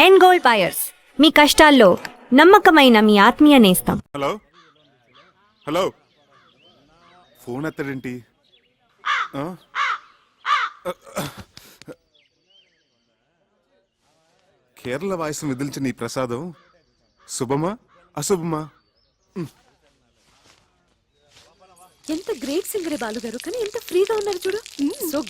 End gold buyers, మీ కష్టాల్లో నమ్మకమైన మీ ఆత్మీయ నేస్తం. హలో హలో, ఫోన్ ఎత్తడేంటి? కేరళ వాయిస్ విదిల్చిన ఈ ప్రసాదం శుభమా అశుభమా? ఎంత గ్రేట్ సింగరే బాలు గారు, కానీ ఎంత ఫ్రీగా ఉన్నారు చూడు. సో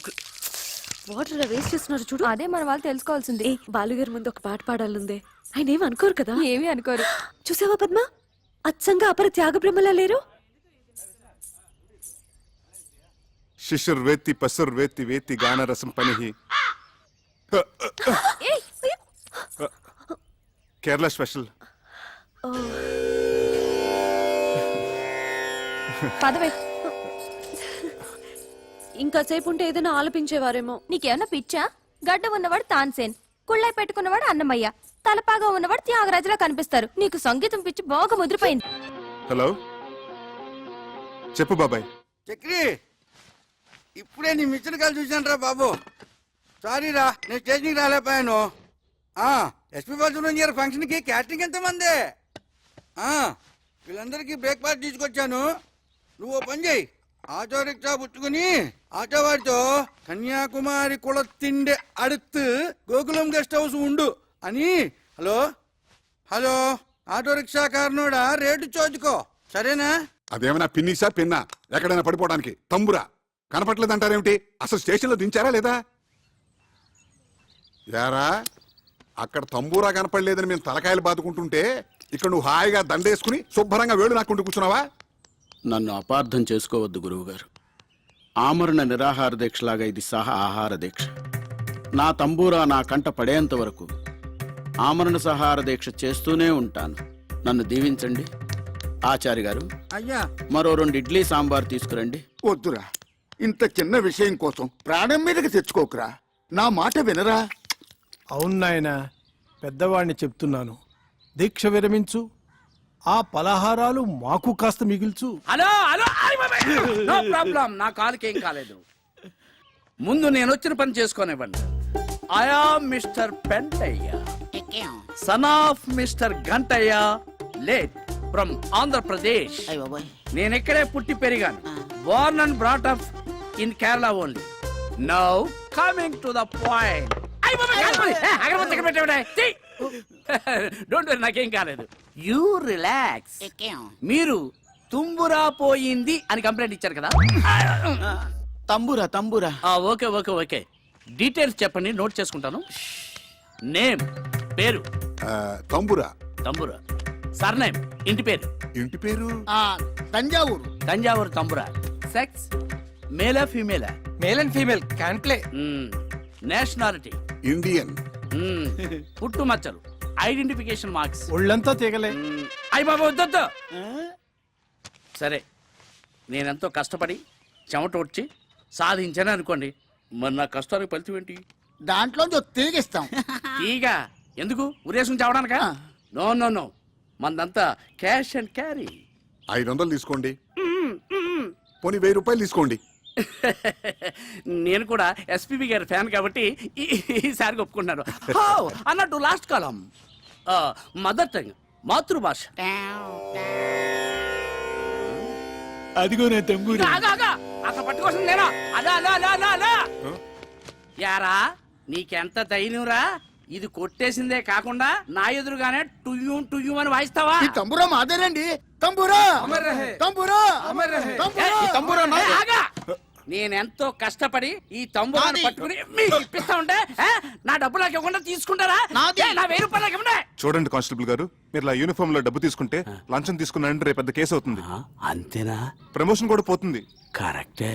వాటర్ వేస్ట్ చేస్తున్నారు చూడు. అదే మన వాళ్ళు తెలుసుకోవాల్సింది. బాలుగారి ముందు ఒక పాట పాడాలందే. ఆయన ఏమి అనుకోరు కదా? ఏమీ అనుకోరు. చూసావా పద్మ, అచ్చంగా అపర త్యాగ బ్రహ్మలా లేరు. శిశుర్ వేత్తి పసుర్ వేత్తి వేత్తి గానరసం పనిహి. కేరళ స్పెషల్. పదవే. ఇంకా సేపు ఉంటే ఏదైనా ఆలపించేవారేమో. నీకేమన్నా పిచ్చా? గడ్డ ఉన్నవాడు తాన్సేన్, కుళ్ళై పెట్టుకున్నవాడు అన్నమయ్య, తలపాగా ఉన్నవాడు త్యాగరాజులా కనిపిస్తారు. నీకు సంగీతం పిచ్చి బాగా ముదిరిపోయింది. హలో, చెప్పు బాబాయ్. చక్రి, ఇప్పుడే నీ మిక్చర్ కాల్ చూశాను రా బాబు. సారీ రా, నేను స్టేషన్కి రాలేకపోయాను. ఎస్పీ బాలసుబ్రహ్మణ్యం గారి ఫంక్షన్కి క్యాటరింగ్ ఎంతమంది? వీళ్ళందరికీ బ్రేక్ఫాస్ట్ తీసుకొచ్చాను. నువ్వు ఓ పని చేయి, ఆటో రిక్షా పుచ్చుకుని ఆటో వాడితో కన్యాకుమారి కుల తిండే అడుతు గోకులం గెస్ట్ హౌస్ ఉండు అని. హలో హలో, ఆటో రిక్షా కారణోడా రేటు చోదుకో, సరేనా? అదేమైనా పిన్నిసా పిన్నా? ఎక్కడైనా పడిపోవడానికి తంబురా కనపట్లేదంటారేమిటి? అసలు స్టేషన్లో దించారా లేదా? యారా, అక్కడ తంబూరా కనపడలేదని మేము తలకాయలు బాదుకుంటుంటే ఇక్కడ నువ్వు హాయిగా దండేసుకుని శుభ్రంగా వేళ్ళు నాకుంటూ కూర్చున్నావా? నన్ను అపార్థం చేసుకోవద్దు గురువుగారు. ఆమరణ నిరాహార దీక్షలాగా ఇది సహా ఆహార దీక్ష. నా తంబూరా నా కంట పడేంత వరకు ఆమరణ సహార దీక్ష చేస్తూనే ఉంటాను. నన్ను దీవించండి. ఆచార్య గారు, అయ్యా మరో 2 ఇడ్లీ సాంబార్ తీసుకురండి. వద్దురా, ఇంత చిన్న విషయం కోసం ప్రాణం మీదకి తెచ్చుకోకురా. నా మాట వినరా? అవును నాయనా, పెద్దవాడిని చెప్తున్నాను. దీక్ష విరమించు, ఆ పలహారాలు మాకు కాస్త మిగిల్చు. హలో హలో, నో ప్రాబ్లం, నా కాలుకి ఏం కాలేదు. ముందు నేను వచ్చిన పని చేసుకోనివ్వండి. I am mister Pentayya, son of mister Gantayya, late from Andhra Pradesh. నేను ఇక్కడే పుట్టి పెరిగాను. Born and brought up in Kerala only. Now coming to the point. Don't worry, నాకేం కాలేదు. You relax. మీరు తుంబురా పోయింది అని కంప్లైంట్ ఇచ్చారు కదా? Tambura tambura. Okay okay okay, details చెప్పండి, నోట్ చేసుకుంటాను. నేమ్, పేరు? తంబురా. తంబురా. సర్నేమ్, ఇంటి పేరు? ఇంటి పేరు తంజావూరు. తంజావూరు తంబురా. సెక్స్, మేలా ఫీమేలా? Male and female can play. Nationality? Indian. పుట్టు మచ్చలు, ఐడెంటిఫికేషన్ మార్క్స్? ఒళ్ళంతా తీగలే. అయ్య బాబా వద్దొద్దు. సరే, నేనెంతో కష్టపడి చెమట వచ్చి సాధించాను అనుకోండి, మరి నా కష్టానికి ఫలితం ఏంటి? దాంట్లో తిరిగిస్తాం. ఈగ ఎందుకు ఉరేసం చావడానికా? నో నో నో, మందంతా క్యాష్ అండ్ క్యారీ. 500 తీసుకోండి, పోనీ 1000 రూపాయలు తీసుకోండి. నేను కూడా ఎస్పీబీ గారి ఫ్యాన్ కాబట్టి ఈసారి ఒప్పుకుంటున్నాను. అన్నట్టు లాస్ట్ కాలం, మదర్ టంగ్, మాతృభాష. అదిగో నా తంబూరా. అసలు పట్టుకోసం నేనా? అలా అలా అలా అలా అలా. యారా, నీకెంత ధైర్యంరా? ఇది కొట్టేసిందే కాకుండా నా ఎదురుగానే టుయ్యూ టుయ్యూ అని వాయిస్తావా? ఈ తంబురా మాదేనండి. తంబురా తంబురా తంబూరా ఆగా! నేనెంతో కష్టపడి ఈ తంబురాన్ని పట్టుకుని మీకు ఇప్పిస్తా ఉంటే నా డబ్బు నాకు ఇవ్వకుండా తీసుకుంటారా? నా 1000 రూపాయలు ఇవ్వండి. చూడండి కానిస్టేబుల్ గారు, మీరు ఇలా యూనిఫామ్ లో డబ్బు తీసుకుంటే లంచం తీసుకున్నారంటే రేపు పెద్ద కేసు అవుతుంది. అంతేనా? ప్రమోషన్ కూడా పోతుంది. కరెక్టే.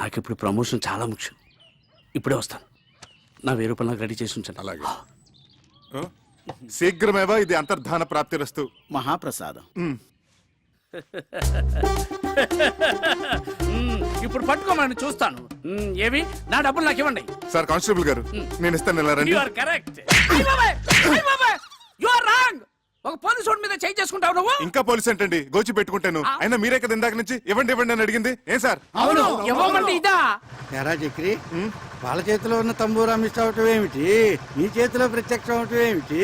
నాకు ఇప్పుడు ప్రమోషన్ చాలా ముఖ్యం. ఇప్పుడే వస్తాను. నా 1000 రూపాయలు నాకు రెడీ చేసి ఉంచాను. అలాగే. శీఘ్రమేవ ఇది అంతర్ధాన ప్రాప్తిరస్తు. మహాప్రసాదం. ఇప్పుడు పట్టుకోమని చూస్తాను. ఏవి? నా డబ్బులు నాకు ఇవ్వండి. సార్ కానిస్టేబుల్ గారు, నేను ఇస్తాను, ఇలా రండి. You are correct. You are wrong. ఒక పోలీసు వాడి మీద చేయి చేసుకుంటావు నువ్వు? ఇంకా పోలీస్ ఏంటండి గోచి పెట్టుకుంటాను. అయినా మీరే కదా ఇందాక నుంచి ఇవ్వండి ఇవ్వండి అని అడిగింది. ఏం సార్? అవును, ఇవ్వమంటే ఇదా? ఎరా చక్రి, వాళ్ళ చేతిలో ఉన్న తంబూరా మిస్ అవటం ఏమిటి, నీ చేతిలో ప్రత్యక్షం అవటం ఏమిటి?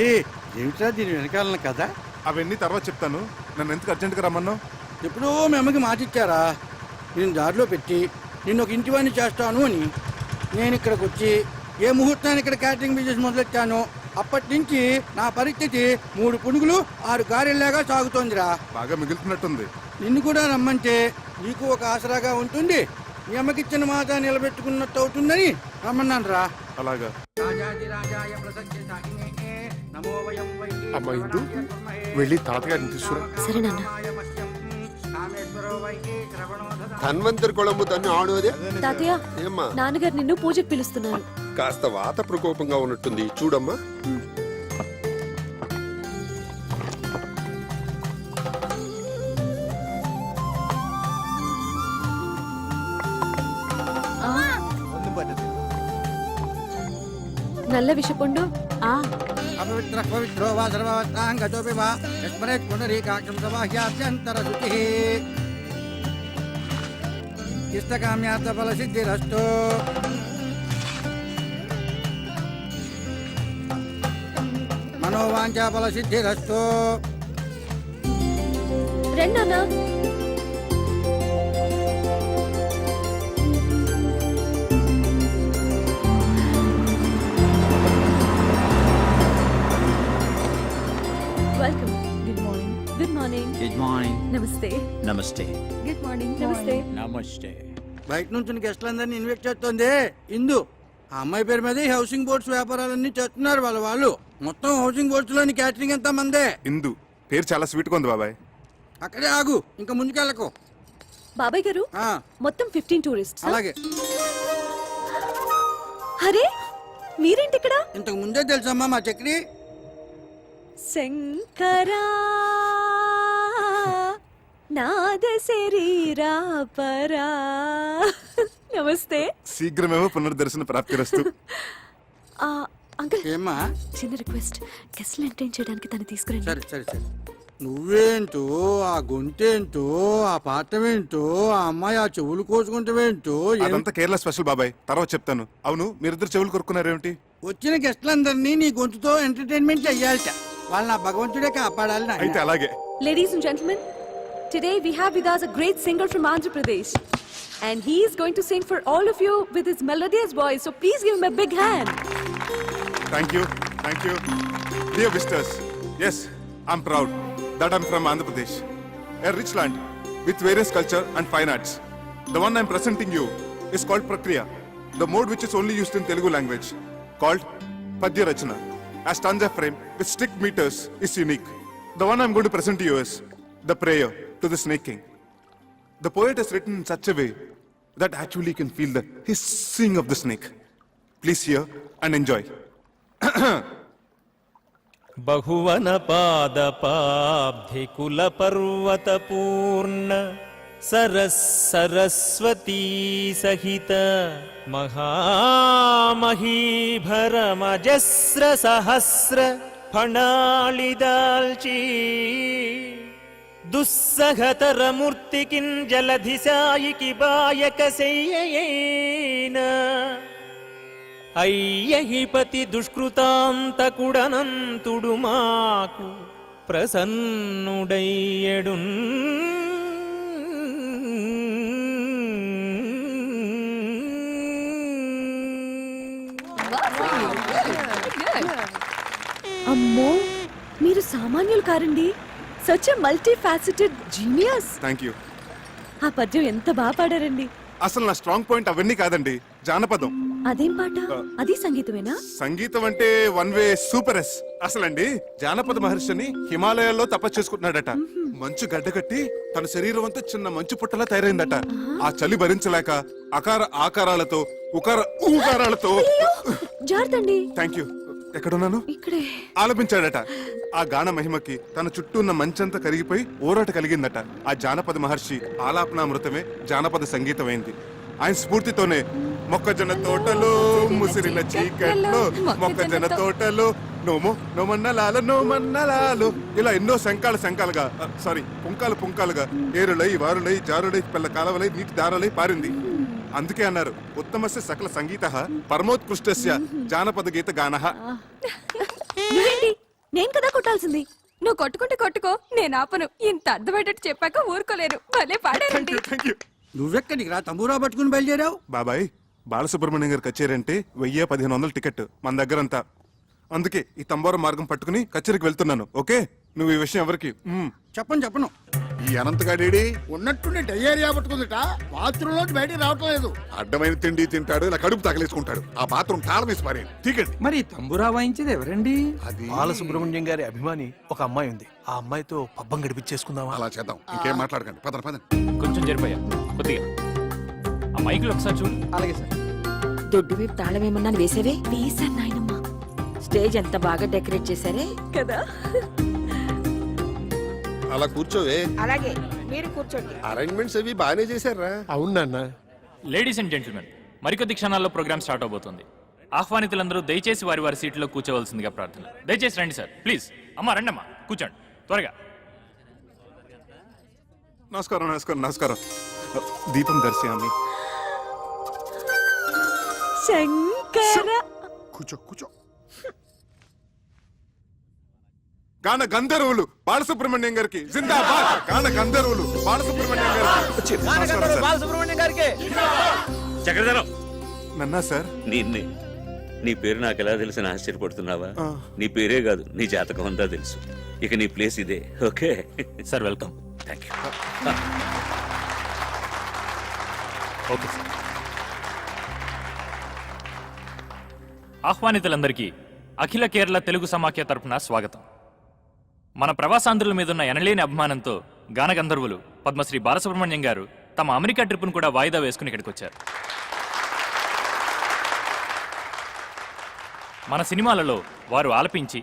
ఏమిట్రా దీని వెనకాలన కదా? అవన్నీ తర్వాత చెప్తాను. నన్ను ఎందుకు అర్జెంట్గా రమ్మన్నావు? ఎప్పుడో మీ అమ్మకి మాట ఇచ్చారా, నేను దారిలో పెట్టి నిన్ను ఒక ఇంటివాణ్ణి చేస్తాను అని. నేను ఇక్కడికి వచ్చి ఏ ముహూర్తాన్ని ఇక్కడ క్యాటరింగ్ బిజినెస్ మొదలెట్టాను, అప్పటి నుంచి నా పరిస్థితి 3 పునుగులు 6 గారెల్లాగా సాగుతోందిరా. బాగా మిగులుతున్నట్టుంది. నిన్ను కూడా రమ్మంటే నీకు ఒక ఆసరాగా ఉంటుంది, మీ అమ్మకిచ్చిన మాట నిలబెట్టుకున్నట్టు అవుతుందని రమ్మన్నాను రా. అలాగా. అమ్మా ఇందు, వెళ్ళి తాతగారిని తీసుకురా. సరే నాన్న. ధన్వంతరి కొళము తన్ని ఆడోదే. తాతయ్య, ఏమ్మా నాన్నగారు నిన్ను పూజకు పిలుస్తున్నారు. కాస్త వాత ప్రకోపంగా ఉన్నట్టుంది, చూడమ్మా. నల్ల విషపండు. అపవిత్ర పవిత్రో వా సర్వవత్తాంగతోపి వా యస్మరేత్ పునరీకాక్షం సబాహ్యాభ్యంతర శుచిః ఇష్టకామ్యార్థ ఫల సిద్ధిరస్తు. మనోవాంఛా ఫల సిద్ధిరస్తు. రండి నాన్న. Welcome. Good morning. Good morning. Good morning. నమస్తే. నమస్తే. Good morning. నమస్తే. నమస్తే. బయట నుంచి గెస్టులందరినీ ఇన్వైట్ చేస్తుంది ఇందు. ఆ అమ్మాయి పేరు మీద ఈ హౌసింగ్ బోర్డ్స్ వ్యాపారాలన్నీ చేస్తున్నారు వాళ్ళు. మొత్తం హౌసింగ్ బోర్డ్స్ లోని క్యాటరింగ్ ఎంత మందే. ఇందు పేరు చాలా స్వీట్గా ఉంది బాబాయ్. అక్కడే ఆగు, ఇంకా ముందుకెళ్ళకు. బాబాయ్ గారు, ఆ, మొత్తం 15 టూరిస్ట్స్. అలాగే. అరే, మీరేంటి ఇక్కడ? ఇంతకు ముందే తెలుసమ్మా మా చక్రి. శంకరా నాద శరీరా పరా. నమస్తే. శీఘ్రమేమో పునర్దర్శన ప్రాప్తిరస్తు. అంకుల్, ఏమ్మా? చిన్న రిక్వెస్ట్. గెస్ట్లు ఎంటర్టైన్ చేయడానికి తను తీసుకురండి. సరే సరే సరే. నువ్వేంటో, ఆ గొంతేంటో, ఆ పాఠమేంటో, ఆ అమ్మాయి ఆ చెవులు కోసుకుంటావేంటో. అదంతా కేరళ స్పెషల్ బాబాయ్, తర్వాత చెప్తాను. అవును, మీరిద్దరు చెవులు కొరుకున్నారేమిటి? వచ్చిన గెస్టులందరినీ నీ గొంతుతో ఎంటర్టైన్మెంట్ చెయ్యాలట. వాళ్ళు నా భగవంతుడే కాపాడాలి నాయనా. అయితే అలాగే. Ladies and gentlemen, today we have with us a great singer from Andhra Pradesh. And he is going to sing for all of you with his melodious voice. So please give him a big hand. Thank you. Thank you. Dear visitors, yes, I'm proud that I'm from Andhra Pradesh, a rich land with various culture and fine arts. The one I'm presenting you is called Prakriya, the mode which is only used in Telugu language, called Padya Rachana. A stanza frame with strict meters is unique. The one I'm going to present to you is the prayer to the snake king. The poet has written in such a way that actually you can feel the hissing of the snake. Please hear and enjoy. बहुवन पादपाब्धि कुल पर्वत पूर्ण सरस्वती सहित महामहीभर मजस्र सहस्र फणालिदाल्ची दुस्सहतर मूर्ति किं जलधि सायिकी bike सेय्येन అయ్యహిపతి దుష్కృతాంతకుడనంతుడు మాకు ప్రసన్నుడయ్యడు. అమ్మో, మీరు సామాన్యులు కారండి. Such a multifaceted genius. Thank you. ఆ పద్యం ఎంత బాగా పాడారండి. అసలు నా స్ట్రాంగ్ పాయింట్ అవన్నీ కాదండి, జానపదం. అదేం పాట? అది సంగీతమేనా? సంగీతం అంటే వన్ వే సూపర్ ఎస్. అసలండి జానపద మహర్షిని హిమాలయాల్లో తపస్సు చేసుకుంటున్నాడట. మంచు గడ్డకట్టి తన శరీరం అంతా చిన్న మంచు పుట్టలా తయారైందట. ఆ చలి భరించలేక అకార ఆకారాలతో ఉకార ఊకారాలతో జార్తండి. Thank you. ఎక్కడున్నాను? ఇక్కడే. ఆలపించాడట. ఆ గాన మహిమకి తన చుట్టూ ఉన్న మంచంతా కరిగిపోయి ఊరట కలిగిందట. ఆ జానపద మహర్షి ఆలాపనామృతమే జానపద సంగీతమైంది. ఆయన స్ఫూర్తితోనే మొక్కజొన్న తోటలో ముసిరిన చీకట్లో మొక్కజొన్న తోటలో నోమో నోమన్నలాలు ఇలా ఎన్నో శంకాలుగా సారీ పుంకాలుగా ఏరులై వారులై జారులై పిల్ల కాలవలై నీటి దారులై పారింది. అందుకే అన్నారు ఉత్తమస్య సకల సంగీత పరమోత్కృష్టస్య జానపద గీత గానః. నువ్వేంటి నేను కదా కొట్టాల్సింది. నువ్వు కొట్టుకుంటే కొట్టుకో, నేను ఆపను. ఇంత అర్థమయ్యేటట్టు చెప్పాక ఊరుకోలేరు. భలే పాడారండి. Thank you. నువ్వెక్కడికి రా తంబూరా పట్టుకుని బయలుదేరావు? బాబాయ్ బాలసుబ్రహ్మణ్యం గారి కచేరీ అంటే 1000-1500 టికెట్ మన దగ్గరంతా. అందుకే ఈ తంబోర మార్గం పట్టుకుని కచేరీకి వెళ్తున్నాను. ఓకే, నువ్వు ఈ విషయం ఎవరికి చెప్పను. ఈ అనంతగాడేడి ఉన్నట్టుండి డయేరియా పట్టుకుందిట, బాత్రూమ్ లో బయటికి రావటం లేదు. అడ్డమైన తిండి తింటాడు, ఇలా కడుపు తగలేసుకుంటాడు. ఆ బాత్రూమ్ తాళం వేసి పారేయండి. తీకండి. మరి తంబురా వాయించేది ఎవరండి? అది బాలసుబ్రహ్మణ్యం గారి అభిమాని ఒక అమ్మాయి ఉంది. ఆ అమ్మాయితో పబ్బం గడిపించేసుకుందామా? అలా చేద్దాం. ఇంకేం మాట్లాడకండి. పదండి. కొంచెం జరిపోయా కొద్దిగా ఆ మైకులు ఒకసారి చూడు. అలాగే సార్. దొడ్డు వైపు తాళం ఏమన్నా వేసేవే? వేసాను నాయనమ్మా. స్టేజ్ ఎంత బాగా డెకరేట్ చేశారే కదా. అలా కూర్చోవే. అలాగే మీరు కూర్చోండి. అరేంజ్మెంట్స్ అవి బాగానే చేశారా? అవును నాన్న. లేడీస్ అండ్ జెంటిల్మెన్, మరికొద్ది క్షణాల్లో ప్రోగ్రామ్ స్టార్ట్ అవబోతుంది. ఆహ్వానితులందరూ దయచేసి వారి వారి సీట్లో కూర్చోవలసిందిగా ప్రార్థన. దయచేసి రండి సార్, ప్లీజ్. అమ్మా రండమ్మా, కూర్చోండి త్వరగా. నమస్కారం. దీపం దర్శయామి. శంకర కూర్చో. గాన గంధర్వులు బాలసుబ్రహ్మణ్యం గారికి జిందాబాద్. గాన గంధర్వులు బాలసుబ్రహ్మణ్యం గారికి. చక్రధరం నన్నా సార్. నీ పేరు నాకు ఎలా తెలిసిన ఆశ్చర్యపడుతున్నావా? నీ పేరే కాదు, నీ జాతకం అంతా తెలుసు. ఇక నీ ప్లేస్ ఇదే. Okay sir, welcome. Thank you. Okay sir. ఆహ్వానితులందరికీ అఖిల కేరళ తెలుగు సమాఖ్య తరఫున స్వాగతం. మన ప్రవాసాంధ్రుల మీదున్న ఎనలేని అభిమానంతో గానగంధర్వులు పద్మశ్రీ బాలసుబ్రహ్మణ్యం గారు తమ అమెరికా ట్రిప్ను కూడా వాయిదా వేసుకుని ఇక్కడికి వచ్చారు. మన సినిమాలలో వారు ఆలపించి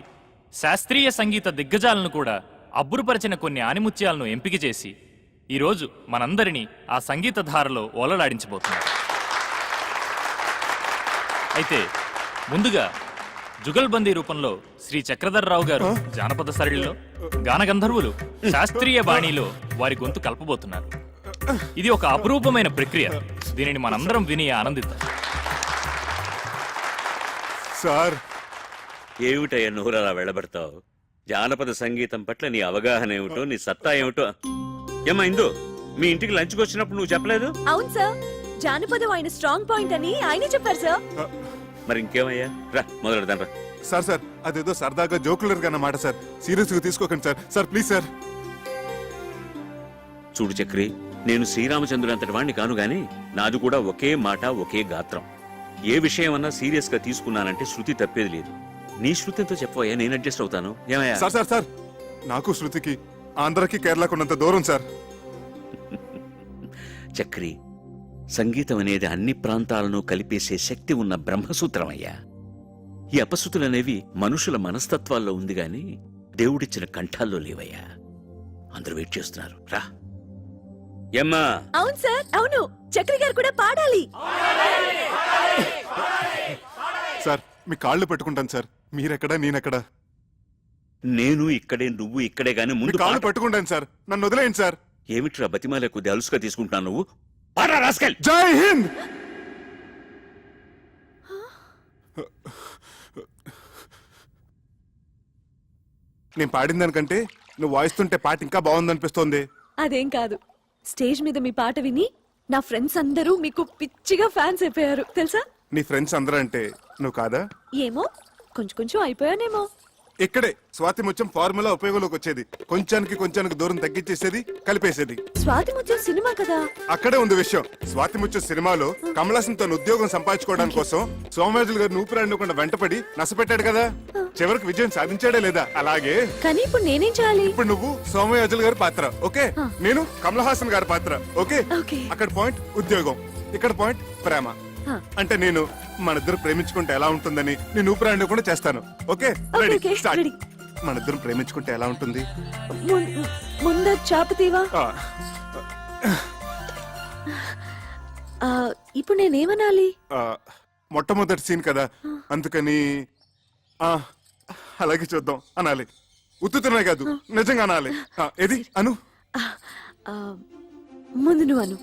శాస్త్రీయ సంగీత దిగ్గజాలను కూడా అబ్బురుపరిచిన కొన్ని ఆనిముత్యాలను ఎంపిక చేసి ఈరోజు మనందరినీ ఆ సంగీత ధారలో ఓలలాడించబోతున్నారు. అయితే ముందుగా జుగల్బందీ రూపంలో శ్రీ చక్రధర్రావు గారు జానపద సరళిలో, గానగంధర్వులు శాస్త్రీయ బాణీలో వారి గొంతు కలపబోతున్నారు. ఇది ఒక అపురూపమైన ప్రక్రియ. దీనిని మనందరం విని ఆనందిద్దాం. సార్, ఏమిటయ్యా నోరు అలా వెళ్ళబడతావు? జానపద సంగీతం పట్ల నీ అవగాహన ఏమిటో, నీ సత్తా ఏమిటో. ఏమా ఇందు, మీ ఇంటికి లంచ్కి వచ్చినప్పుడు నువ్వు చెప్పలేదు? అవును సార్, జానపదం ఆయన స్ట్రాంగ్ పాయింట్ అని ఆయనే చెప్పారు సార్. మరి ఇంకేమయ్యా, రా మొదలెడదాం రా. సార్ అదేదో సరదాగా జోకులర్ గా అన్నమాట సార్. సీరియస్ గా తీసుకోకండి సార్ ప్లీజ్ సార్. చూడు చక్రి, నేను శ్రీరామచంద్రుడు అంతటి వాణ్ణి కాను గాని నాది కూడా ఒకే మాట, ఒకే గాత్రం. ఏ విషయం అన్నా సీరియస్ గా తీసుకున్నానంటే శృతి తప్పేది లేదు. నీ శృతితో చెప్పవయ్యా, నేను అడ్జస్ట్ అవుతాను. ఏమయ్యా? సార్ నాకు శృతికి ఆంధ్రకి కేరళకు ఉన్నంత దూరం సార్. చక్రి, సంగీతం అనేది అన్ని ప్రాంతాలను కలిపేసే శక్తి ఉన్న బ్రహ్మసూత్రం అయ్యా. ఈ అపశృతులనేవి మనుషుల మనస్తత్వాల్లో ఉంది గాని దేవుడిచ్చిన కంఠాల్లో లేవయ్యా. అందరూ వెయిట్ చేస్తున్నారు, రా. ఏమ్మా? అవును సార్, అవును. చక్రి గారు కూడా పాడాలి. సార్, మీ కాళ్ళు పెట్టుకుంటాను సార్. మీరెక్కడా నేనెక్కడా? నేను ఇక్కడే, నువ్వు ఇక్కడే గాని ముందు కాళ్ళు పెట్టుకుంటాను సార్. నన్ను వదిలేయండి సార్. ఏమిట్రా బతిమాలే కొద్ది అలుసుగా తీసుకుంటున్నావు నువ్వు? జై హింద్. నేను పాడిన దానికంటే నువ్వు వాయిస్తుంటే పాట ఇంకా బాగుందనిపిస్తోంది. అదేం కాదు, స్టేజ్ మీద మీ పాట విని నా ఫ్రెండ్స్ అందరూ మీకు పిచ్చిగా ఫ్యాన్స్ అయిపోయారు తెలుసా? నీ ఫ్రెండ్స్ అందరూ అంటే నువ్వు కాదా? ఏమో, కొంచెం అయిపోయానేమో. ఇక్కడే స్వాతి ముత్యం ఫార్ములా ఉపయోగంలోకి వచ్చేది. కొంచానికి దూరం తగ్గించేసేది, కలిపేసేది. స్వాతి ముత్యం సినిమా కదా. అక్కడే ఉంది విషయం. స్వాతి ముత్యం సినిమాలో కమలాసన్ తన ఉద్యోగం సంపాదించుకోవడానికి కోసం సోమరాజులు గారు నూపిరాడకుండా వెంటపడి నసపెట్టాడు కదా. చివరికి విజయం సాధించాడే లేదా? అలాగే కానీ ఇప్పుడు నేనేం చేయాలి? ఇప్పుడు నువ్వు సోమయాజులు గారి పాత్ర, ఓకే? నేను కమల్ హాసన్ గారి పాత్ర, ఓకే? అక్కడ పాయింట్ ఉద్యోగం, ఇక్కడ పాయింట్ ప్రేమ. అంటే నేను మనిద్దరు ప్రేమించుకుంటే ఎలా ఉంటుందని నేను ఊపిరాండి కూడా చేస్తాను, ఓకే? మనిద్దరు ప్రేమించుకుంటే ఎలా ఉంటుంది? ముందు చాపతీవా. ఇప్పుడు నేనేమనాలి? మొట్టమొదటి సీన్ కదా అందుకని ఆ, అలాగే చూద్దాం అనాలి. ఉత్తుతున్నాయి కాదు నిజంగా అనాలి. ఏది అను. ముందు నువ్వు అను.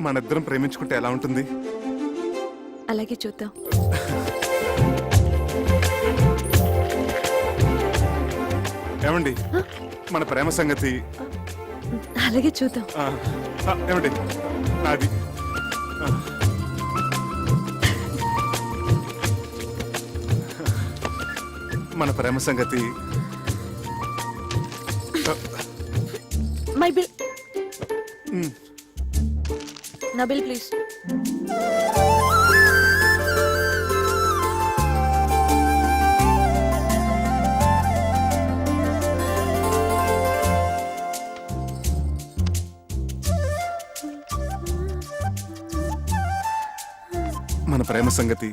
మనిద్దరం ప్రేమించుకుంటే ఎలా ఉంటుంది? అలాగే చూద్దాం. ఏమండి మన ప్రేమ సంగతి అలాగే చూద్దాం. ఏమండి నాది మన ప్రేమ సంగతి మై బిల్. నా బిల్ ప్లీజ్. మన ప్రేమ సంగతి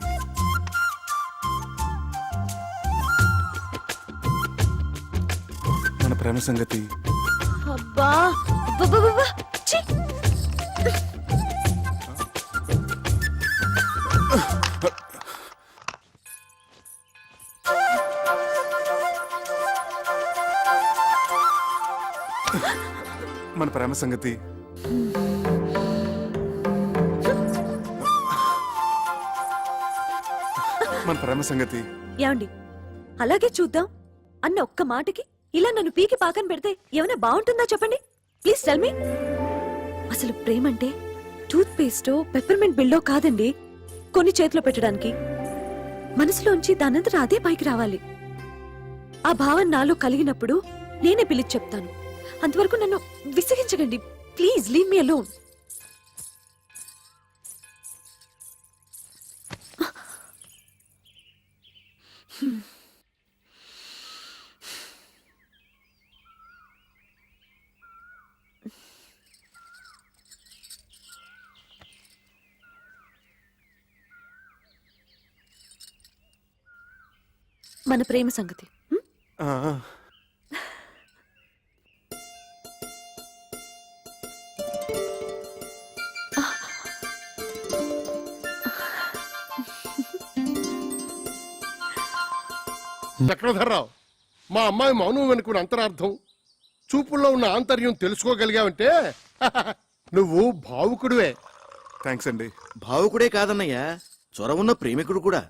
మన ప్రేమ సంగతి అబ్బా అబ్బబ్బబ్బబ్బా! ఛీ! మన ప్రేమ సంగతి మన ప్రేమ సంగతి ఏమండి అలాగే చూద్దాం అన్న ఒక్క మాటకి ఇలా నన్ను పీకి పాకని పెడితే ఏమైనా బాగుంటుందా చెప్పండి ప్లీజ్ టెల్ మీ. అసలు ప్రేమ అంటే టూత్ పేస్టో పెప్పర్మెంట్ బిల్డో కాదండి. కొన్ని చేతిలో పెట్టడానికి మనసులోంచి దానంతట అదే పైకి రావాలి. ఆ భావన నాలో కలిగినప్పుడు నేనే పిలిచి చెప్తాను. అంతవరకు నన్ను విసిగించకండి ప్లీజ్. Leave me alone. మన ప్రేమ సంగతి చక్రధర్రావు, మా అమ్మాయి మౌనం వెనుకున్న అంతరార్థం, చూపుల్లో ఉన్న ఆంతర్యం తెలుసుకోగలిగావంటే నువ్వు భావుకుడివే. థ్యాంక్స్ అండి. భావుకుడే కాదన్నయ్యా, చొరవున్న ప్రేమికుడు కూడా.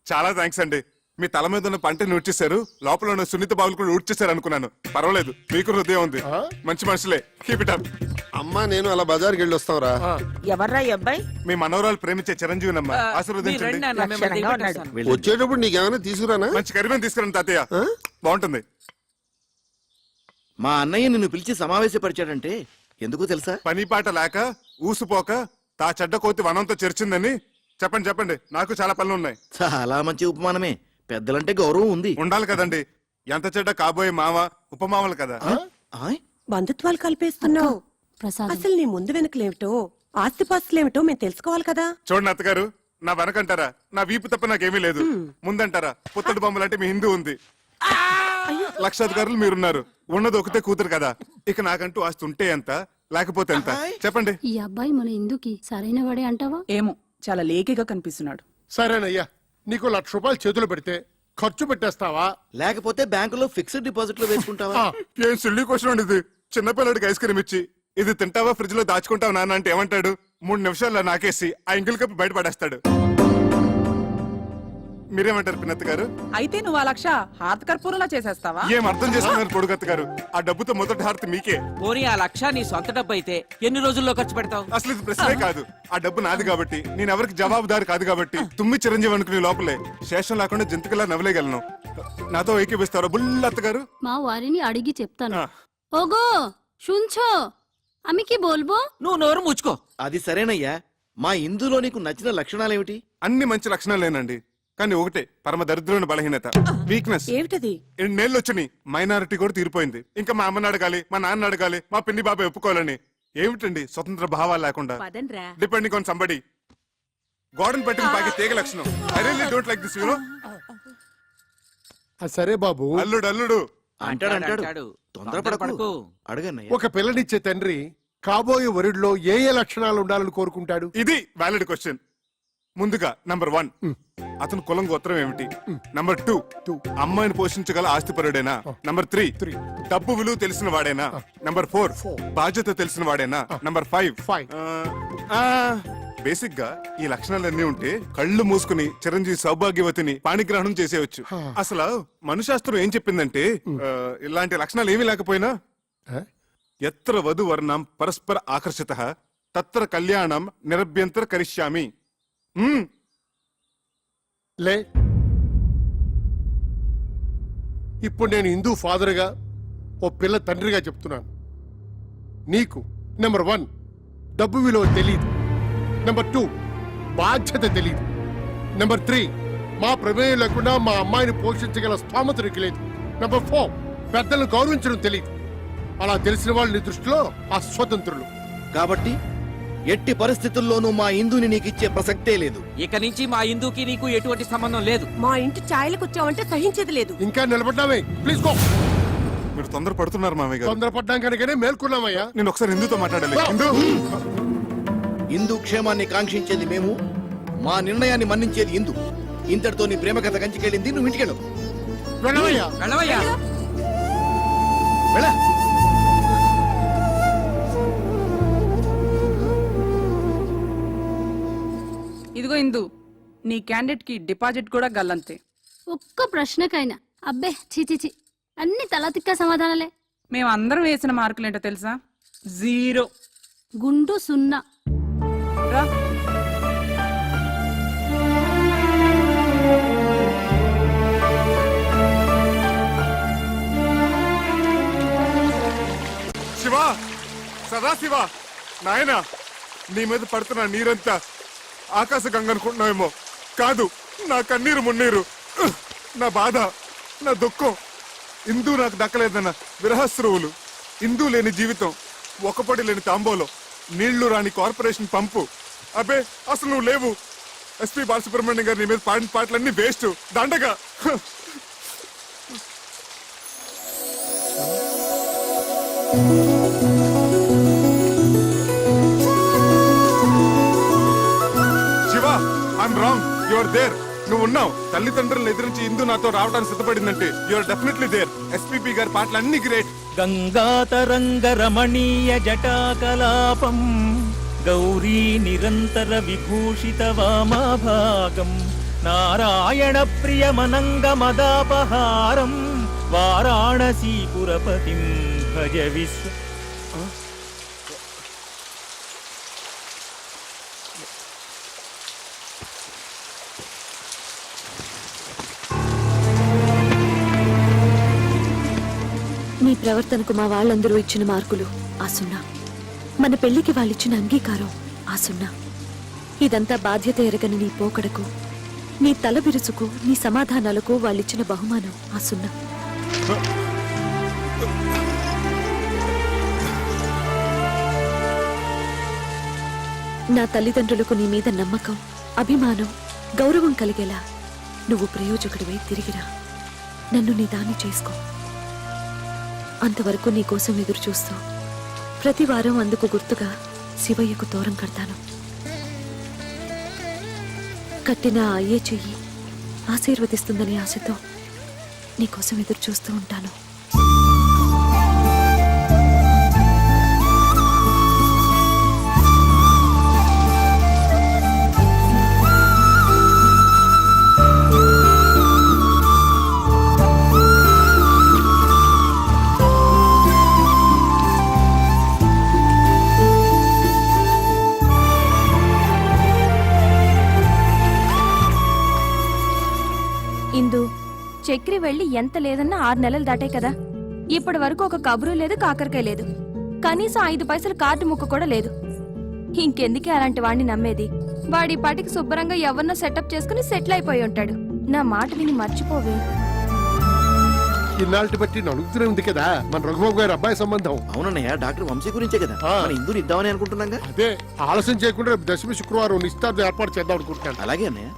చాలా థ్యాంక్స్ అండి. మీ తల మీద ఉన్న పంటని ఊడ్చేశారు, లోపల ఉన్న సున్నిత బావులు కూడా ఊడ్చేశారు అనుకున్నాను. పర్వాలేదు, మీకు హృదయం ఉంది. మంచి మనుషులే. Keep it up. అమ్మా నేను అలా బజార్కి వెళ్ళి వస్తావురా. ఎవర్రా ఈ అబ్బాయి? మీ మనవరాలు ప్రేమించే చిరంజీవినమ్మా, ఆశీర్వదించండి. లక్షణంగా ఉన్నాడు. వచ్చేటప్పుడు నీకేమైనా తీసుకురానా? మంచి కరిమేం తీసుకురండి తాతయ్య, బాగుంటుంది. మా అన్నయ్య నిన్ను పిలిచి సమావేశపరిచాడంటే ఎందుకు తెలుసా? పని పాట లేక ఊసుపోక తా చెడ్డ కోతి వనంతో చేర్చిందని చెప్పండి. చెప్పండి, నాకు చాలా పనులు ఉన్నాయి. చాలా మంచి ఉపమానమే. పెద్దలంటే గౌరవం ఉంది. ఉండాలి కదండి. ఎంత చెడ్డ కాబోయే మావ ఉపమావలు కదా. బంధుత్వాలు కలిపేస్తున్నావు. అసలు నీ ముందు వెనుకలేమిటో ఆస్తిపాస్తులేమిటో మేము తెలుసుకోవాలి కదా. చూడండి అత్తగారు, నా వెనకంటారా నా వీపు తప్ప నాకేమీ లేదు. ముందంటారా పుత్తడి బొమ్మలంటే మీ హిందూ ఉంది. లక్షాధికారులు మీరున్నారు. ఉన్నది ఒకతే కూతురు కదా. ఇక నాకంటూ ఆస్తి ఉంటే ఎంత, లేకపోతే ఎంత చెప్పండి. ఈ అబ్బాయి మన ఇందుకి సరైన వాడే అంటావా? ఏమో చాలా లేకిగా కనిపిస్తున్నాడు. సరేనయ్యా, నీకు 1,00,000 రూపాయలు చేతులు పెడితే ఖర్చు పెట్టేస్తావా? లేకపోతే బ్యాంకులో ఫిక్స్డ్ డిపాజిట్ లో వేసుకుంటావా? ఏం సిల్లీ క్వశ్చన్ అండి ఇది. చిన్నపిల్లడికి ఐస్ క్రీమ్ ఇచ్చి ఇది తింటావా ఫ్రిడ్జ్ లో దాచుకుంటావా నాన్న అంటే ఏమంటాడు? 3 నిమిషాల్లో నాకేసి ఆ ఇంగిల్ కప్పు బయటపడేస్తాడు. మీరేమంటారు పిన్నత్త గారు? అయితే నువ్వు ఆ 1,00,000 హారతి కర్పూరంలా చేసేస్తావా? ఏం అర్థం చేసుకున్నారు పొడుగత్త గారు? ఆ డబ్బుతో మొదటి హారతి మీకే. పోనీ ఆ 1,00,000 నీ సొంత డబ్బు అయితే ఎన్ని రోజుల్లో ఖర్చు పెడతావు? అసలు ఇది ప్రశ్నే కాదు. ఆ డబ్బు నాది కాబట్టి, నేను ఎవరికి జవాబుదారు కాదు కాబట్టి, తుమ్మి చిరంజీవి అనుకునే లోపలే శేషం లేకుండా జంతుకులా నవ్వలేగలను. నాతో ఏకీపిస్తారా బుల్లత్త గారు? మా వారిని అడిగి చెప్తాను. ఓగో শুনছো আমি কি বলবো? నువ్వు నోరు ముచ్చుకో. అది సరేనయ్యా. మా ఇందులో నీకు నచ్చిన లక్షణాలేమిటి? అన్ని మంచి లక్షణాలేనండి, కానీ ఒకటే పరమ దరిద్రమైన బలహీనత, వీక్నెస్. ఏమిటది? 2 నెలలు వచ్చినాయి, మైనారిటీ కూడా తీరిపోయింది. ఇంకా మా అమ్మని అడగాలి, మా నాన్న అడగాలి, మా పిన్ని బాబాయ్ ఒప్పుకోవాలని. ఏమిటండి స్వతంత్ర భావాలు లేకుండా డిపెండింగ్ ఆన్ సంబడి. గోడన్ పట్టిన బాగా తీగ లక్షణం. I really don't like this, you know. సరే బాబు, అల్లుడు అంటాడు. తొందరపడకు. అడగన్నయ్య. ఒక పిల్లనిచ్చే తండ్రి కాబోయే వరుడిలో ఏ ఏ లక్షణాలు ఉండాలని కోరుకుంటాడు? ఇది వ్యాలిడ్ క్వశ్చన్. ముందుగా నంబర్ 1, అతను కులం గోత్రం ఏమిటి? నంబర్ 2, అమ్మాయిని పోషించగల ఆస్తిపరుడేనా? నంబర్ 3, డబ్బు విలువ తెలిసిన వాడేనా? నంబర్ 4, బాధ్యత తెలిసిన వాడేనా? నంబర్ 5, బేసిక్ గా ఈ లక్షణాలన్నీ ఉంటే కళ్ళు మూసుకుని చిరంజీవి సౌభాగ్యవతిని పాణిగ్రహణం చేసేయచ్చు. అసలు మనుశాస్త్రం ఏం చెప్పిందంటే ఇలాంటి లక్షణాలు ఏమీ లేకపోయినా ఎత్ర వధు వర్ణం పరస్పర ఆకర్షితః తత్ర కళ్యాణం నిరభ్యంతర కరిష్యామి. లే, ఇప్పుడు నేను హిందూ ఫాదర్గా ఓ పిల్ల తండ్రిగా చెప్తున్నాను. నీకు నెంబర్ 1 డబ్బు విలువ తెలియదు. నెంబర్ 2 బాధ్యత తెలియదు. నెంబర్ 3 మా ప్రమేయం లేకుండా మా అమ్మాయిని పోషించగల స్థోమత నీకు లేదు. నెంబర్ 4 పెద్దలను గౌరవించడం తెలియదు. అలా తెలిసిన వాళ్ళు నీ దృష్టిలో అస్వతంత్రులు. కాబట్టి ఎట్టి పరిస్థితుల్లోనూ మా ఇందుని నీకు ఇచ్చే ప్రసక్తే లేదు. ఇక నుంచి మా ఇందుకి నీకు ఎటువంటి సంబంధం లేదు. మా ఇంటి ఛాయలకు వచ్చావంటే సహించేది లేదు. ఇంకా నిలబడ్డామే, ప్లీజ్ గో. మీరు తొందర పడుతున్నారు మామయ్య గారు. తొందరపడ్డాం కనుకనే మేల్కొన్నామయ్యా. నేను ఒకసారి హిందూతో మాట్లాడాలి. ఇందు క్షేమాన్ని కాంక్షించేది మేము, మా నిర్ణయాన్ని మన్నించేది ఇందు. ఇంతటితో నీ ప్రేమ కథ కంచికెళ్ళింది. నువ్వు ఇంటికెళ్ళు. వెళ్ళవయ్యా. వెళ్ళ. ఇదిగో ఇందు, నీ క్యాండిడేట్ కి డిపాజిట్ కూడా గల్లంతే. ఒక్క ప్రశ్నకైనా అబ్బే చిచిచి అన్ని తల తిక్క సమాధానాలే. మేమందరం వేసిన మార్కులేంటో తెలుసా? 0. గుండు 0. రా. శివ, సదాశివ, నాయన, నీ మీద పడుతున్న నీరంతా ఆకాశ గంగ అనుకుంటున్నావేమో. కాదు, నా కన్నీరు మున్నీరు, నా బాధ, నా దుఃఖం. ఇందూ నాకు దక్కలేదన్న విరహస్రువులు, ఇందూ లేని జీవితం, ఒకపడి లేని తాంబోలో, నీళ్లు రాని కార్పొరేషన్ పంపు. అబ్బే, అసలు నువ్వు లేవు. ఎస్పీ బాలసుబ్రహ్మణ్యం గారు నీ మీద పాడిన పాటలన్నీ వేస్ట్, దండగా. Shiva, I'm wrong, you are there. నువ్వు ఉన్నావు. తల్లిదండ్రులను ఎదిరించి ఇందు నాతో రావడానికి సిద్ధపడిందంటే you are definitely there. SPB గారి పాటలు అన్ని గ్రేట్. గంగాతరంగ రమణీయ జటాకలాపం గౌరీ నిరంతర విభూషిత వామాభాగం నారాయణ ప్రియమనంగ మదాపహారం వారాణసీపురపతిం భజ విశ్వ. నీ ప్రవర్తనకు మా వాళ్ళందరూ ఇచ్చిన మార్కులు ఆ 0. మన పెళ్లికి వాళ్ళిచ్చిన అంగీకారం ఆ 0. ఇదంతా బాధ్యత ఎరగని నీ పోకడకు, నీ తల బిరుచుకు, నీ సమాధానాలకు వాళ్ళిచ్చిన బహుమానం ఆ 0. నా తల్లిదండ్రులకు నీ మీద నమ్మకం, అభిమానం, గౌరవం కలిగేలా నువ్వు ప్రయోజకుడివై తిరిగిరా. నన్ను నీ దాన్ని చేసుకో. అంతవరకు నీ కోసం ఎదురు చూస్తూ ప్రతి వారం అందుకు గుర్తుగా శివయ్యకు తోరం కడతాను. కట్టిన అయ్యే చెయ్యి ఆశీర్వదిస్తుందని ఆశతో నీకోసం ఎదురు చూస్తూ ఉంటాను. ఇందు, చక్రి వెళ్ళి ఎంత లేదన్నా 6 నెలలు దాటాయి కదా. ఇప్పటి వరకు ఒక కబురు లేదు, కాకరకాయ లేదు, కనీసం 5 పైసలు కార్డు ముక్క కూడా లేదు. ఇంకెందుకే అలాంటి వాడిని నమ్మేది? వాడి పాటికి శుభ్రంగా ఎవరినో సెటప్ చేసుకుని సెటిల్ అయిపోయి ఉంటాడు. నా మాట విని మర్చిపోవే. ఇన్నాళ్ళకి బట్టి నలుగుతూనే ఉంది కదా మన రఘుబాబు గారి అబ్బాయి సంబంధం. అవునన్నయ్య, డాక్టర్ వంశీ గురించే కదా మన ఇందుని ఇద్దామని అనుకుంటున్నాగా. అదే ఆలస్యం చేయకుండా రేపు దశమి శుక్రవారం నిశ్చితార్థం ఏర్పాటు చేద్దాం అనుకుంటున్నాను. అలాగే అన్నయ్య.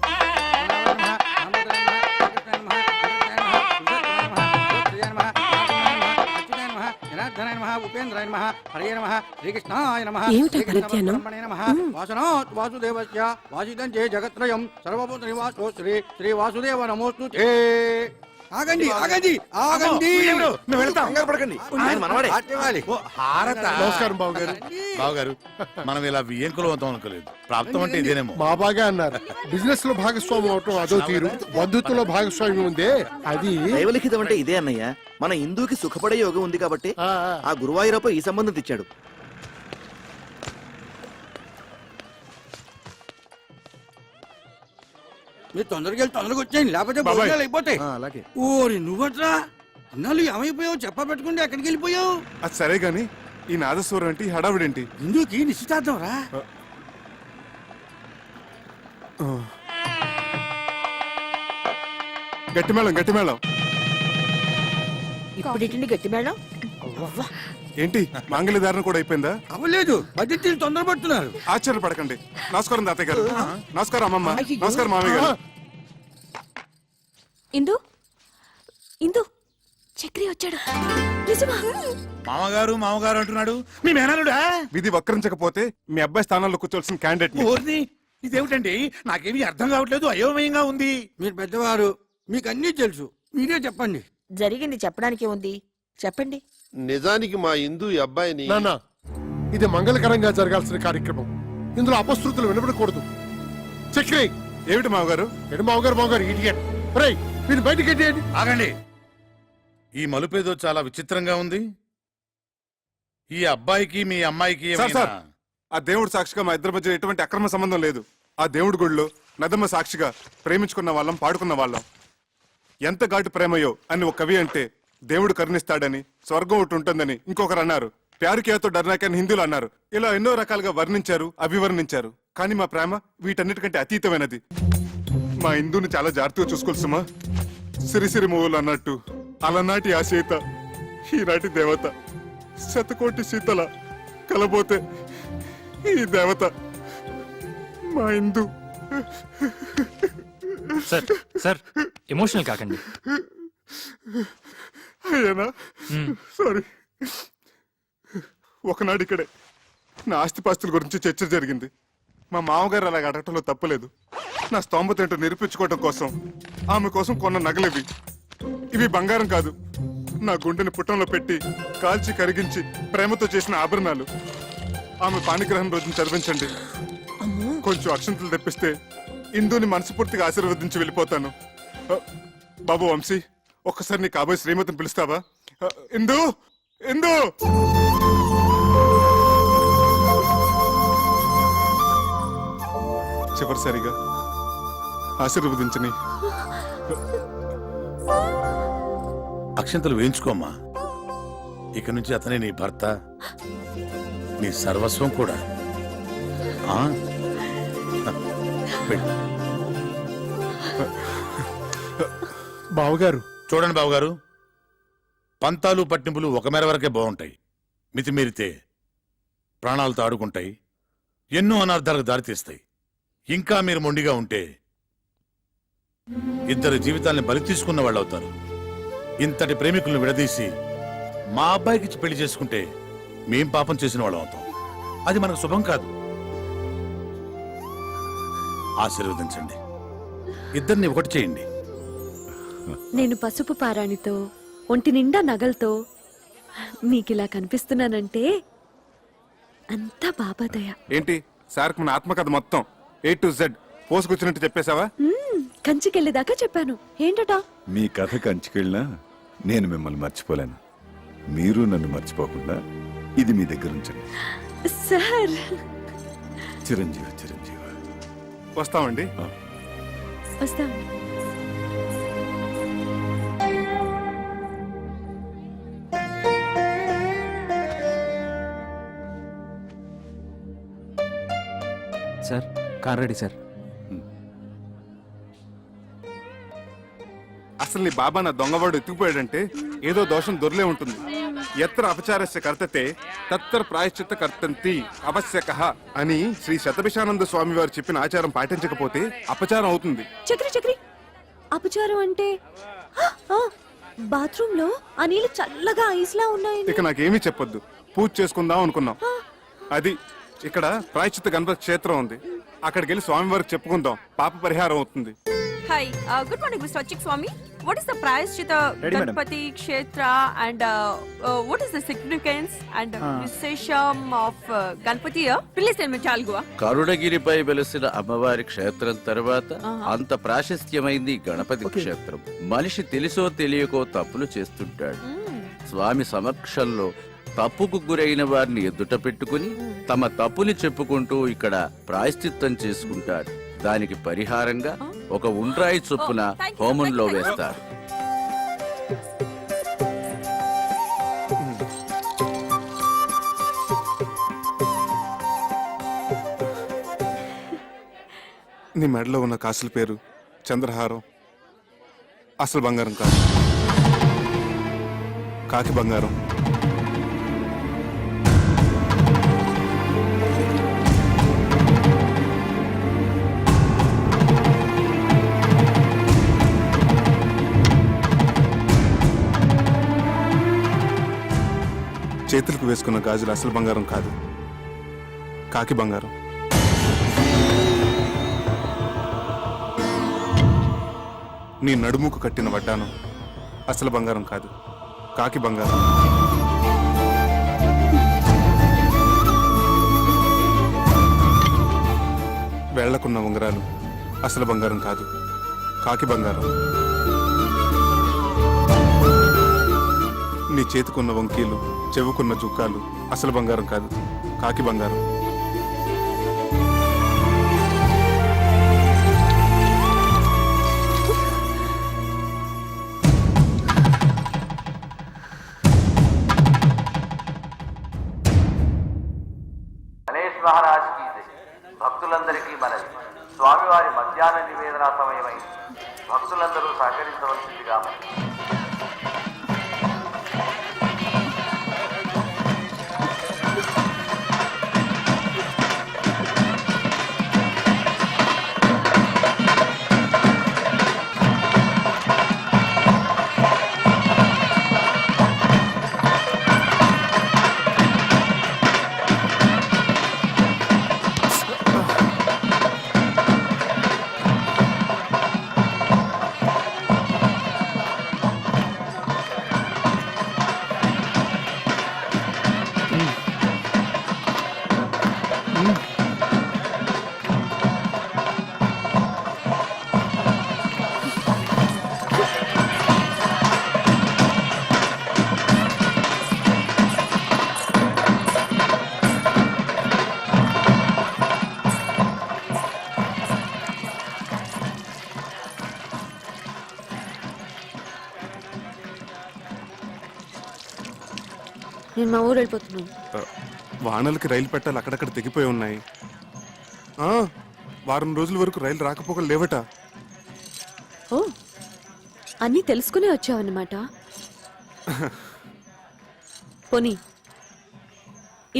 ఉపేంద్రాయ నమః హరే నమః శ్రీకృష్ణాయ నమః ఏమిటా శ్రీకృష్ణ పరిజ్ఞానం? పరబ్రహ్మణే నమః వాసనాత్ వాసుదేవస్య వాసితం చే జగత్రయం సర్వభూత నివాసో శ్రీ శ్రీ వాసుదేవ నమోస్తు తే. ఆగండి ఆగండి ఆగండి ఆటేవాలి. నమస్కారం బావగారు. బావగారు మనం ఇలా వియ్యంకులు అవుతాం అనుకోలేదు. ప్రాప్తం అంటే ఇదేనేమో. మా బాగా అన్నారు. బిజినెస్ లో భాగస్వామ్యం అవటం అదో తీరు, బంధుత్వంలో భాగస్వామ్యం ఉందే అది. దైవలిఖితం అంటే ఇదే అన్నయ్య. మన హిందూకి సుఖపడే యోగం ఉంది కాబట్టి ఆ గురువాయూరప్ప ఈ సంబంధం తెచ్చాడు. మీరు తొందరగా వెళ్ళి తొందరగా వచ్చేయండి, లేకపోతే బాబాయ్. భోజనాలు అయిపోతాయి. అలాగే. ఓరి నువ్వట్రా ఇన్నాళ్ళు ఏమైపోయావు చెప్పబెట్టుకుంటే ఎక్కడికి వెళ్ళిపోయావు? అది సరే గాని ఈ నాదస్వరం ఏంటి, హడావిడేంటి? హిందూకి నిశ్చితార్థం రా. గట్టి మేళం, గట్టి మేళం. ఇప్పుడు గట్టి మేడం ఏంటి మాంగళ్య ధారణ కూడా అయిపోయిందా? అవ్వలేదు, బడ్జెట్ తొందరపడుతున్నారు. ఆశ్చర్యపడకండి. నమస్కారం తాతయ్య గారు. నమస్కారం అమ్మమ్మ. నమస్కారం మామయ్య గారు. ఇందు ఇందు చక్రి వచ్చాడు. నిజమా? మామగారు మామగారు అంటున్నాడు. మీ మేనలుడా? విధి వక్రించకపోతే మీ అబ్బాయి స్థానంలో కూర్చోవలసిన క్యాండిడేట్ ఓర్ని ఇదేమిటండి? నాకేమీ అర్థం కావట్లేదు. అయోమయంగా ఉంది. మీరు పెద్దవారు, మీకు అన్నీ తెలుసు, మీరే చెప్పండి. జరిగింది చెప్పడానికి ఉంది, చెప్పండి. నిజానికి మా హిందూ అబ్బాయిని నాన్న, ఇది మంగళకరంగా జరగాల్సిన కార్యక్రమం. ఇందులో అపశృతులు వినపడకూడదు. చక్రి ఏమిటి మామగారు? ఎడు మావగారు మావగారు ఇడియట్. రేయ్ మీరు బయటికి ఎట్టేయండి. ఆగండి. ఈ మలుపేదో చాలా విచిత్రంగా ఉంది. ఈ అబ్బాయికి మీ అమ్మాయికి సార్ సార్, ఆ దేవుడు సాక్షిగా మా ఇద్దరి మధ్య ఎటువంటి అక్రమ సంబంధం లేదు. ఆ దేవుడి గుడిలో నదమ్మ సాక్షిగా ప్రేమించుకున్న వాళ్ళం, పాడుకున్న వాళ్ళం. ఎంత ఘాటు ప్రేమయో అని ఒక కవి అంటే దేవుడు కరుణిస్తాడని, స్వర్గం ఒకటి ఉంటుందని ఇంకొకరు అన్నారు. ప్యారుకేతో డర్నాకని హిందువులు అన్నారు. ఇలా ఎన్నో రకాలుగా వర్ణించారు, అభివర్ణించారు. కానీ మా ప్రేమ వీటన్నిటికంటే అతీతమైనది. మా హిందూని చాలా జాగ్రత్తగా చూసుకోవాలి సుమా. సిరిసిరి మూవులు అన్నట్టు అలనాటి ఆ సీత, ఈనాటి దేవత. శతకోటి సీతల కలబోతే ఈ దేవత మా హిందూ. సార్ సార్, ఎమోషనల్ కాకండి. అయ్యానా సారీ. ఒకనాడు ఇక్కడే నా ఆస్తిపాస్తుల గురించి చర్చ జరిగింది. మా మామగారు అలాగ అడగటంలో తప్పలేదు. నా స్తోమత ఏంటో నిరూపించుకోవడం కోసం ఆమె కోసం కొన్న నగలివి. ఇవి బంగారం కాదు, నా గుండెని పుట్టంలో పెట్టి కాల్చి కరిగించి ప్రేమతో చేసిన ఆభరణాలు. ఆమె పాణిగ్రహం రోజున చదివించండి. కొంచెం అక్షంతలు తెప్పిస్తే ఇందుని మనస్ఫూర్తిగా ఆశీర్వదించి వెళ్ళిపోతాను. బాబు వంశీ, ఒక్కసారి నీ కాబోయే శ్రీమతిని పిలుస్తావా? ఇందు ఇందు. చివరిసారిగా ఆశీర్వదించని. అక్షంతలు వేయించుకోమ్మా. ఇక నుంచి అతనే నీ భర్త, నీ సర్వస్వం కూడా. ఆ? వెళ్ళు. బావగారు చూడండి బావగారు, పంతాలు పట్టింపులు ఒక మేర వరకే బాగుంటాయి. మితిమీరితే ప్రాణాలతో ఆడుకుంటాయి, ఎన్నో అనార్థాలకు దారితీస్తాయి. ఇంకా మీరు మొండిగా ఉంటే ఇద్దరు జీవితాల్ని బలి తీసుకున్న వాళ్ళు అవుతారు. ఇంతటి ప్రేమికులను విడదీసి మా అబ్బాయికి పెళ్లి చేసుకుంటే మేం పాపం చేసిన వాళ్ళం అవుతాం. అది మనకు శుభం కాదు. ఆశీర్వదించండి, ఇద్దరిని ఒకటి చేయండి. నేను పసుపు పారాణితో, ఒంటి నిండా నగలతో మీకిలా కనిపిస్తున్నానంటే అంతా బాబా దయ. ఏంటి సార్, మన ఆత్మకథ మొత్తం A to Z పోసుకొచ్చినట్టు చెప్పేశావా? కంచికెళ్ళేదాకా చెప్పాను. ఏంటట? మీ కథ కంచికెళ్ళినా నేను మిమ్మల్ని మర్చిపోలేను. మీరు నన్ను మర్చిపోకుండా ఇది మీ దగ్గర ఉంచండి. సార్ చిరంజీవి చిరంజీవి. వస్తామండి. వస్తాం. Sir car ready sir. అసలు నీ బాబా నా దొంగవాడు ఎత్తుకుపోయాడంటే ఏదో దోషం దొరలే ఉంటుంది. ఎత్ర అపచారస్య కర్తతే తత్ర ప్రాయశ్చిత్త కర్తంతి అవశ్యకః అని శ్రీ శతభిషానంద స్వామి వారు చెప్పిన ఆచారం పాటించకపోతే అపచారం అవుతుంది. చక్రి చక్రి, అపచారం అంటే బాత్రూమ్ లో ఆ నీళ్లు చల్లగా ఐస్ లా ఉన్నాయండి. ఇక నాకేమీ చెప్పొద్దు. పూజ చేసుకుందాం అనుకున్నాం. అది ఇక్కడ ప్రాయశ్చిత్త గణపతి క్షేత్రం ఉంది. అక్కడికి వెళ్ళి స్వామివారికి చెప్పుకుందాం, పాప పరిహారం అవుతుంది. హాయ్ గుడ్ మార్నింగ్ మిస్టర్ అచ్చిక్ Swami. What is the Prayaschitta Ganapati Kshetra and what is the significance and విశేషం of Ganapati? Please tell me చాల్గువా. కరుణగిరిపై వెలసిన అమ్మవారి క్షేత్రం తర్వాత అంత ప్రాశస్త్యమైంది గణపతి క్షేత్రం. మనిషి తెలుసో తెలియకో తప్పులు చేస్తుంటాడు. స్వామి సమక్షంలో తప్పుకు గురైన వారిని ఎదుట పెట్టుకుని తమ తప్పుని చెప్పుకుంటూ ఇక్కడ ప్రాయశ్చిత్తం చేసుకుంటారు. దానికి పరిహారంగా ఒక ఉండ్రాయి చొప్పున హోమంలో వేస్తారు. నీ మెడలో ఉన్న కాసుల పేరు చంద్రహారం. అసలు బంగారం కాదు, కాకి బంగారం. చేతులకు వేసుకున్న గాజులు అసలు బంగారం కాదు, కాకి బంగారం. నీ నడుముకు కట్టిన వడ్డానం అసలు బంగారం కాదు, కాకి బంగారం. వేళ్లకున్న ఉంగరాలు అసలు బంగారం కాదు, కాకి బంగారం. నీ చేతికున్న వంకీలు, చెవుకున్న జుక్కాలు అసలు బంగారం కాదు, కాకి బంగారం. గణేష్ మహారాజ్ కి భక్తులందరికీ మనవి. స్వామివారి మధ్యాహ్న నివేదన సమయమై భక్తులందరూ సహకరించవలసిందిగా మనవి. నేను మా ఊరు వెళ్ళిపోతున్నాను. వానలకి రైలు పెట్టాలి అక్కడక్కడ తెగిపోయి ఉన్నాయి. వారం రోజుల వరకు రైలు రాకపోకలు లేవట. ఓ, అన్నీ తెలుసుకునే వచ్చావన్నమాట. పోనీ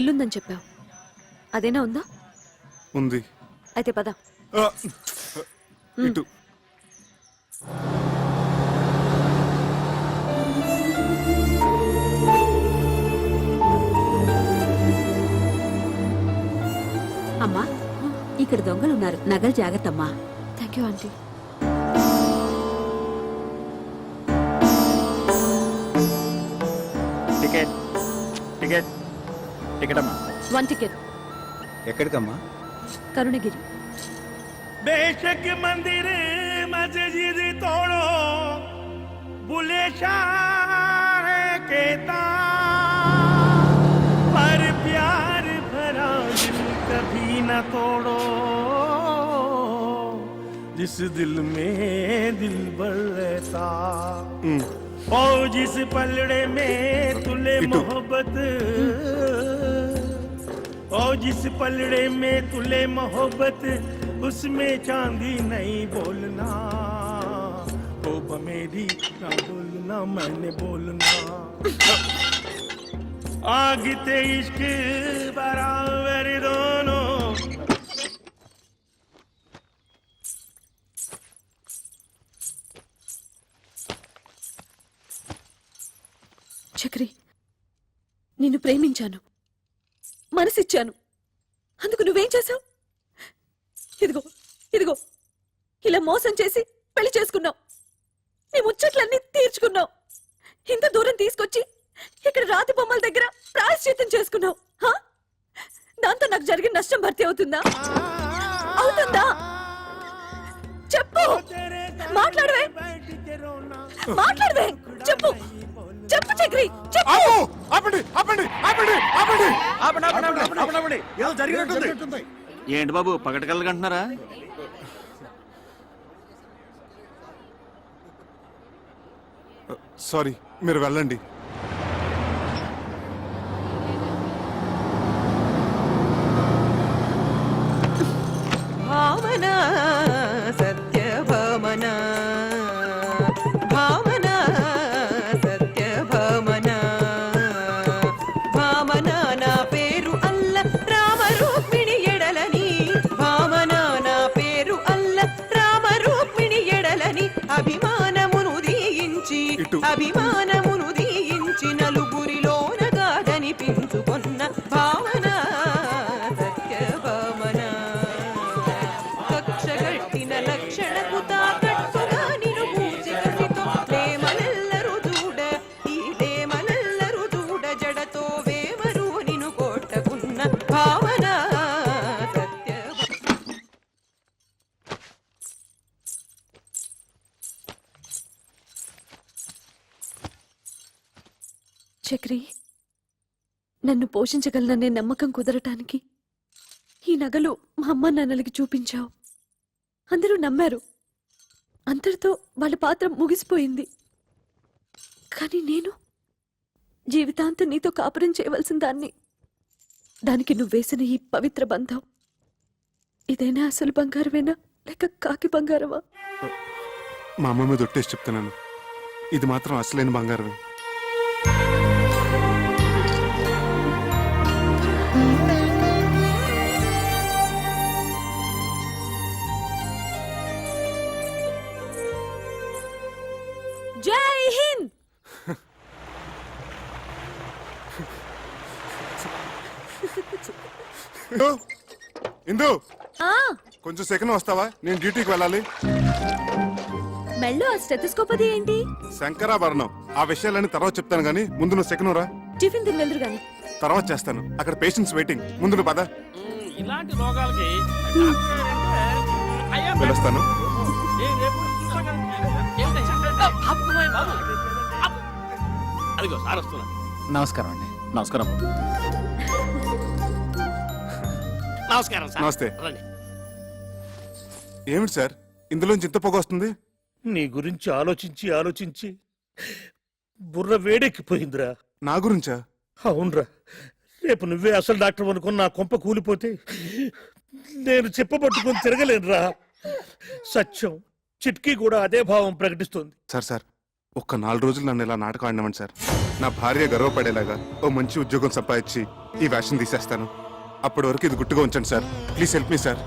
ఇల్లుందని చెప్పావు, అదేనా ఉందా? ఉంది. అయితే పద. ఇటు. అమ్మా, ఇక్కడ దొంగలున్నారు, నగలు జాగ్రత్తమ్మా. Thank you aunty. Ticket ticket ticket అమ్మా. 1 టికెట్. ఎక్కడికమ్మా? కరుణగిరి. बेशक मंदिर मस्जिद तोड़ो, बुले शाह कहता, पर प्यार भरा दिल कभी न तोड़ो, जिस दिल में दिल भर रहता, ओ जिस पलड़े में तुले मोहब्बत, ओ जिस पलड़े में तुले मोहब्बत, उसमें चांदी नहीं बोलना, कोप मेरी ना बोलना, मैंने बोलना, आग ते इश्क बराबर दोनों. చక్రి, నిన్ను ప్రేమించాను, మనసిచ్చాను. అందుకు నువ్వేం చేశావు? ఇదిగో ఇదిగో ఇలా మోసం చేసి పెళ్లి చేసుకున్నావు. నీ ముచ్చట్లన్నీ తీర్చుకున్నావు. ఇంత దూరం తీసుకొచ్చి ఇక్కడ రాతి బొమ్మల దగ్గర ప్రాయశ్చిత్తం చేసుకున్నావు. హా? దాంతో నాకు జరిగిన నష్టం భర్తీ అవుతుందా? అవుతుందా? చెప్పు, మాట్లాడవే, మాట్లాడవే, చెప్పు, చెప్పు చక్రి, చెప్పు. ఏదో జరిగినట్టుంది. ఏంటి బాబు పగటకల్లగంటున్నారా? సారీ, మీరు వెళ్ళండి. భావనా సత్యభామనా, భావనా సత్యభామనా, భామనా నా పేరు అల్ల రామ రూక్మిణి ఎడలని, భామనా నా పేరు అల్ల రామ రూక్మిణి ఎడలని, అభిమానమును దీయించి అభిమానమును దీయించి నలుగురిలోన కాదనిపించుకొన్న భావనా సత్యభామనా, కక్షగట్టిన లక్షణకు తాకట్టుగా నిను పూజికసితో లేమనెల్లరు దూడ, ఈ లేమనెల్లరు దూడ జడతో వేమరు నిను కొట్టకున్న భావనా సత్య. చక్రి, నన్ను పోషించగలననే నమ్మకం కుదరటానికి ఈ నగలు మా అమ్మ నాన్నలకి చూపించావు. అందరూ నమ్మారు. అంతటితో వాళ్ళ పాత్ర ముగిసిపోయింది. కానీ నేను జీవితాంతం నీతో కాపురం చేయవలసిన దాన్ని. దానికి నువ్వు వేసిన ఈ పవిత్ర బంధం ఇదైనా అసలు బంగారమేనా లేక కాకి బంగారమా? మా అమ్మ మీద ఒట్టేసి చెప్తున్నాను, ఇది మాత్రం అసలైన బంగారమే. జై హింద్. ఇందు, ఆ, కొంచెం సెకండ్ వస్తావా? నేను డ్యూటీకి వెళ్ళాలి. మెళ్ళో ఆ స్టెథోస్కోప్ అది ఏంటి? శంకరాభరణం. ఆ విషయాలన్నీ తర్వాత చెప్తాను గానీ ముందు నువ్వు సెకండ్ రా. టిఫిన్ తిని వెళ్దురు గాని. తర్వాత చేస్తాను. అక్కడ పేషెంట్స్ వెయిటింగ్. ముందు నువ్వు పద. ఇలాంటి రోగాలకి వెళ్ళొస్తాను. అదిగో సార్ వస్తున్నా. నమస్కారం అండి. నమస్కారం. నమస్కారం సార్. నమస్తే. రండి. ఏమిటి సార్ ఇందులోంచి ఇంత పొగ వస్తుంది? నీ గురించి ఆలోచించి ఆలోచించి బుర్ర వేడెక్కిపోయిందిరా. నా గురించా? అవునరా, రేపు నువ్వే అసలు డాక్టర్ అనుకుని నా కొంప కూలిపోతే నేను చెప్పబట్టుకుని తిరగలేనురా. సత్యం చిట్కీ కూడా అదే భావం ప్రకటిస్తుంది. సార్ సార్, ఒక్క 4 రోజులు నన్ను ఇలా నాటకం ఆడినామండి సార్. నా భార్య గర్వపడేలాగా ఓ మంచి ఉద్యోగం సంపాదించి ఈ వ్యాషన్ తీసేస్తాను. అప్పటి వరకు ఇది గుట్టుగా ఉంచండి సార్. Please help me sir.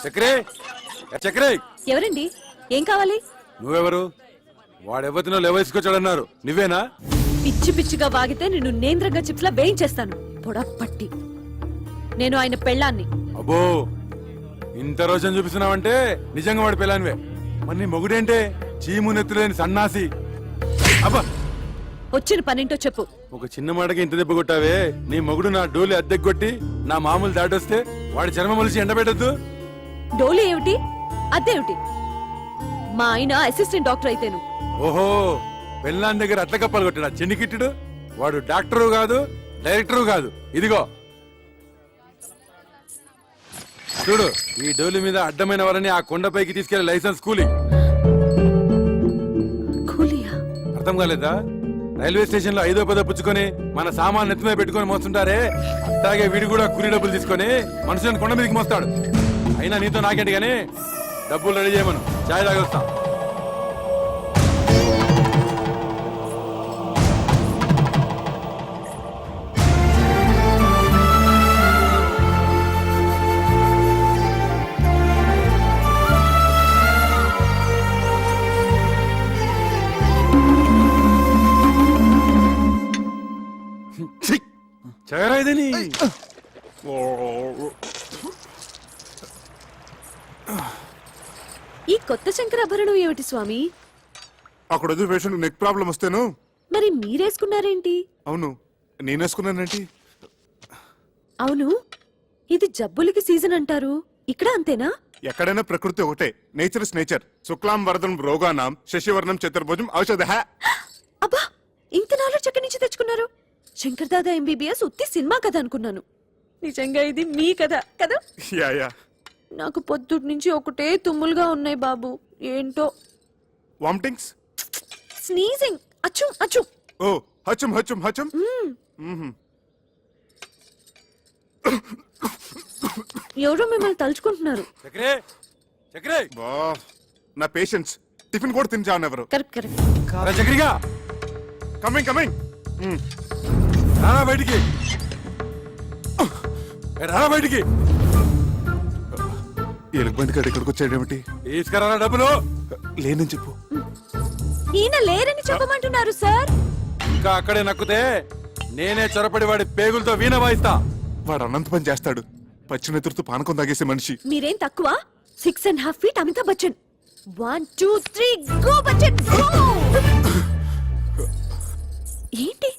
చక్రే, చక్రే, ఎవరండి? ఏం కావాలి? నువ్వెవరు? వాడెవతినో లేవేసుకొచ్చాడన్నారు, నువ్వేనా? పిచ్చి పిచ్చిగా వాగితే నిన్ను నేంద్రంగా చిప్స్లా వేయించేస్తాను. పొడపట్టి. నేను ఆయన పెళ్ళాన్ని. అబ్బో, ఇంత రోజని చూపిస్తున్నావంటే నిజంగా వాడి పిల్లానివే. మరి నీ మొగుడేంటే చీము నెత్తులేని సన్నాసి. అబ్బా, వచ్చిన పనింటో చెప్పు. ఒక చిన్న మాటకి ఇంత దెబ్బ కొట్టావే. నీ మొగుడు నా డోలి అద్దెకు కొట్టి నా మామూలు దాటొస్తే వాడి చర్మం మలిసి ఎండబెట్టద్దు. డోలు ఏమిటి, అదేమిటి? మా ఆయన అసిస్టెంట్ డాక్టర్ అయితేను. ఓహో, పెళ్ళాన్ దగ్గర అట్ల కప్పాలు కొట్టాడు చిన్నికిట్టుడు. వాడు డాక్టరు కాదు, డైరెక్టరు కాదు. ఇదిగో చూడు, ఈ డోలి మీద అడ్డమైన వారిని ఆ కొండపైకి తీసుకెళ్లే లైసెన్స్ కూలీ. అర్థం కాలేదా? రైల్వే స్టేషన్ లో 5వ 10వ పుచ్చుకొని మన సామాన్ నెత్తిమే పెట్టుకుని మోస్తుంటారే, అట్లాగే వీడు కూడా కూలీ డబ్బులు తీసుకొని మనుషులను కొండ మీదకి మోస్తాడు. అయినా నీతో నాకేంటి గానీ డబ్బులు రెడీ చేయమను, చాయ్ తాగొస్తాం. చేయరా ఇదని ఈ కొత్త శంకరాభరణం ఏమిటి స్వామి? అక్కడ వదిలి పేషెంట్ నెక్ ప్రాబ్లం వస్తేను. మరి మీరేసుకున్నారేంటి? అవును, నేనేసుకున్నానంటే. అవును, ఇది జబ్బులకి సీజన్ అంటారు, ఇక్కడ అంతేనా? ఎక్కడైనా ప్రకృతి ఒకటే. Nature is nature. శుక్లాం వరదం రోగానాం శశివర్ణం చతుర్భుజం ఔషధ. అబ్బా, ఇంత నాలెడ్జ్ ఎక్కడి నుంచి తెచ్చుకున్నారు? శంకర్ దాదా ఎంబీబీఎస్ ఉత్తి సినిమా కథ అనుకున్నాను. నిజంగా ఇది మీ కథ కదా? Yeah yeah. నాకు పొద్దుటి నుంచి ఒకటే తుమ్ములుగా ఉన్నాయి బాబు. ఏంటో. వామిటింగ్స్, స్నీజింగ్, అచ్చు అచ్చు. ఓ హచం హచం హచం. ఎవరో మిమ్మల్ని తలుచుకుంటున్నారు. చక్రే చక్రే బా, నా పేషెంట్స్ టిఫిన్ కూడా తిని చావనెవరు. Correct correct. చక్రిగా కమింగ్ కమింగ్. రారా బయటికి, రారా బయటికి. ఎలుగుబంటి గారు ఇక్కడికి వచ్చాడేమిటి? తీసుకురా డబ్బులు. లేనని చెప్పు. ఈయన లేరని చెప్పమంటున్నారు సార్. ఇంకా అక్కడే నక్కుతే నేనే చొరపడి వాడి పేగులతో వీణ వాయిస్తా. వాడు అనంత పని చేస్తాడు. పచ్చినెతురుతో పానకం తాగేసే మనిషి. మీరేం తక్కువ? 6.5 feet Amitabh Bachchan. 1 2 3 go Bachchan go. ఏంటి?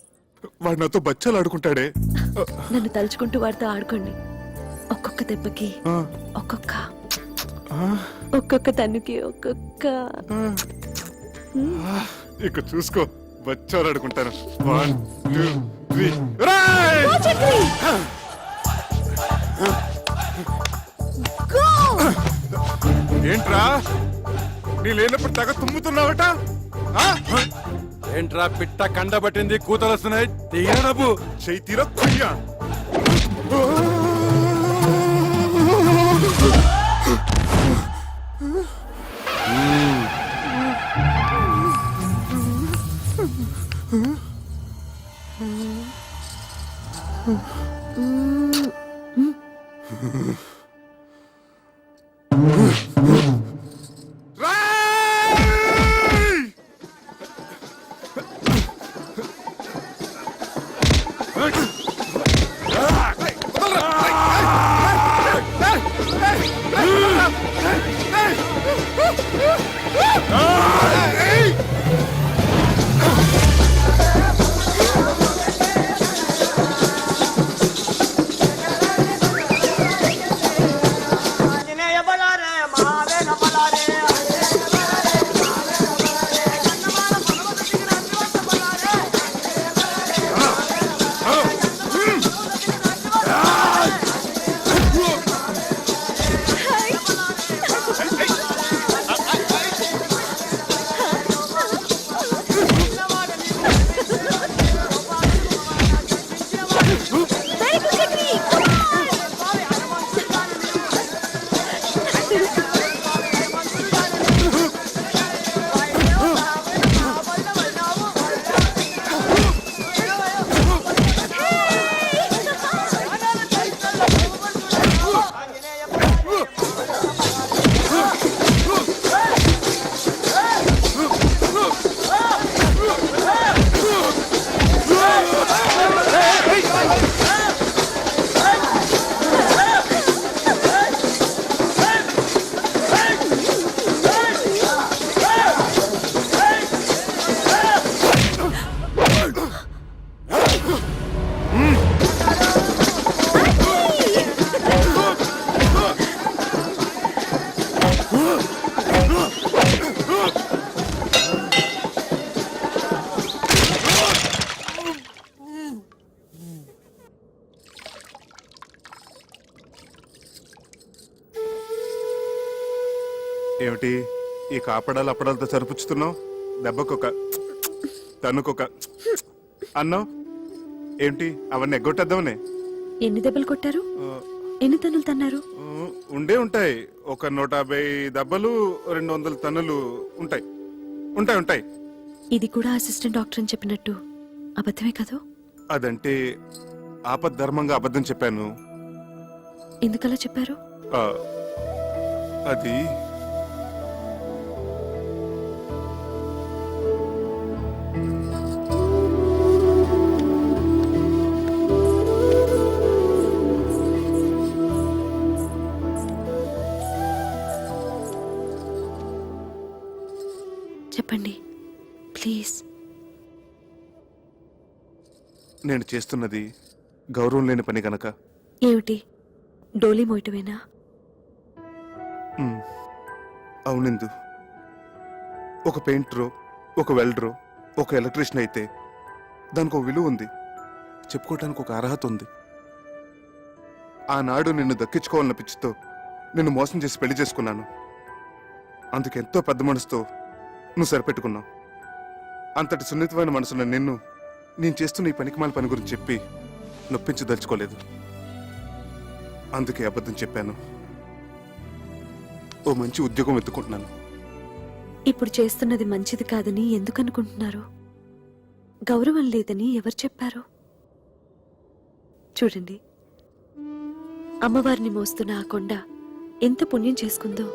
వాడు నాతో బచ్చాలు ఆడుకుంటాడే. నన్ను తలుచుకుంటూ వాడితో ఆడుకోండి. ఒక్కొక్క దెబ్బకి ఒక్కొక్క తన్నుకి ఒక్కొక్క. ఇక చూసుకో, బచ్చాలు ఆడుకుంటాను. 1 2 3. ఏంట్రా, నీ లేనప్పుడు తెగ తుమ్ముతున్నావట? ఏంట్రా పిట్ట కండబట్టింది, కూతలు వస్తున్నాయి. తీరా డబ్బు. చెయ్యి తీరా కుయ్యా. ఏమిటి ఈ కాపడాలు అప్పడాలతో సరిపుచ్చుతున్నావు? దెబ్బకొక తన్నుకొక అన్నావు ఏంటి? అవన్నీ ఎగ్గొట్టేద్దామనే. ఎన్ని దెబ్బలు కొట్టారు? ఎన్ని తన్నులు తన్నారు? ఉండే ఉంటాయి. ఒక 150 దెబ్బలు, 200 తన్నులు ఉంటాయి. ఉంటాయి ఉంటాయి. ఇది కూడా అసిస్టెంట్ డాక్టర్ అని చెప్పినట్టు అబద్ధమే కదా? అదంటే ఆపద్ధర్మంగా అబద్ధం చెప్పాను. ఎందుకలా చెప్పారు? అది చెప్పండి ప్లీజ్. నేను చేస్తున్నది గౌరవం లేని పని గనక. ఏమిటి, డోలీ మోయటమేనా? అవునిందు, ఒక పెయింటరో, ఒక వెల్డరో, ఒక ఎలక్ట్రీషియన్ అయితే దానికి ఒక విలువ ఉంది, చెప్పుకోవటానికి ఒక అర్హత ఉంది. ఆనాడు నిన్ను దక్కించుకోవాలన్న పిచ్చితో నిన్ను మోసం చేసి పెళ్లి చేసుకున్నాను. అందుకెంతో పెద్ద మనసుతో నువ్వు సరిపెట్టుకున్నావు. అంతటి సున్నితమైన మనసున్న నిన్ను నేను చేస్తున్న ఈ పనికిమాల పని గురించి చెప్పి నొప్పించదలుచుకోలేదు. అందుకే అబద్ధం చెప్పాను. ఓ మంచి ఉద్యోగం వెతుకుంటున్నాను. ఇప్పుడు చేస్తున్నది మంచిది కాదని ఎందుకు అనుకుంటున్నారు? గౌరవం లేదని ఎవరు చెప్పారు? చూడండి, అమ్మవారిని మోస్తున్న ఆ కొండ ఎంత పుణ్యం చేసుకుందో,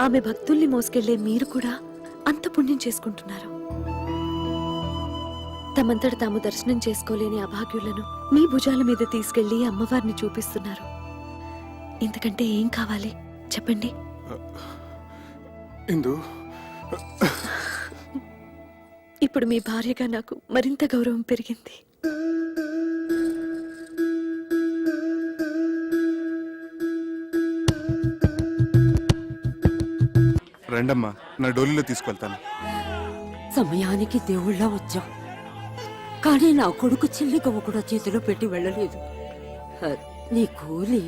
ఆమె భక్తుల్ని మోసుకెళ్లే మీరు కూడా అంత పుణ్యం చేసుకుంటున్నారు. తమంతట తాము దర్శనం చేసుకోలేని అభాగ్యులను మీ భుజాల మీద తీసుకెళ్లి అమ్మవారిని చూపిస్తున్నారు. ఇంతకంటే ఏం కావాలి చెప్పండి? ఇందు, ఇప్పుడు మీ భార్యగా నాకు మరింత గౌరవం పెరిగింది. రండమ్మా, నా డోలీలో తీసుకెళ్తాను. సమయానికి దేవుళ్ళ వచ్చాం, కానీ నా కొడుకు చిల్లి గవ్వ కూడా చేతిలో పెట్టి వెళ్ళలేదు. నీ కూలి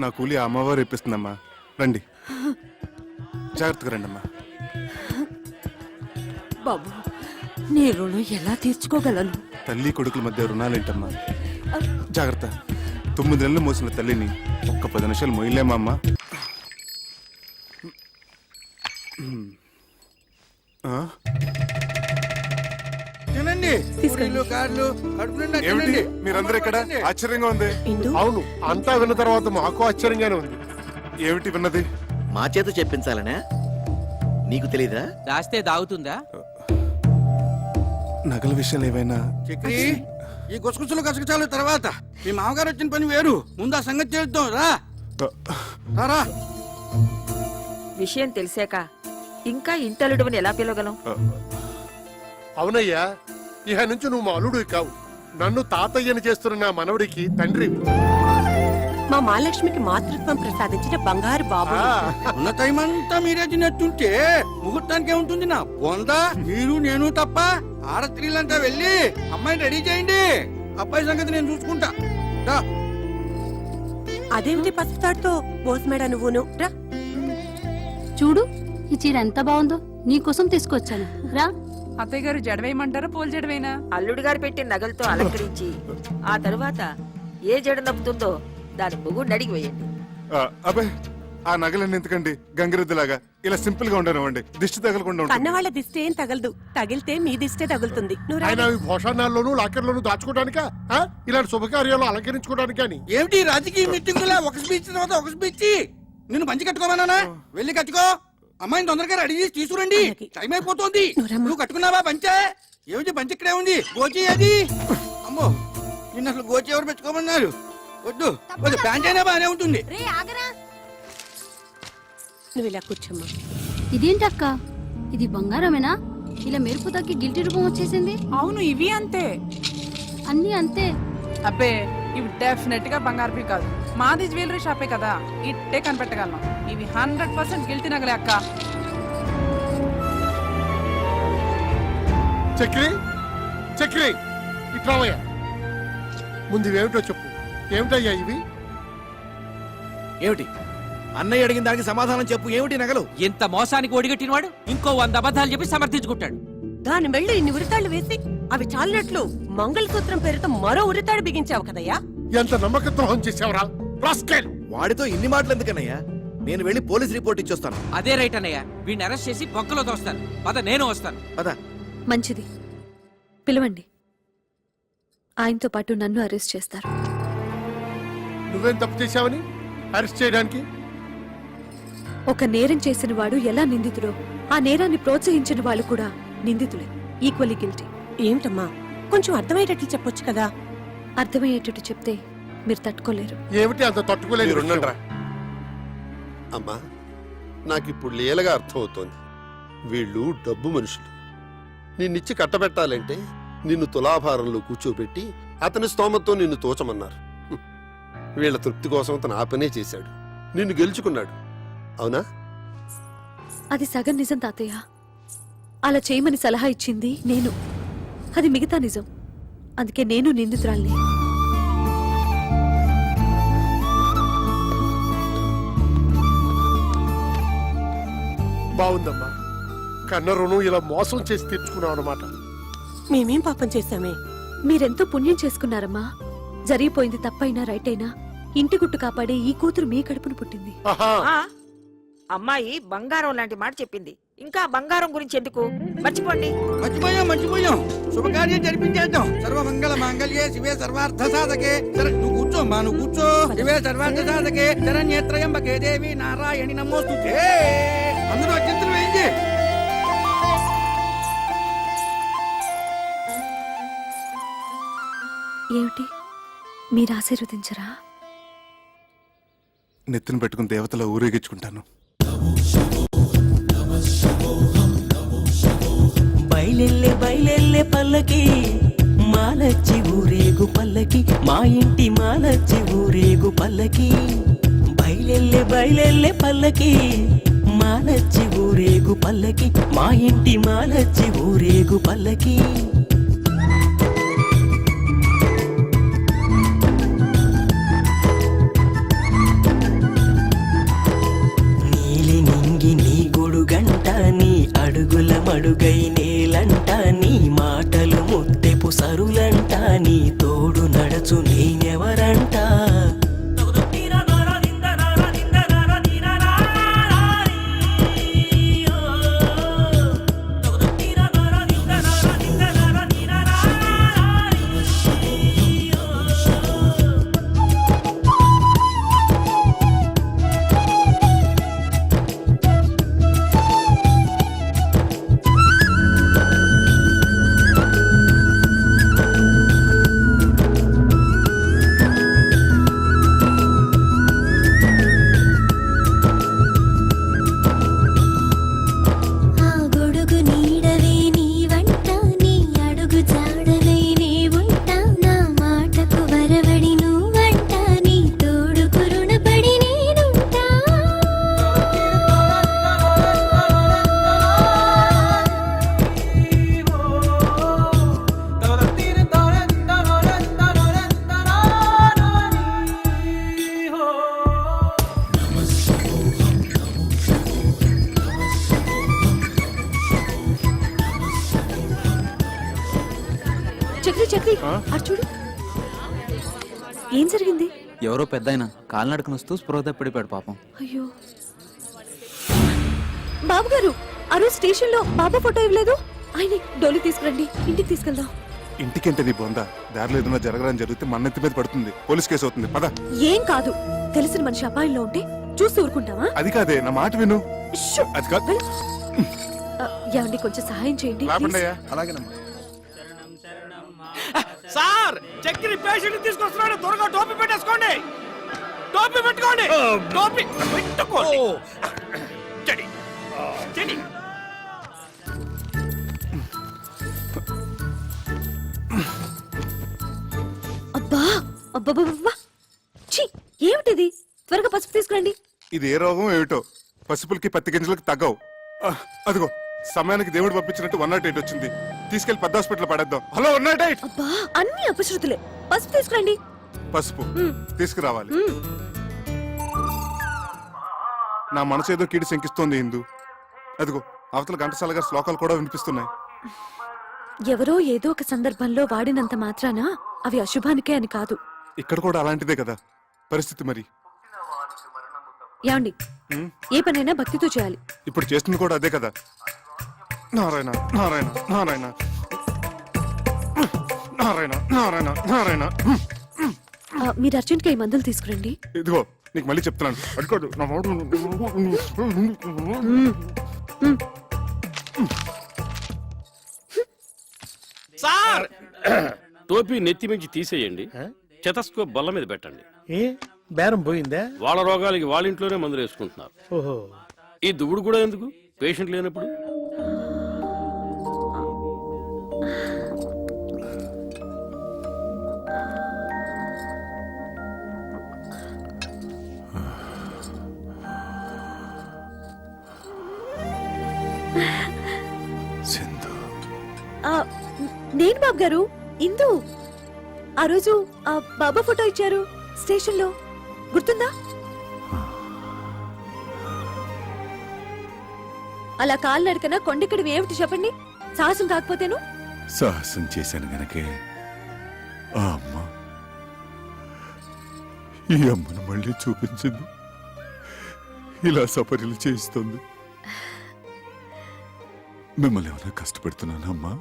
నా కూలి ఆ అమ్మవారు ఇప్పిస్తుందమ్మా. రండి, జాగ్రత్తగా రండమ్మా. బాబు, నీ రుణం ఎలా తీర్చుకోగలను? తల్లి కొడుకుల మధ్య రుణాలేంటమ్మా? జాగ్రత్త. 9 నెలలు మోసిన తల్లిని ఒక్క 10 నిమిషాలు మోయలేమా అమ్మా? తినండి, పూరీలు, గారెలు, కడుపు నిండా ఏమిటి తినండి. మీరందరూ ఇక్కడ? ఆశ్చర్యంగా ఉంది. అవును, అంతా విన్న తర్వాత మాకు ఆశ్చర్యంగానే ఉంది. ఏమిటి విన్నది? మా చేత చెప్పించాలనే నీకు తెలీదా? రాస్తే దాగుతుందా? నగల విషయాలు ఏవైనా? చక్రి, ఈ గుసగుసలు గసగసాలు తర్వాత మీ మామగారు వచ్చిన పని వేరు. ముందు ఆ సంగతి చేద్దాం. రా. విషయం తెలిసాక ఇంకా ఇంటలుడువని ఎలా పిలవగలం? అవునయ్యా, ఇహ నుంచి నువ్వు మా అల్లుడు కావు, నన్ను తాతయ్యని చేస్తున్న నా మనవడికి తండ్రి. మా మహాలక్ష్మికి మాతృత్వం ప్రసాదించిన బంగారు బాబు. ఉన్న టైం అంతా మీరే తినేస్తుంటే ముహూర్తానికే ఉంటుంది నా బొందా. మీరు నేను తప్ప ఆడస్త్రీలంతా వెళ్ళి అమ్మాయిని రెడీ చేయండి. అబ్బాయి సంగతి నేను చూసుకుంటా. రా. అదేమిటి పసుపుతాడుతో బోస్మేడ నువ్వును? రా. చూడు, ఈ చీర ఎంత బాగుందో, నీకోసం తీసుకొచ్చాను. రా. అత్తయ్య గారు జడవేయమంటారా, పూలు జడవేనా? అల్లుడు గారు పెట్టిన నగలతో అలంకరించి ఆ తరువాత ఏ జడ నప్పుతుందో దాని మొగుడిని అడిగి వేయండి. అబ్బే, ఆ నగలన్నీ ఎందుకండి? గంగిరెద్దులాగా ఇలా సింపుల్ గా ఉండనివ్వండి. దిష్టి తగలకుండా ఉంటుంది. కన్నవాళ్ళ దిష్టి ఏం తగలదు, తగిలితే మీ దిష్టే తగులుతుంది. నువ్వు రా. ఆయన భోషణాల్లోనూ లాకర్లోనూ దాచుకోవడానికా, ఇలాంటి శుభకార్యాలు అలంకరించుకోవడానికి అని? ఏమిటి రాజకీయ మీటింగులా? ఒక స్పీచ్ తర్వాత ఒక స్పీచ్. నిన్ను మంచి కట్టుకోమన్నానా? వెళ్ళి కట్టుకో. అమ్మాయిని తొందరగా రెడీ చేసి తీసుకురండి, టైం అయిపోతుంది. నువ్వు కట్టుకున్నావా పంచే? ఏమిటి పంచ ఇక్కడే ఉంది, గోచి అది. అమ్మో, నిన్న అసలు గోచి ఎవరు పెట్టుకోమన్నారు? వద్దు వద్దు, ప్యాంట్ అయినా బాగానే ఉంటుంది. నువ్వు ఇలా కూర్చోమ్మా. ఇదేంటక్క, ఇది బంగారమేనా? ఇలా మెరుపు తగ్గి గిల్టీ రూపం వచ్చేసింది. అవును, ఇవి అంతే. అన్నీ అంతే. అబ్బే, ఇవి డెఫినెట్ గా బంగారు కాదు. మాది జ్యువెలరీ షాపే కదా, ఇట్టే కనిపెట్టగలను. ఇవి 100% గిల్టీ నగలే అక్క. చక్రి, చక్రి, ఇట్రావయ్యా. ముందు ఇవేమిటో చెప్పు. ఏమిటయ్యా ఇవి? ఏమిటి అన్నయ్య అడిగిన దానికి సమాధానం చెప్పు. ఏమిటి నగలు? ఇంత మోసానికి ఒడిగట్టినవాడు ఇంకో 100 అబద్ధాలు చెప్పి సమర్థించుకుంటాడు. దాని మెళ్ళు ఇన్ని ఉరితాళ్లు వేసి అవి చాలినట్లు మంగళసూత్రం పేరుతో మరో ఉరితాడు బిగించావు కదయ్యా. ఎంత నమ్మక ద్రోహం చేసావురా రాస్కెల్. వాడితో ఇన్ని మాటలు ఎందుకన్నయ్యా? నేను వెళ్ళి పోలీస్ రిపోర్ట్ ఇచ్చొస్తాను. అదే రైట్ అన్నయ్య, వీడిని అరెస్ట్ చేసి బొక్కలో తోస్తాను. పద, నేను వస్తాను. పద. మంచిది, పిలవండి. ఆయనతో పాటు నన్ను అరెస్ట్ చేస్తారు. నువ్వేం తప్పు చేశావని అరెస్ట్ చేయడానికి? ఒక నేరం చేసిన వాడు ఎలా నిందితుడో, ఆ నేరాన్ని ప్రోత్సహించిన వాళ్ళు కూడా నిందితులే. Equally guilty. ఏమిటమ్మా, కొంచెం అర్థమయ్యేటట్లు చెప్పొచ్చు కదా. అర్థమయ్యేటట్టు చెప్తే మీరు తట్టుకోలేరు. ఏమిటి అంత తట్టుకోలేదు? అమ్మా, నాకిప్పుడు లీలగా అర్థమవుతోంది. వీళ్ళు డబ్బు మనుషులు. నిన్నిచ్చి కట్టబెట్టాలంటే నిన్ను తులాభారంలో కూర్చోబెట్టి అతని స్తోమతో నిన్ను తోచమన్నారు. వీళ్ళ తృప్తి కోసం అతను ఆ పనే చేశాడు. నిన్ను గెలుచుకున్నాడు. అవునా? అది సగం నిజం తాతయ్య. అలా చేయమని సలహా ఇచ్చింది నేను. అది మిగతా నిజం. అందుకే నేను నిందితురాల్ని. బాగుందమ్మా. కన్న రుణం ఇలా మోసం చేసి తెచ్చుకున్నావు అన్నమాట. మేమేం పాపం చేశామే? మీరెంతో పుణ్యం చేసుకున్నారమ్మా. జరిగిపోయింది తప్పైనా రైట్ అయినా ఇంటి గుట్టు కాపాడే ఈ కూతురు మీ కడుపును పుట్టింది. అమ్మాయి బంగారం లాంటి మాట చెప్పింది. ఇంకా బంగారం గురించి ఎందుకు? మర్చిపోండి. మర్చిపోయాం. శుభకార్యం జరిపించేద్దాం. సర్వమంగళ మాంగళ్యే శివే సర్వార్థ సాధకే. సరే నువ్వు కూర్చోమ్మా, నువ్వు కూర్చో. శివే సర్వార్థ సాధకే శరణ్యేత్రయంబకే దేవి నారాయణి నమోస్తుతే. అందరూ అత్యంతలు వేయింది. ఏమిటి మీరు ఆశీర్వదించరా? నెత్తిన పెట్టుకుని దేవతల ఊరేగించుకుంటాను. బయలెల్లే పల్లకి మాలచ్చి ఊరేగు పల్లకి, మా ఇంటి మాలచ్చి ఊరేగు పల్లకి. బయలెల్లే పల్లకి మాలచ్చి ఊరేగు పల్లకి, మా ఇంటి మాలచ్చి ఊరేగు పల్లకి. అడుగుల మడుగై నేలంట, నీ మాటలు ముత్తెపు సరులంట, నీ తోడు నడచు నేనెవరంట. చక్రి అటు చూడు. ఏం జరిగింది? ఎవరో పెద్ద ఆయన కాలినడకను వస్తూ స్పృహ తప్పిడిపాడు పాపం. అయ్యో బాబు గారు, ఆ రోజు స్టేషన్ లో బాబా ఫోటో ఇవ్వలేదు. ఆయన డోలి తీసుకురండి, ఇంటికి తీసుకెళ్దాం. ఇంటికంటే నీ బొంద. దారిలో ఏదైనా జరగడానికి జరిగితే మన్నెత్తి మీద పడుతుంది. పోలీస్ కేసు అవుతుంది. పద. ఏం కాదు. తెలిసిన మనిషి అపాయంలో ఉంటే చూసి ఊరుకుంటావా? అది కాదే, నా మాట విను. షూ. అది కాదు. ఏమండి కొంచెం సహాయం చేయండి. అలాగేనమ్మా. సార్, చక్రి పేషెంట్ తీసుకొస్తున్నాడు. త్వరగా టోపీ పెట్టేసుకోండి. టోపీ పెట్టుకోండి. టోపీ పెట్టుకోండి. చెడి చెడి. అబ్బా అబ్బా, ఛీ, ఏమిటిది? త్వరగా పసుపు తీసుకురండి. ఇది ఏ రోగం ఏమిటో. పసుపులకి పత్తి గింజలకి తగ్గవు. అదిగో సమయానికి దేవుడు పంపించినట్టు 108 వచ్చింది. తీసుకెళ్లి పెద్ద హాస్పిటల్ పడేద్దాం. హలో 108. అబ్బా అన్ని అపశృతులే. పసుపు తీసుకురండి. పసుపు తీసుకురావాలి. నా మనసు ఏదో కీడి శంకిస్తోంది ఇందు. అదిగో అవతల ఘంటసాల గారి శ్లోకాలు కూడా వినిపిస్తున్నాయి. ఎవరో ఏదో ఒక సందర్భంలో వాడినంత మాత్రాన అవి అశుభానికే అని కాదు. ఇక్కడ కూడా అలాంటిదే కదా పరిస్థితి. మరి యాండి, ఏ పనైనా భక్తితో చేయాలి. ఇప్పుడు చేస్తుంది కూడా అదే కదా. నారాయణ నారాయణ నారాయణ నారాయణ నారాయణ నారాయణ. మీరు అర్జెంట్ గా ఈ మందులు తీసుకురండి. ఇదిగో నీకు మళ్ళీ చెప్తున్నాను. అడుకోదు నా మాట. సార్, టోపీ నెత్తి మించి తీసేయండి. చెతస్కోప్ బల్ల మీద పెట్టండి. ఏ బేరం పోయిందా? వాళ్ళ రోగాలకి వాళ్ళ ఇంట్లోనే మందులు వేసుకుంటున్నారు. ఓహో, ఈ దువ్వుడు కూడా ఎందుకు? పేషెంట్ లేనప్పుడు ఆ, నేను బాబు గారు ఇందు. ఆ రోజు ఆ బాబా ఫోటో ఇచ్చారు స్టేషన్ లో, గుర్తుందా? అలా కాలు నడకన కొండెక్కడివి ఏమిటి చెప్పండి, సాహసం కాకపోతేను. సాహసం చేశాను గనకే ఆ అమ్మ ఈ అమ్మను మళ్ళీ చూపించింది, ఇలా సపర్యలు చేయిస్తుంది. మిమ్మల్ని ఏమైనా కష్టపెడుతున్నానా అమ్మా?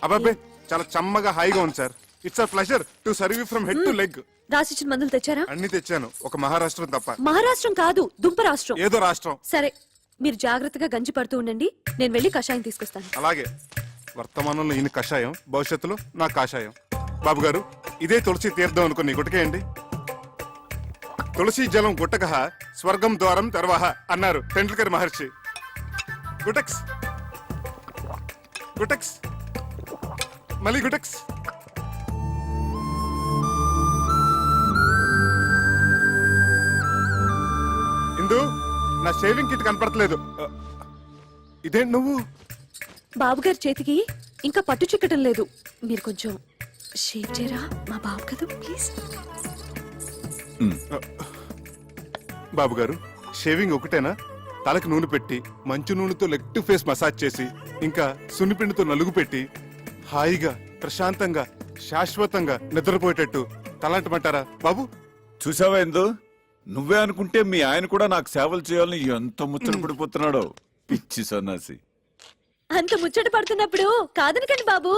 అబ్బే చాలా చమ్మగా హాయిగా ఉంది sir. It's a pleasure to serve you from head to leg. రాసిచ్చిన మందులు తెచ్చారా? అన్ని తెచ్చాను, ఒక మహారాష్ట్రం తప్ప. మహారాష్ట్రం కాదు, దుంప రాష్ట్రం. ఏదో రాష్ట్రం. సరే, మీరు జాగ్రత్తగా గంజి పడుతూ ఉండండి, నేను వెళ్ళి కషాయం తీసుకొస్తాను. అలాగే. వర్తమానంలో ఈయన కషాయం, భవిష్యత్తులో నా కాషాయం. బాబు గారు, ఇదే తులసి తీర్థం అనుకుని గుటకేయండి. తులసి జలం గుట్టకహ స్వర్గం ద్వారం తెరవహ అన్నారు టెండూల్కర్ మహర్షి. గుటక్స్ గుటక్స్ మళ్ళీ గుటక్స్. ఇందు, నా షేవింగ్ కిట్ కనపడట్లేదు. ఇదేంటి నువ్వు? బాబుగారి చేతికి ఇంకా పట్టు చిక్కటం లేదు, మీరు కొంచెం షేవ్ చేయరా? మా బాబు కదా, ప్లీజ్. బాబు గారు, షేవింగ్ ఒకటేనా? తలకి నూనె పెట్టి మంచు నూనెతో లెగ్ టు ఫేస్ మసాజ్ చేసి ఇంకా సున్నిపిండితో నలుగు పెట్టి హాయిగా ప్రశాంతంగా శాశ్వతంగా నిద్రపోయేటట్టు తలంటమంటారా బాబు? చూసావా ఎందు, నువ్వే అనుకుంటే మీ ఆయన కూడా నాకు సేవలు చేయాలని ఎంత ముచ్చట పడిపోతున్నాడో. పిచ్చి సన్నాసి. అంత ముచ్చట పడుతున్నప్పుడు కాదనకండి బాబు.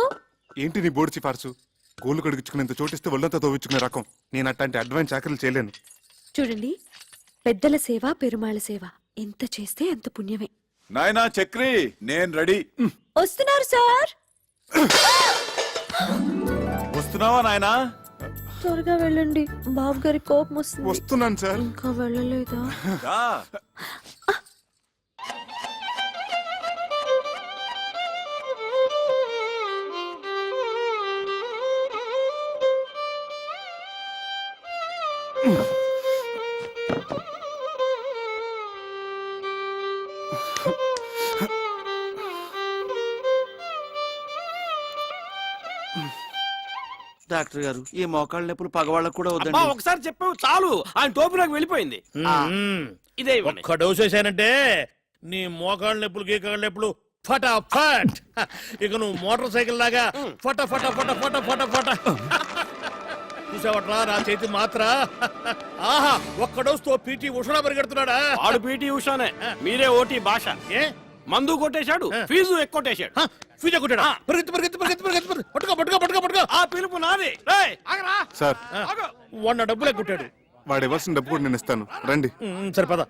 ఏంటి నీ బోర్డు సిఫార్సు? గోళ్ళు కడిగించుకునేంత చోటిస్తే ఒళ్ళంతా తోవించుకునే రకం. నేను అట్లాంటి అడ్వాన్స్ చాకరీలు చేయలేను. చూడండి, పెద్దల సేవ పెరుమాళ సేవ ఎంత చేస్తే అంత పుణ్యమే. నాయనా చక్రి, నేను రెడీ. వస్తున్నారు సార్. వస్తున్నావా నాయనా? త్వరగా వెళ్ళండి, బాబు గారి కోపం వస్తుంది. వస్తున్నాను సార్. ఇంకా వెళ్ళలేదా? డాక్టర్ గారు, ఈ మోకాళ్ళ నొప్పులు పగవాళ్ళకు కూడా అబ్బా, వద్దండి. ఒకసారి చెప్పావు చాలు, ఆయన టోపీలోకి వెళ్ళిపోయింది. ఇదే ఇవ్వండి. ఒక్క డోసు వేసానంటే నీ మోకాళ్ళ నొప్పులు గీకాళ్ళ నొప్పులు ఫటాఫట్. ఇక నువ్వు మోటార్ సైకిల్ లాగా ఫట ఫట ఫట ఫట ఫట ఫట. చూసావట్రా నా చేతి మాత్ర? ఆహా, ఒక్క డోసుతో పీటీ ఉషా పరిగెడుతున్నాడా? వాడు పీటీ ఉషానే, మీరే ఓటీ భాష. ఏ మందు కొట్టేశాడు, ఫీజు ఎక్కువట్టేశాడు. ఫీజు కొట్టాడా? పరిగెత్తు పరిగెత్తు పరిగెత్తు పరిగెత్తు. పట్టుకో పట్టుకో పట్టుకో పట్టుకో. ఆ పిలుపు నాది. రేయ్, ఆగరా. సార్, వాడు నా డబ్బులే కొట్టాడు. వాడు ఇవ్వాల్సిన డబ్బు కూడా నేను ఇస్తాను, రండి. సరిపదా.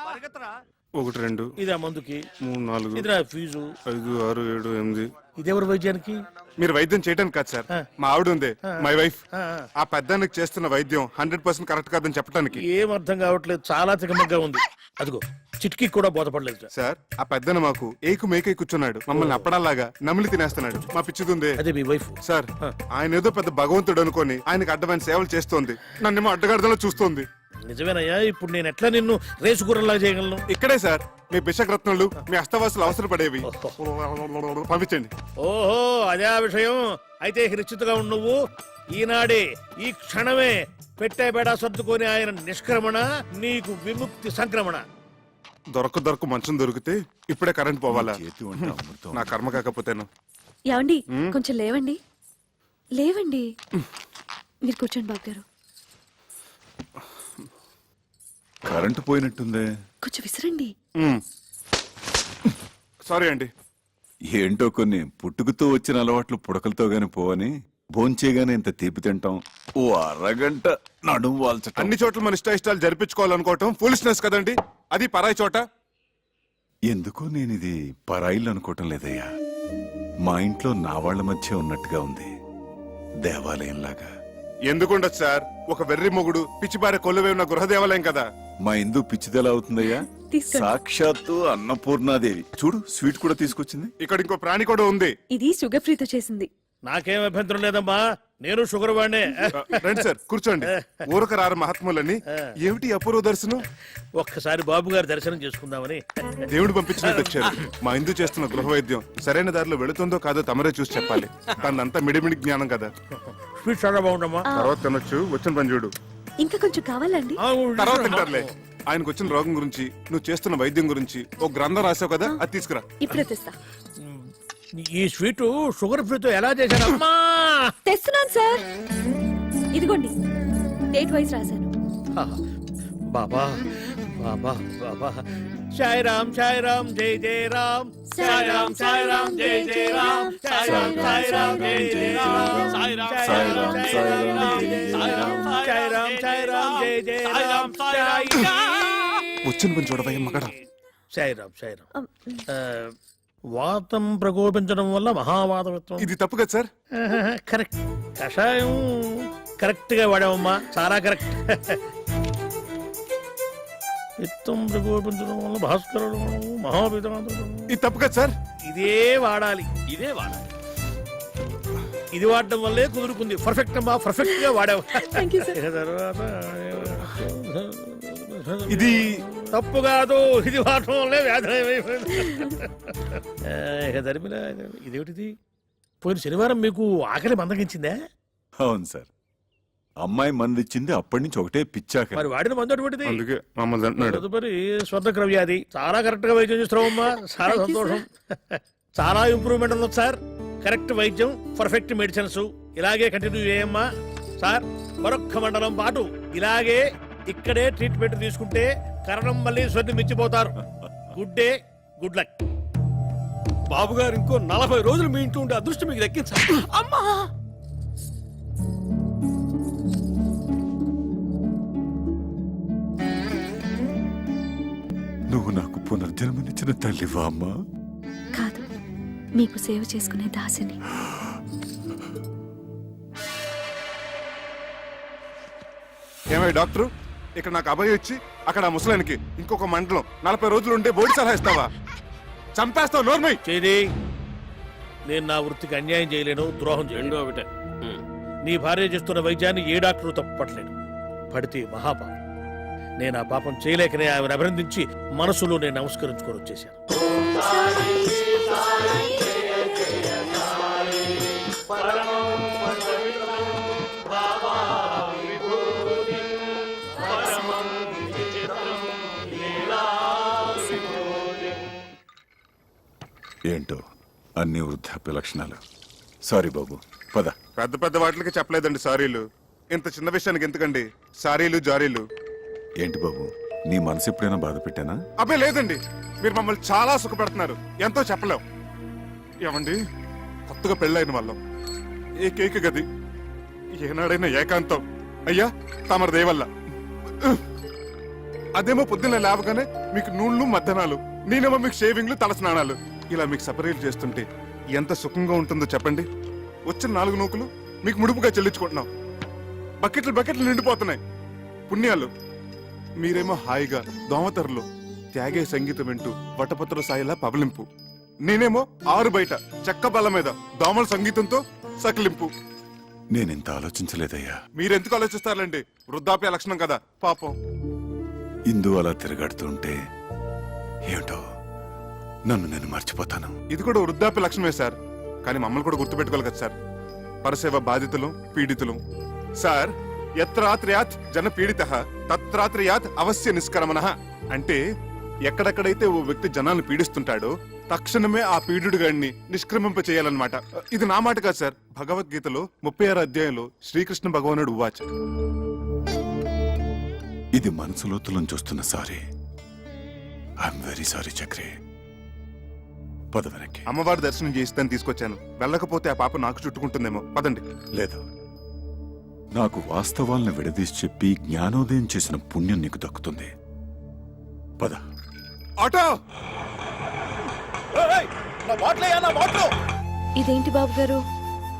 పరిగెత్తరా. 1 2 ఇదే మందుకి 3 4 ఇదిరా ఫీజు 5 6 7 8. ఇదెవరు వైద్యానికి? మీరు వైద్యం చేయడానికి కాదు సార్, మా ఆవిడ ఉంది, మై వైఫ్. ఆ పెద్దానికి చేస్తున్న వైద్యం 100% కరెక్ట్ కాదని చెప్పడానికి. ఏం అర్థం కావట్లేదు, చాలా తికమగ్గా ఉంది. అదిగో చిట్కి కూడా బోధపడలేదు సార్. ఆ పెద్దన మాకు ఏకు మేకై కూర్చున్నాడు, మమ్మల్ని అప్పడాలాగా నమిలి తినేస్తున్నాడు. మా పిచ్చిదుందే అదే మీ వైఫ్ సార్. ఆయన ఏదో పెద్ద భగవంతుడు అనుకొని ఆయనకు అడ్డమైన సేవలు చేస్తోంది, నన్నేమో అడ్డగడదలో చూస్తోంది. నిజమేనయ్యా, ఇప్పుడు నేను ఎట్లా నిన్ను రేసు గుర్రంలాగా చేయగలను? ఇక్కడే సార్ మీ బిషగ్రత్నాలు, మీ అస్తవాసులు అవసరపడేవి. పంపించండి. ఓహో, అదే ఆ విషయం. అయితే నిశ్చితగా ఉండు నువ్వు. ఈనాడే ఈ క్షణమే పెట్టే బేడా సర్దుకొని ఆయన నిష్క్రమణ, నీకు విముక్తి సంక్రమణ. దొరక మంచం దొరికితే ఇప్పుడే కరెంట్ పోవాలా? నా కర్మ కాకపోతేను. ఏమండి, కొంచెం లేవండి, లేవండి. మీరు కూర్చోండి బాబు గారు. కరెంటు పోయినట్టుందే. కొంచెం విసిరండి. సారీ అండి. ఏంటో కొన్ని పుట్టుకతో వచ్చిన అలవాట్లు పుడకలతో గాని పోవని భోంచేగానే ఇంత తీపి తింటాం, ఓ అరగంట నడుము వాల్చటం. అన్ని చోట్ల మన ఇష్టాలు జరిపించుకోవాలనుకోవటం ఫూలిష్నెస్ కదండి, అది పరాయి చోట. ఎందుకో నేను ఇది పరాయిల్లు అనుకోవటం లేదయ్యా. మా ఇంట్లో నా వాళ్ల మధ్య ఉన్నట్టుగా ఉంది, దేవాలయంలాగా. ఎందుకుండదు సార్, ఒక వెర్రి మొగుడు పిచ్చిపారే కొలువే ఉన్న గృహదేవాలయం కదా. మా ఇందు పిచ్చిదెలా అవుతుందయ్యా? సాక్షాత్తు అన్నపూర్ణాదేవి. చూడు, స్వీట్ కూడా తీసుకొచ్చింది. ఇక్కడ ఇంకో ప్రాణి కూడా ఉంది. ఇది షుగర్ ఫ్రీతో చేసింది. నాకేం అభ్యంతరం లేదమ్మా, నేను షుగర్ వాడినే. రండి సార్ కూర్చోండి. ఊరక రారు మహాత్ములని. ఏమిటి అపూర్వ దర్శనం? ఒక్కసారి బాబు గారి దర్శనం చేసుకుందామని. దేవుడు పంపించినట్టు వచ్చారు. మా ఇందు చేస్తున్న గృహ వైద్యం సరైన దారిలో వెళుతుందో కాదో తమరే చూసి చెప్పాలి. తనంతా మిడిమిడి జ్ఞానం కదా. స్వీట్ చాలా బాగుందమ్మా. తర్వాత తినొచ్చు. వచ్చిన పని చూడు. ఇంకా కొంచెం కావాలండి. తర్వాత తింటారులే. ఆయనకు వచ్చిన రోగం గురించి, నువ్వు చేస్తున్న వైద్యం గురించి ఒక గ్రంథం రాసావు కదా, అది తీసుకురా. ఇప్పుడే తెస్తా. ఈ స్వీట్ షుగర్ ఫ్రీతో ఎలా చేశారమ్మా? తెస్తున్నాను సార్. ఇదిగోండి, డేట్ వైజ్ రాశాను. బాబా బాబా బాబా. సాయి రామ్ సాయి రామ్ జై జై రామ్. సాయి రామ్ సాయి రామ్ జై జై రామ్. సాయి రామ్ సాయి రామ్ జై జై రామ్. సాయి రామ్ సాయి రామ్ సాయి రామ్. సాయి రామ్ సాయి రామ్ జై జై రామ్. వచ్చిన పని చూడవయ్య మగడా. సాయి రామ్ సాయి రామ్. వాతం ప్రకోపించడం వల్ల మహావాతవిత్వం. ఇది తప్పు కదా సార్? కరెక్ట్. కషాయం కరెక్ట్ గా వాడామమ్మా, చాలా కరెక్ట్. విత్తం ప్రకోపించడం వల్ల భాస్కరుడు మహాపితాంతరం. ఇది తప్పు కదా సార్? ఇదే వాడాలి, ఇదే వాడాలి. ఇది వాడడం వల్లే కుదురుకుంది. పర్ఫెక్ట్ అమ్మా, పర్ఫెక్ట్ గా వాడావు. తర్వాత ఇది తప్పు కాదు, ఇది వాడటం వల్లే వ్యాధి. ఇక ధర్మిలా ఇదేమిటిది? పోయిన శనివారం మీకు ఆకలి మందగించిందా? అవును సార్, అమ్మాయి మందిచ్చింది. అప్పటి నుంచి ఒకటే పిచ్చాక. మరి వాడిన మందు అటువంటిది. అందుకే మమ్మల్ని అంటున్నాడు. తదుపరి స్వర్ణక్ర వ్యాధి. చాలా కరెక్ట్ గా వైద్యం చేస్తున్నావమ్మా, చాలా సంతోషం. చాలా ఇంప్రూవ్మెంట్ ఉంది సార్. కరెక్ట్ వైద్యం, పర్ఫెక్ట్ మెడిసిన్స్. ఇలాగే కంటిన్యూ చేయమ్మా సార్. మరొక్క మండలం పాటు ఇలాగే ఇక్కడే ట్రీట్మెంట్ తీసుకుంటే కరణం మళ్ళీ స్వర్ణం మించిపోతారు. Good day, good luck. బాబు గారు ఇంకో 40 రోజులు మీ ఇంట్లో ఉండే అదృష్టం మీకు దక్కించాలి. అమ్మా నువ్వు నాకు పునర్జన్మనిచ్చిన తల్లివా అమ్మా? కాదు, మీకు సేవ చేసుకునే దాసిని. ఏమై డాక్టర్, ఇక్కడ నాకు అభయం ఇచ్చి అక్కడ ఆ ముసలానికి ఇంకొక మండలం 40 రోజులు ఉంటే బోడి సలహా ఇస్తావా? చంపేస్తావు. నోర్మై చేది. నేను నా వృత్తికి అన్యాయం చేయలేను, ద్రోహం చేయలేను. ఒకటే, నీ భార్య చేస్తున్న వైద్యాన్ని ఏ డాక్టరు తప్పట్లేదు. పడితే మహాపాపం. నేను ఆ పాపం చేయలేకనే ఆమెను అభినందించి మనసులో నేను నమస్కరించుకొని వచ్చేసాను. ఏంటో అన్ని వృద్ధాప్య లక్షణాలు. సారీ బాబు, పద. పెద్ద పెద్ద వాటికి చెప్పలేదండి సారీలు. ఇంత చిన్న విషయానికి ఎందుకండి సారీలు జారీలు? ఏంటి బాబు, నీ మనసు ఎప్పుడైనా బాధ పెట్టానా? అబ్బే లేదండి, మీరు మమ్మల్ని చాలా సుఖపెడుతున్నారు. ఎంతో చెప్పలేం. ఏమండి, కొత్తగా పెళ్ళైన వాళ్ళం, ఏకైక గది, ఏనాడైనా ఏకాంతం. అయ్యా తమరి దయవల్ల. అదేమో పొద్దున్న లేవగానే మీకు నూళ్ళు మధ్యాహ్నాలు, నేనేమో మీకు షేవింగ్లు, తలస్నానాలు. ఇలా మీకు సపరేట్ చేస్తుంటే ఎంత సుఖంగా ఉంటుందో చెప్పండి. వచ్చిన 4 నూకులు మీకు ముడుపుగా చెల్లించుకుంటున్నాం. బకెట్లు బకెట్లు నిండిపోతున్నాయి పుణ్యాలు. మీరేమో హాయిగా దోమతెరలు త్యాగే సంగీతం వింటూ వటపత్ర సాయిలా పబలింపు. నేనేమో ఆరు బయట చెక్క బల్ల మీద దోమల సంగీతంతో సకిలింపు. నేనెంత ఆలోచించలేదయ్యా. మీరెందుకు ఆలోచిస్తారులేండి, వృద్ధాప్య లక్షణం కదా పాపం. ఇందు అలా తిరగాడుతుంటే ఏమిటో నన్ను నేను మర్చిపోతాను. ఇది కూడా వృద్ధాప్య లక్షణమే సార్, కానీ మమ్మల్ని కూడా గుర్తుపెట్టుకోవాలి కదా సార్. పరసేవ బాధితులు, పీడితులు. సార్, యత్రాత్రయాత్ జన పీడిత తత్రాత్రయాత్ అవశ్య నిష్కరమణ. అంటే ఎక్కడెక్కడైతే ఓ వ్యక్తి జనాలను పీడిస్తుంటాడో తక్షణమే ఆ పీడుడు గాడిని నిష్క్రమింప చేయాలన్నమాట. ఇది నా మాట కాదు సార్, భగవద్గీతలో 36వ అధ్యాయంలో శ్రీకృష్ణ భగవానుడు ఉవాచ. ఇది మనసులోతులను చూస్తున్న sorry. I'm very sorry Chakri. పద వెనక్కి. అమ్మవారి దర్శనం చేయిస్తాను తీసుకొచ్చాను. వెళ్ళకపోతే ఆ పాప నాకు చుట్టుకుంటుందేమో. పదండి. లేదు, నాకు వాస్తవాలను విడదీసి చెప్పి జ్ఞానోదయం చేసిన పుణ్యం నీకు దక్కుతుంది. పద. ఆటో! ఇదేంటి బాబు గారు,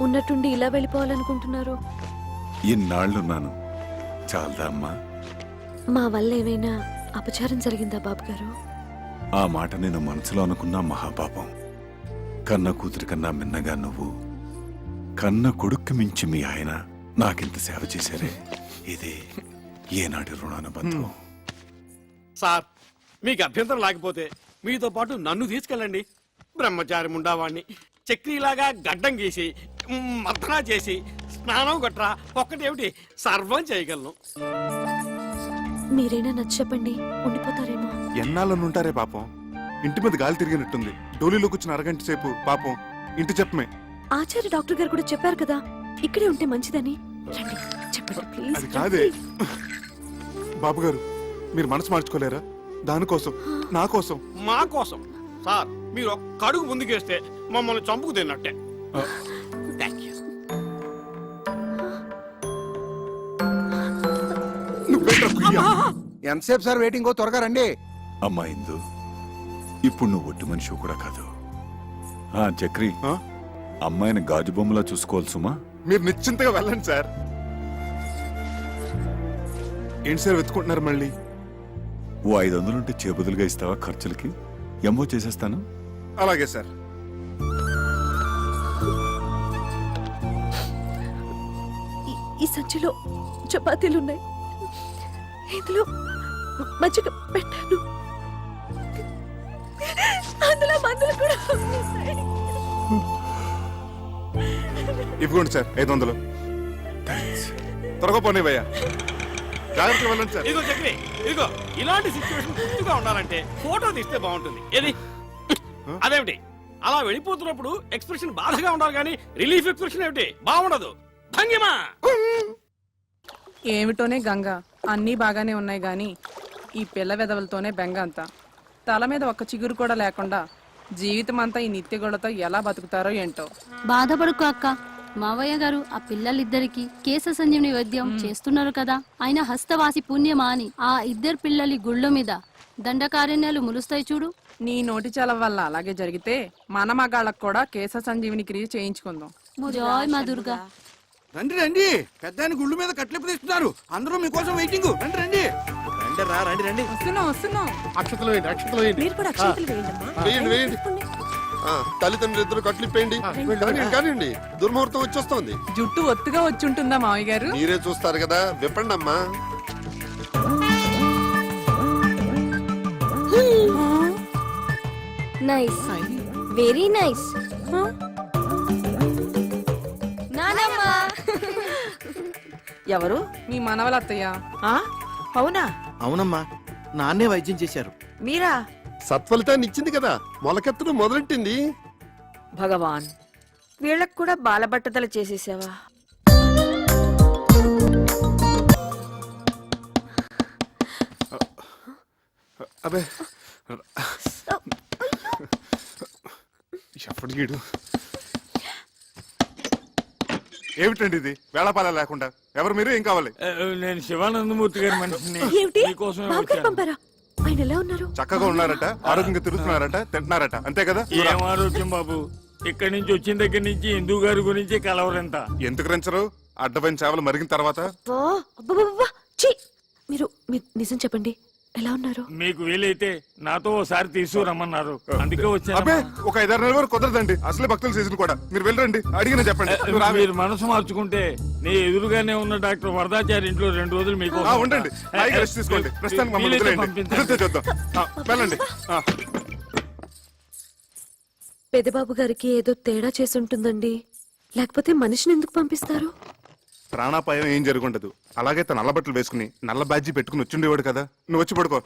ఉన్నట్టుండి ఇలా వెళ్ళిపోవాలనుకుంటున్నారు? ఇన్నాళ్లున్నాను, చాలదా అమ్మా? మా వల్ల ఏమైనా అపచారం జరిగిందా బాబు గారు? ఆ మాట నేను మనసులో అనుకున్నా మహాపాపం. కన్న కూతురి కన్నా మిన్నగా నువ్వు కన్న కొడుక్కి మించి మీ ఆయన నాకింత సేవ చేశారే, ఇది ఏనాటి రుణానుబంధం. సార్ మీకు అభ్యంతరం లేకపోతే మీతో పాటు నన్ను తీసుకెళ్ళండి. బ్రహ్మచారి ముండావాణ్ణి చక్రీలాగా గడ్డం గీసి మర్దనా చేసి స్నానం గట్రా ఒక్కటేమిటి సర్వం చేయగలను. మీరైనా నచ్చ చెప్పండి, ఉండిపోతారేమో. ఎన్నాళ్ళనుంటారే పాపం. ఇంటి మీద గాలి తిరిగినట్టుంది. డోలీలో కూర్చున్న అరగంట సేపు పాపం ఇంటి చెప్పమే. ఆచార్య డాక్టర్ గారు కూడా చెప్పారు కదా ఇక్కడే ఉంటే మంచిదని. రండి చెప్పండి ప్లీజ్. అది కాదే బాబు గారు, మీరు మనసు మార్చుకోలేరా? దానికోసం, నా కోసం, మా కోసం సార్ మీరు ఒక్క అడుగు ముందుకేస్తే మమ్మల్ని చంపుకు తిన్నట్టే. Thank you. ఎంతసేపు సార్ వెయిటింగ్? త్వరగా రండి. అమ్మా ఇందు, ఇప్పుడు నువ్వు ఒట్టి మనిషి కూడా కాదు. చక్రి, అమ్మాయిని గాజు బొమ్మలా చూసుకోవాలి సుమా. మీరు నిశ్చింతగా వెళ్ళండి సార్. ఏంటి సార్ వెతుకుంటున్నారు మళ్ళీ? ఓ 500 ఉంటే చేబదులుగా ఇస్తావా? ఖర్చులకి ఎంఓ చేసేస్తాను. అలాగే సార్. ఈ సంచిలో చపాతీలు ఉన్నాయి, ఇందులో మజ్జిగ పెట్టాను, అందులో మందులు కూడా ఉన్నాయి. ఇవ్వండి సార్ 500. త్వరగా పోనీవయ్యా. జాగ్రత్తగా వెళ్ళండి సార్. ఇదిగో చక్రి, ఇదిగో ఇలాంటి సిచ్యువేషన్ గుర్తుగా ఉండాలంటే ఫోటో తీస్తే బాగుంటుంది. ఏది అదేమిటి అలా వెళ్ళిపోతున్నప్పుడు ఎక్స్ప్రెషన్ బాధగా ఉండాలి కానీ రిలీఫ్ ఎక్స్ప్రెషన్ ఏమిటి బాగుండదు. భంగిమా ఏమిటోనే గంగ, అన్నీ బాగానే ఉన్నాయి గాని ఈ పిల్ల వెదవలతోనే బెంగ అంతా. తల మీద ఒక్క చిగురు కూడా లేకుండా జీవితం అంతా ఈ నిత్యగొడతో ఎలా బతుకుతారో ఏంటో. బాధపడుకో అక్క, మావయ్య గారు ఆ పిల్లలిద్దరికి కేశ సంజీవని వైద్యం చేస్తున్నారు కదా. ఆయన హస్తవాసి పుణ్యమా అని ఆ ఇద్దరు పిల్లలి గుళ్ళ మీద దండకారణ్యాలు ములుస్తాయి చూడు. నీ నోటి చలవ వల్ల అలాగే జరిగితే మన మగాళ్ళకు కూడా కేశ సంజీవిని క్రియ చేయించుకుందాం. జై మా దుర్గా. రండి రండి, పెద్ద ఆయన గుళ్ళు మీద కట్లెప్పు తీస్తున్నారు. అందరూ మీకోసం వెయిటింగ్. రండి రండి రండి రా రండి రండి. వస్తున్నాం. అక్షతలు వేయండి, అక్షతలు వేయండి. మీరు కూడా అక్షంతలు వేయండమ్మా. వేయండి వేయండి. తల్లిదండ్రులు ఇద్దరు కట్లిప్పేయండి. కానివ్వండి, దుర్ముహూర్తం వచ్చేస్తోంది. జుట్టు ఒత్తుగా వచ్చి ఉంటుందా మావయ్య గారు? మీరే చూస్తారు కదా, విప్పండి అమ్మా. Nice, very nice. ఎవరు? మీ మనవలత్తయ్య. అవునా? అవునమ్మా, నాన్నే వైద్యం చేశారు. మీరా? సత్ఫలితాన్ని ఇచ్చింది కదా, మొలకెత్తడం మొదలెట్టింది. భగవాన్, వీళ్ళకు కూడా బాలబట్టతలు చేసేసావా? అబే ఎప్పటికీడు ఏమిటండి ఇది? వేళపాల లేకుండా ఎవరు మీరు? ఏం కావాలి? నేను శివానందమూర్తి గారి మనిషిని. ఏమిటి? మీకోసమే బాబు గారు వచ్చాను. పంపారా? ఆయన ఎలా ఉన్నారు? చక్కగా ఉన్నారట, ఆరోగ్యంగా తిరుగుతున్నారట, తింటున్నారట, అంతే కదా? ఏం ఆరోగ్యం బాబు, ఇక్కడి నుంచి వచ్చిన దగ్గర నుంచి హిందూ గారి గురించి కలవరంతా. ఎందుకు రంచరు? అడ్డమైన చేపలు మరిగిన తర్వాత అబ్బబ్బబ్బబ్బా! ఛీ! మీరు నిజం చెప్పండి, ఎలా ఉన్నారు? మీకు వీలైతే నాతో ఓసారి తీసుకురమ్మన్నారు, అందుకే వచ్చాను. అబ్బే, ఒక 5-6 నెలల వరకు కుదరదండి. అసలే భక్తుల సీజన్ కూడా. మీరు వెళ్ళరండి, అడిగిన చెప్పండి. మీరు మనసు మార్చుకుంటే నీ ఎదురుగానే ఉన్న డాక్టర్ వరదాచారి ఇంట్లో 2 రోజులు మీకు ఉండండి, హాయిగా రెస్ట్ తీసుకోండి. ప్రస్తుతానికి మమ్మల్ని వదిలేయండి. కుదిరితే చూద్దాం. వెళ్ళండి. పెదబాబు గారికి ఏదో తేడా చేసుంటుందండి, లేకపోతే మనిషిని ఎందుకు పంపిస్తారు? ప్రాణాపాయం ఏం జరుగుండదు. అలాగే తన నల్ల బట్టలు వేసుకుని నల్ల బ్యాడ్జీ పెట్టుకుని వచ్చిండేవాడు కదా. నువ్వు వచ్చి పడుకో.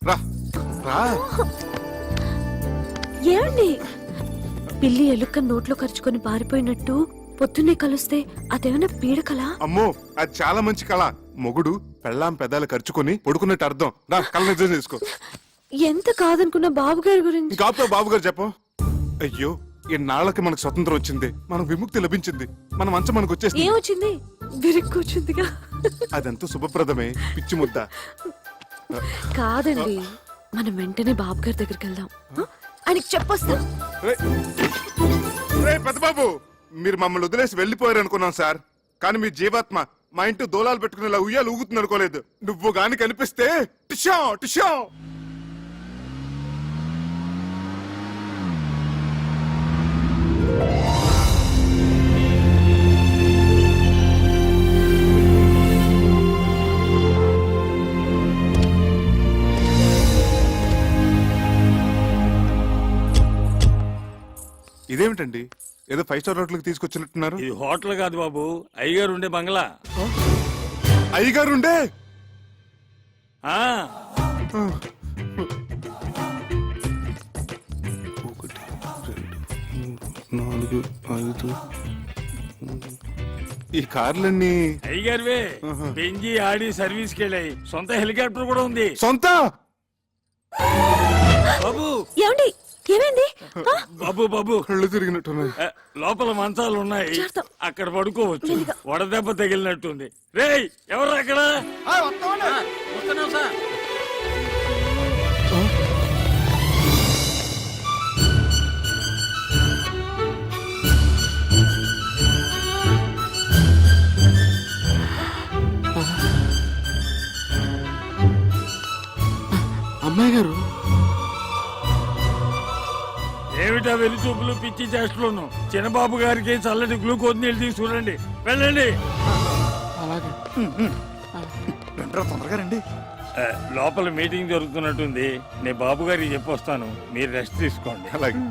రా రా. ఏమండి, పిల్లి ఎలుక నోట్లో ఖర్చుకొని పారిపోయినట్టు పొద్దున్నే కలుస్తే అదేమైనా పీడకలా? అమ్మో, అది చాలా మంచి కళ. మొగుడు పెళ్ళాం పెదాలు ఖర్చుకొని పడుకున్నట్టు అర్థం. రా, కళ్ళ నిజం చేసుకో. ఎంత కాదనుకున్న బాబు గారి గురించి. కాపుతో బాబు గారు చెప్పు. అయ్యో, ఎన్నాళ్ళకి మనకు స్వతంత్రం వచ్చింది, మనకు విముక్తి లభించింది, మన మంచం మనకు వచ్చేసింది. ఏమొచ్చింది? విరిక్కొచ్చిందిగా. అదంతా శుభప్రదమే, పిచ్చి ముద్ద. కాదండి, మనం వెంటనే బాబు గారి దగ్గరికి వెళ్దాం. ఆయనకి చెప్పొస్తాం. పెద్దబాబు, మీరు మమ్మల్ని వదిలేసి వెళ్ళిపోయారు అనుకున్నాం సార్. కానీ మీ జీవాత్మ మా ఇంటి దోలాలు పెట్టుకునేలా ఉయ్యాలు ఊగుతుంది అనుకోలేదు. నువ్వు గాని కనిపిస్తే టిషా టిషా. ఇదేమిటండి ఏదో 5 స్టార్ హోటల్కి తీసుకొచ్చినట్టున్నారు? ఇది హోటల్ కాదు బాబు, అయ్యగారు ఉండే బంగ్లా. అయ్యగారు ఉండే ఆ, 1, 2, 3, 4, 5. ఈ కార్లన్నీ అయ్యగారివే. బెంజి ఆడి సర్వీస్ కి వెళ్ళాయి. సొంత హెలికాప్టర్ కూడా ఉంది. సొంత బాబు ఏమండి ఏమైంది? బాబు బాబు కళ్ళు తిరిగినట్టున్నాయి. లోపల మంచాలు ఉన్నాయి, అక్కడ పడుకోవచ్చు. వడదెబ్బ తగిలినట్టుంది. రేయ్ ఎవరు అక్కడ? వస్తున్నాం సార్. అమ్మాయి గారు ఏమిటా వెళ్లి చూపులు పిచ్చి చేష్టలోను? చిన్నబాబు గారికి చల్లటి గ్లూకోజ్ నీళ్ళు తీసుకురండి. వెళ్ళండి. అలాగే తొందరగా రండి. లోపల మీటింగ్ జరుగుతున్నట్టుంది. నేను బాబు గారికి చెప్పొస్తాను, మీరు రెస్ట్ తీసుకోండి. అలాగే.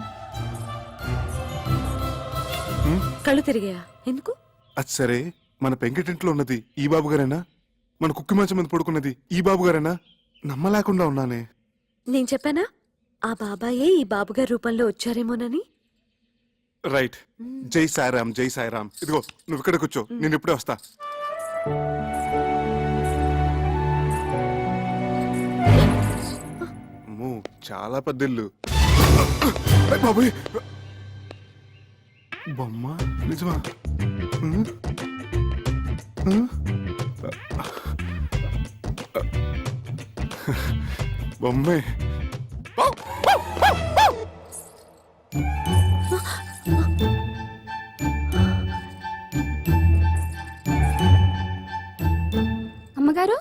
కళ్ళు తిరిగాయా? ఎందుకు? అది సరే, మన పెంకిటింట్లో ఉన్నది ఈ బాబు గారేనా? మన కుక్కి మంచం మీద పడుకున్నది ఈ బాబు గారేనా? నమ్మలేకుండా ఉన్నానే. నేను చెప్పానా ఆ బాబాయే ఈ బాబుగారి రూపంలో వచ్చారేమోనని? రైట్. జై సాయిరామ్, జై సాయిరామ్. ఇదిగో నువ్వు ఇక్కడ కూర్చో, నేను ఇప్పుడే వస్తా. అమ్మో, చాలా పెద్దిల్లు. బాబోయ్, బొమ్మ నిజమా? బొమ్మే. అమ్మగారు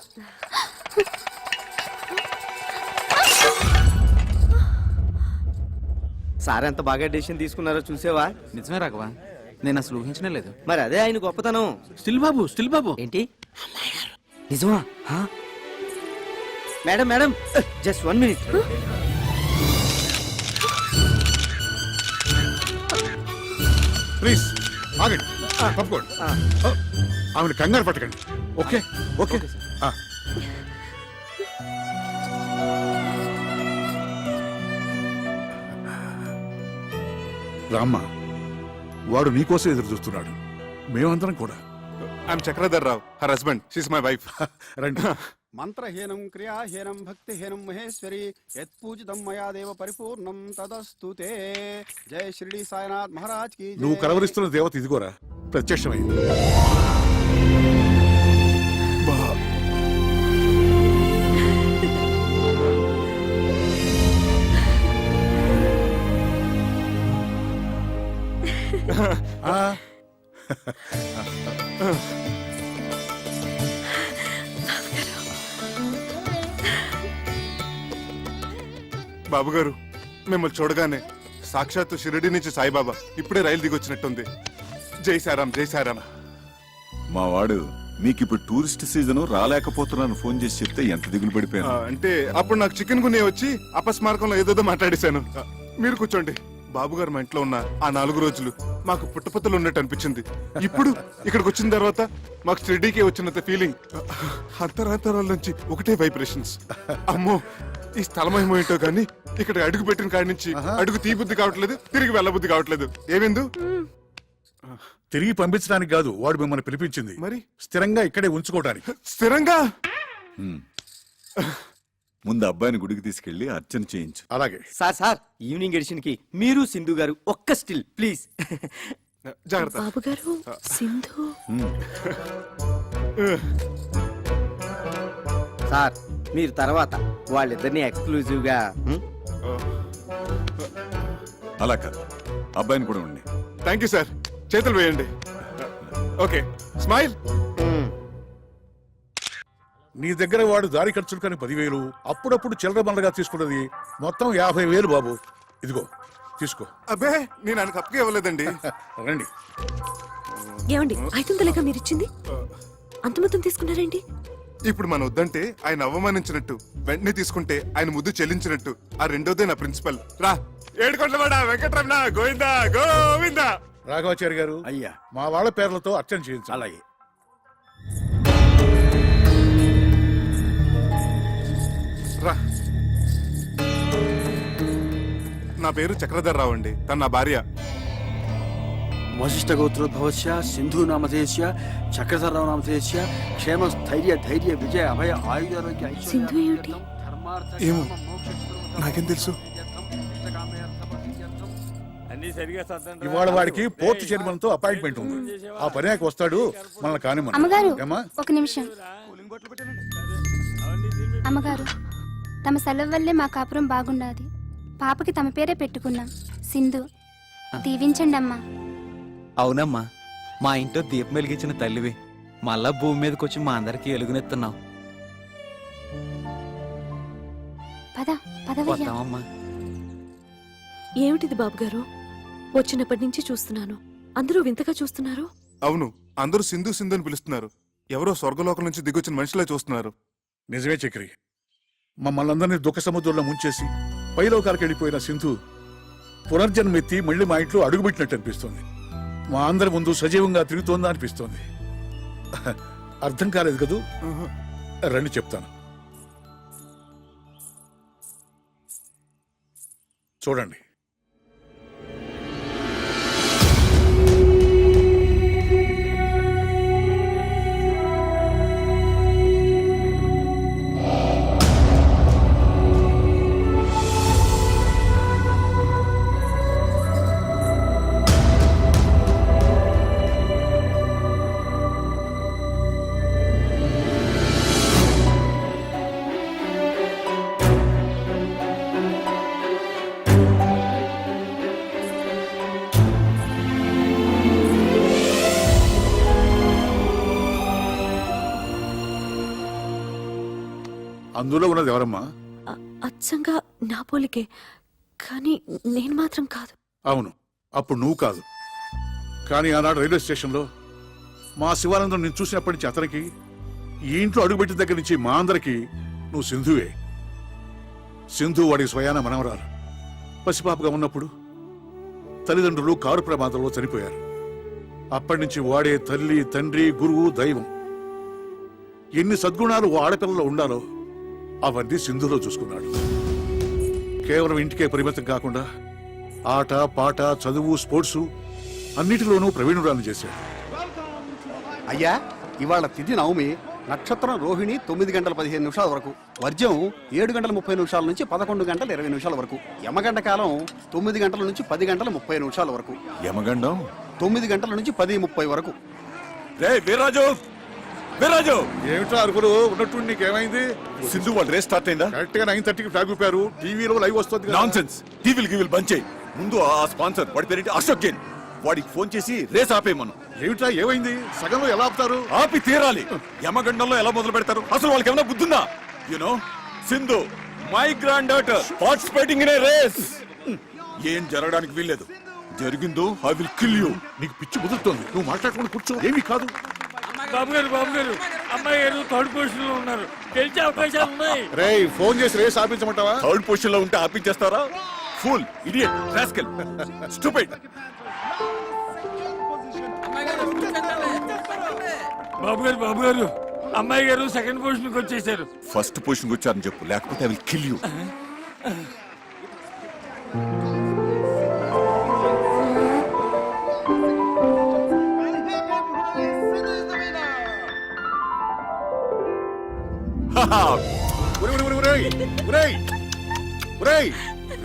సార్ ఎంత బాగా డెసిషన్ తీసుకున్నారో చూసావా? నిజమే రాఘవా, నేను అసలు ఊహించనే లేదు. మరి అదే ఆయన గొప్పతనం. స్టిల్ బాబు ఏంటి నిజమా? Madam madam, just 1 minute. Please ఆగండి, తప్పుకోండి. ఆమెను కంగారు పట్టకండి. Okay okay. రామ్మా, వాడు నీకోసం ఎదురు చూస్తున్నాడు, మేమందరం కూడా. I'm Chakradhar Rao, her husband. She's my wife. రండి. మంత్రహీనం క్రియాహీనం భక్తిహీనం మహేశ్వరి యత్పూజితం మయా దేవ పరిపూర్ణం తదస్తుతే. జై షిరిడి సాయినాథ్ మహారాజ్ కి. నువ్వు కలవరిస్తున్న దేవత ఇదిగోరా, ప్రత్యక్షమైంది. బాబు గారు, మిమ్మల్ని చూడగానే సాక్షాత్తు షిరిడి నుంచి సాయిబాబా ఇప్పుడే రైలు దిగొచ్చినట్టుంది. జై సారాం, జై సారాం. మా వాడు మీకు ఇప్పుడు టూరిస్ట్ సీజన్ రాలేకపోతున్నాను ఫోన్ చేసి చెప్తే ఎంత దిగులు పడిపోయాను. అంటే అప్పుడు నాకు చికెన్ గున్యా వచ్చి అపస్మారకంలో ఏదేదో మాట్లాడేశాను. మీరు కూర్చోండి. బాబు గారు మా ఇంట్లో ఉన్న ఆ 4 రోజులు మాకు పుట్టపత్తలు ఉన్నట్టు అనిపించింది. ఇప్పుడు ఇక్కడికి వచ్చిన తర్వాత మాకు షిరిడీకే వచ్చినంత ఫీలింగ్. అంతరాంతరాల నుంచి ఒకటే వైబ్రేషన్స్. అమ్మో, ఈ స్థలమేమో ఏంటో గానీ ఇక్కడ అడుగు పెట్టిన కాడి నుంచి అడుగు తీబుద్ధి కావట్లేదు, తిరిగి వెళ్ళబుద్ధి కావట్లేదు. ఏమిందు? తిరిగి పంపించడానికి కాదు వాడు మిమ్మల్ని పిలిపించింది, మరి స్థిరంగా ఇక్కడే ఉంచుకోవడానికి. స్థిరంగా? ముందు అబ్బాయిని గుడికి తీసుకెళ్లి అర్చన చేయించు. అలాగే సార్ ఈవినింగ్ ఎడిషన్ కి మీరు సింధు గారు ఒక్క స్టిల్ ప్లీజ్. జాగ్రత్త. బాబు గారు, సింధు. సార్ మీరు తర్వాత వాళ్ళిద్దరిని ఎక్స్క్లూజివ్ గా. అలా కాదు, అబ్బాయిని కూడా ఉండి. Thank you sir. చేతులు వేయండి. Okay, smile. నీ దగ్గర వాడు దారి ఖర్చులు కానీ 10,000, అప్పుడప్పుడు చిల్లర బండగా తీసుకున్నది మొత్తం 50,000 బాబు. ఇదిగో తీసుకో. అబ్బే, నేను ఆయనకు అప్పగా ఇవ్వలేదండి. రండి. ఏమండి 500 మీరిచ్చింది? అంత మొత్తం తీసుకున్నారేంటి? ఇప్పుడు మన వద్దంటే ఆయన అవమానించినట్టు, వెంటనే తీసుకుంటే ఆయన ముద్దు చెల్లించినట్టు. ఆ రెండోదే నా ప్రిన్సిపల్. రా ఏడుకొండవాడ వెంకటరమణ గోవిందా గోవిందా. రాఘవాచారి గారు, అయ్యా, మా వాళ్ళ పేర్లతో అర్చన చేయించాలి. అలాగే. రా. నా పేరు చక్రధర్రావు అండి, తన నా భార్య. వశిష్ఠ గోత్రోద్భవస్య సింధు నామధేయస్య చక్రధరరావు నామధేయస్య క్షేమ స్థైర్య ధైర్య విజయ అభయ ఆయుధారోగ్య సింధు ఏమిటి? ఏమో నాకేం తెలుసు. ఇవాళ వాడికి పోర్టు చైర్మన్ తో అపాయింట్మెంట్ ఉంది. ఆ పనికి వస్తాడు, మనల్ని కానిమ్మను. అమ్మగారు ఏమ్మా? ఒక నిమిషం. అమ్మగారు, తమ సెలవు వల్లే మా కాపురం బాగున్నది. పాపకి తమ పేరే పెట్టుకున్నాం, సింధు. దీవించండి అమ్మా. అవునమ్మా, మా ఇంట్లో దీపం వెలిగించిన తల్లివి. మళ్ళా భూమి మీదకి వచ్చి మా అందరికి ఎలుగునెత్తున్నావు. పద పదవయ్యా. వద్దామమ్మా. ఏమిటిది బాబు గారు? వచ్చినప్పటి నుంచి చూస్తున్నాను, అందరూ వింతగా చూస్తున్నారు. అవును, అందరూ సింధు సింధు అని పిలుస్తున్నారు. ఎవరో స్వర్గలోకం నుంచి దిగొచ్చిన మనుషులే చూస్తున్నారు. నిజమే చక్రి, మమ్మల్ని అందరినీ దుఃఖ సముద్రంలో ముంచేసి పైలోకాలకు వెళ్ళిపోయిన సింధు పునర్జన్మెత్తి మళ్ళీ మా ఇంట్లో అడుగుపెట్టినట్టు అనిపిస్తోంది. మా అందరి ముందు సజీవంగా తిరుగుతోందా అనిపిస్తోంది. అర్థం కాలేదు కదూ? రండి చెప్తాను. చూడండి. అందులో ఉన్నది ఎవరమ్మా? అచ్చంగా నా పోలికే, కానీ నేను మాత్రం కాదు. అవును, అప్పుడు నువ్వు కాదు. కానీ ఆనాడు రైల్వే స్టేషన్లో మా శివానందం నేను చూసినప్పటి నుంచి అతనికి, ఈ ఇంట్లో అడుగుపెట్టిన దగ్గర నుంచి మా అందరికి నువ్వు సింధువే. సింధు వాడికి స్వయాన మనవరాలు. పసిపాపగా ఉన్నప్పుడు తల్లిదండ్రులు కారు ప్రమాదంలో చనిపోయారు. అప్పటి నుంచి వాడే తల్లి, తండ్రి, గురువు, దైవం. ఎన్ని సద్గుణాలు ఓ ఆడపిల్లలో ఉండాలో అవన్నీ సింధులో చూసుకున్నాడు. కేవలం ఇంటికే పరిమితం కాకుండా ఆట, పాట, చదువు, స్పోర్ట్స్ అన్నిటిలోనూ ప్రవీణురాలను చేశాడు. అయ్యా, ఇవాళ తిథి నవమి, నక్షత్రం రోహిణి 9 గంటల 15 నిమిషాల వరకు, వర్జ్యం 7 గంటల 30 నిమిషాల నుంచి 11 గంటల 20 నిమిషాల వరకు, యమగంట కాలం 9 గంటల నుంచి 10 గంటల 30 నిమిషాల వరకు, యమగండం 9 గంటల నుంచి 10:30 వరకు. రే వీర్రాజు, వీర్రాజు, ఏమిటో అరుపులు ఉన్నట్టు నీకేమైంది? సింధు వాళ్ళ రేస్ స్టార్ట్ అయిందా? కరెక్ట్ గా 9:30కి ఫ్లాగ్ ఊపారు. టీవీలో లైవ్ వస్తుంది కదా. నాన్సెన్స్. టీవీలు బంద్ చేయి. ముందు ఆ స్పాన్సర్ వాడి పేరేంటి, అశోక్ జైన్, వాడికి ఫోన్ చేసి రేస్ ఆపేయమను. ఏమిటా ఏమైంది? సగంలో ఎలా ఆపుతారు? ఆపి తీరాలి. యమగండంలో ఎలా మొదలు పెడతారు? అసలు వాళ్ళకి ఏమైనా బుద్ధుందా? You know, Sindhu my granddaughter participating in a race. ఏం జరగడానికి వీల్లేదు. జరిగిందో ఐ విల్ కిల్ యూ. నీకు పిచ్చి కుదురుతోంది, నువ్వు మాట్లాడుకుని కూర్చో. ఏమీ కాదు. బాబు గారు, అమ్మాయి గారు థర్డ్ పొజిషన్ లో ఉన్నారు, గెలిచే అవకాశాలు ఉన్నాయి. రేయ్, ఫోన్ చేసి రేస్ ఆపించమంటావా? థర్డ్ పొజిషన్ లో ఉంటే ఆపించేస్తారా? Fool, idiot, rascal, stupid. బాబు గారు, అమ్మాయి గారు సెకండ్ పొజిషన్ కి వచ్చేసారు. ఫస్ట్ పొజిషన్ వచ్చారని చెప్పు, లేకపోతే I will kill you.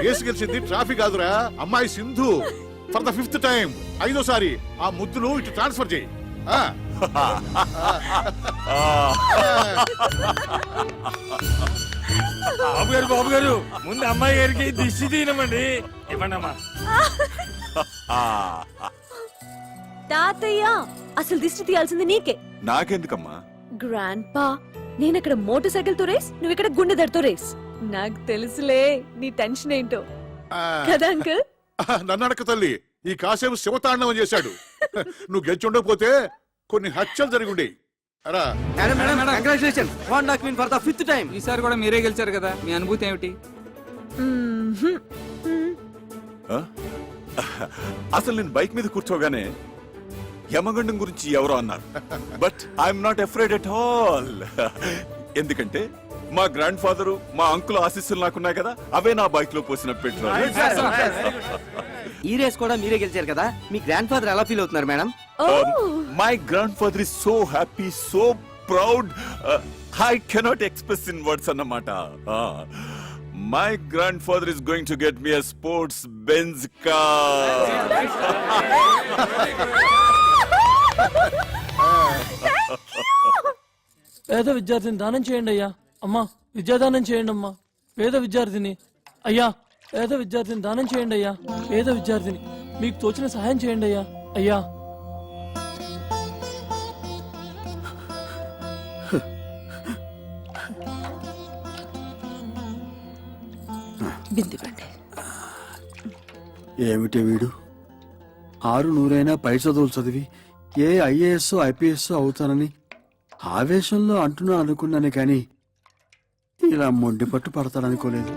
Race గెలిచింది ట్రాఫిక్ కాదురా, అమ్మాయి Sindhu. For the 5th time, 5వ సారి ఆ ముద్దును ఇటు ట్రాన్స్ఫర్ చేయి. బాబు గారు, ముందు అమ్మాయి గారికి దిష్టి తీయనమండి. ఇవ్వండమ్మా. తాతయ్య, అసలు దిష్టి తీయాల్సింది నీకే. నాకెందుకమ్మా? గ్రాండ్ పా, నేనక్కడ మోటార్ సైకిల్ తో రేస్, నువ్వు ఇక్కడ గుండెదడితో రేస్. నాకు తెలుసులే నీ టెన్షన్ ఏంటో కదా అంకుల్. నన్ను అడక తల్లి, ఈ కాసేపు శివతాండవం చేశాడు. నువ్వు గెలిచి ఉండకపోతే కొన్ని హత్యలు జరిగి ఉండేవి. రా. ఈసారి కూడా మీరే గెలిచారు కదా, మీ అనుభూతి ఏమిటి? ఆ? అసలు నేను బైక్ మీద కూర్చోగానే యమగండం గురించి ఎవరో అన్నారు, but I'm not afraid at all. ఎందుకంటే మా గ్రాండ్ ఫాదరు మా అంకుల్ ఆశీస్సులు నాకున్నాయి కదా, అవే నా బైక్ లో పోసిన పెట్రోల్. ఈ రేస్ కూడా మీరే గెలిచారు కదా, మీ గ్రాండ్ ఫాదర్ ఎలా ఫీల్ అవుతున్నారు madam? My grandfather is so happy, so proud, I cannot express in words అన్నమాట. My grandfather is going to get me a sports Benz car. పేద విద్యార్థిని దానం చేయండి అయ్యా. అమ్మా విద్యాదానం చేయండి అమ్మా. పేద విద్యార్థిని అయ్యా, పేద విద్యార్థిని దానం చేయండి అయ్యా. పేద విద్యార్థిని మీకు తోచిన సహాయం చేయండి అయ్యా. అయ్యా ఏమిటి వీడు 600 పై చదువులు చదివి ఏ ఐఏఎస్ ఐపీఎస్ అవుతానని ఆవేశంలో అంటున్నా అనుకున్నాను, కానీ ఇలా మొండి పట్టు పడతాడనుకోలేదు.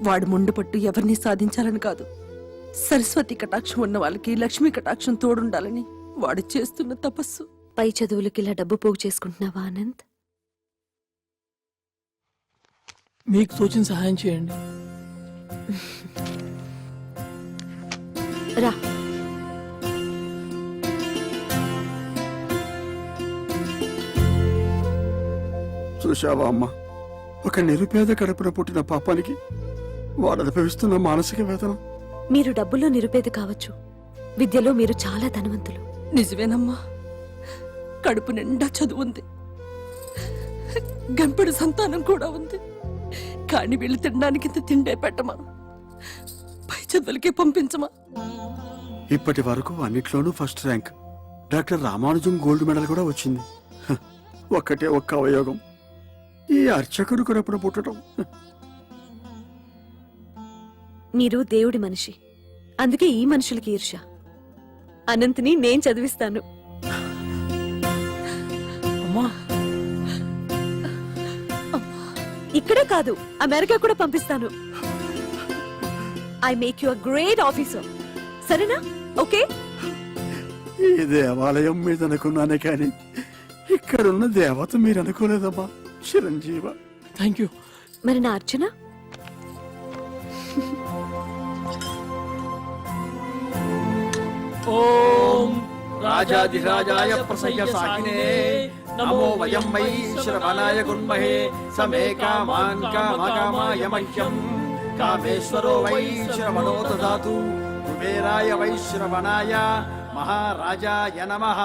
వాడు ముందు పట్టు ఎవరిని సాధించాలని కాదు, సరస్వతి కటాక్షం ఉన్న వాళ్ళకి లక్ష్మీ కటాక్షం తోడుండాలని వాడు చేస్తున్న తపస్సు. పై చదువులకి ఇలా డబ్బు పోగు చేసుకుంటున్నావా ఆనంద్? మీకు తోచిన సహాయం చేయండి. రా. చూశావా అమ్మా, ఒక నిరుపేద కడుపున పుట్టిన పాపానికి వాడు అనుభవిస్తున్న మానసిక వేదన. మీరు డబ్బుల్లో నిరుపేద కావచ్చు, విద్యలో మీరు చాలా ధనవంతులు. నిజమేనమ్మా, కడుపు నిండా చదువు ఉంది, గంపెడు సంతానం కూడా ఉంది. కానీ వీళ్ళు తినడానికి ఇంత తిండే పెట్టమా, పై చదువులకే పంపించమా? ఇప్పటి వరకు అన్నిట్లోనూ first rank. Doctor Ramanujam gold medal కూడా వచ్చింది. ఒక్కటే ఒక్క అవయోగం, ఈ అర్చకుడు కడుపున పుట్టడం. మీరు దేవుడి మనిషి, అందుకే ఈ మనుషులకి ఈర్ష్య. అనంత్ని నేను చదివిస్తాను. ఇక్కడే కాదు, అమెరికా కూడా పంపిస్తాను. I make you a great officer. సరేనా? ఓకే. ఈ దేవాలయం మీద అనుకున్నానే కానీ ఇక్కడున్న దేవత మీరు అనుకోలేదమ్మా. చిరంజీవ. Thank you. మరి నా అర్చన? ఓం రాజాధిరాజాయ ప్రసయ్య సాకినే నమో వయం వై శ్రవణాయ గుణమహే సమే కామాన్ కామకామాయ మహ్యం కామేశ్వరో వై శ్రవణో దదాతు కుబేరాయ వై శ్రవణాయ మహారాజాయ నమః.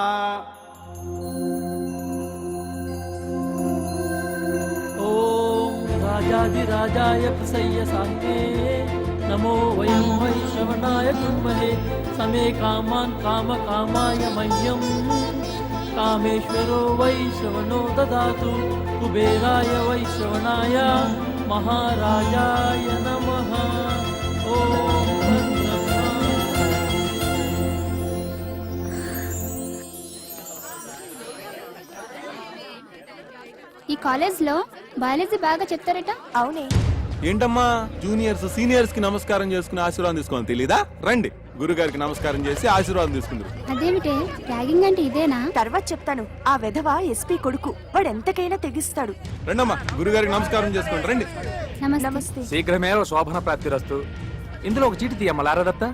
ఓం రాజాధిరాజాయ ప్రసయ్య సాకినే నమో వయం వై శ్రవణాయ గుణమహే సమే కామాన్ కామకామాయ మహ్యం కామేశ్వరో వై శ్రవణో దదాతు కుబేరాయ వై శ్రవణాయ మహారాజాయ నమః. ఓం ఈ కాలేజ్ లో బయాలజీ బాగా చెప్తారట. అవునే. ఏంటమ్మా, జూనియర్స్ సీనియర్స్ కి నమస్కారం చేసుకుని ఆశీర్వాదం తీసుకోని తెలీదా? రండి, గురుగారికి నమస్కారం చేసి ఆశీర్వాదం తీసుకుందరు. అదేమిటే ర్యాగింగ్ అంటే ఇదేనా? తర్వాత చెప్తాను. ఆ వెధవ ఎస్పీ కొడుకు, వాడు ఎంతకైనా తెగిస్తాడు. రండమ్మా, గురుగారికి నమస్కారం చేసుకోండి. రండి. నమస్తే. శీఘ్రమే శోభన ప్రాప్తిరస్తు. ఇందులో ఒక చీటి తీయమ్మ లారదత్త.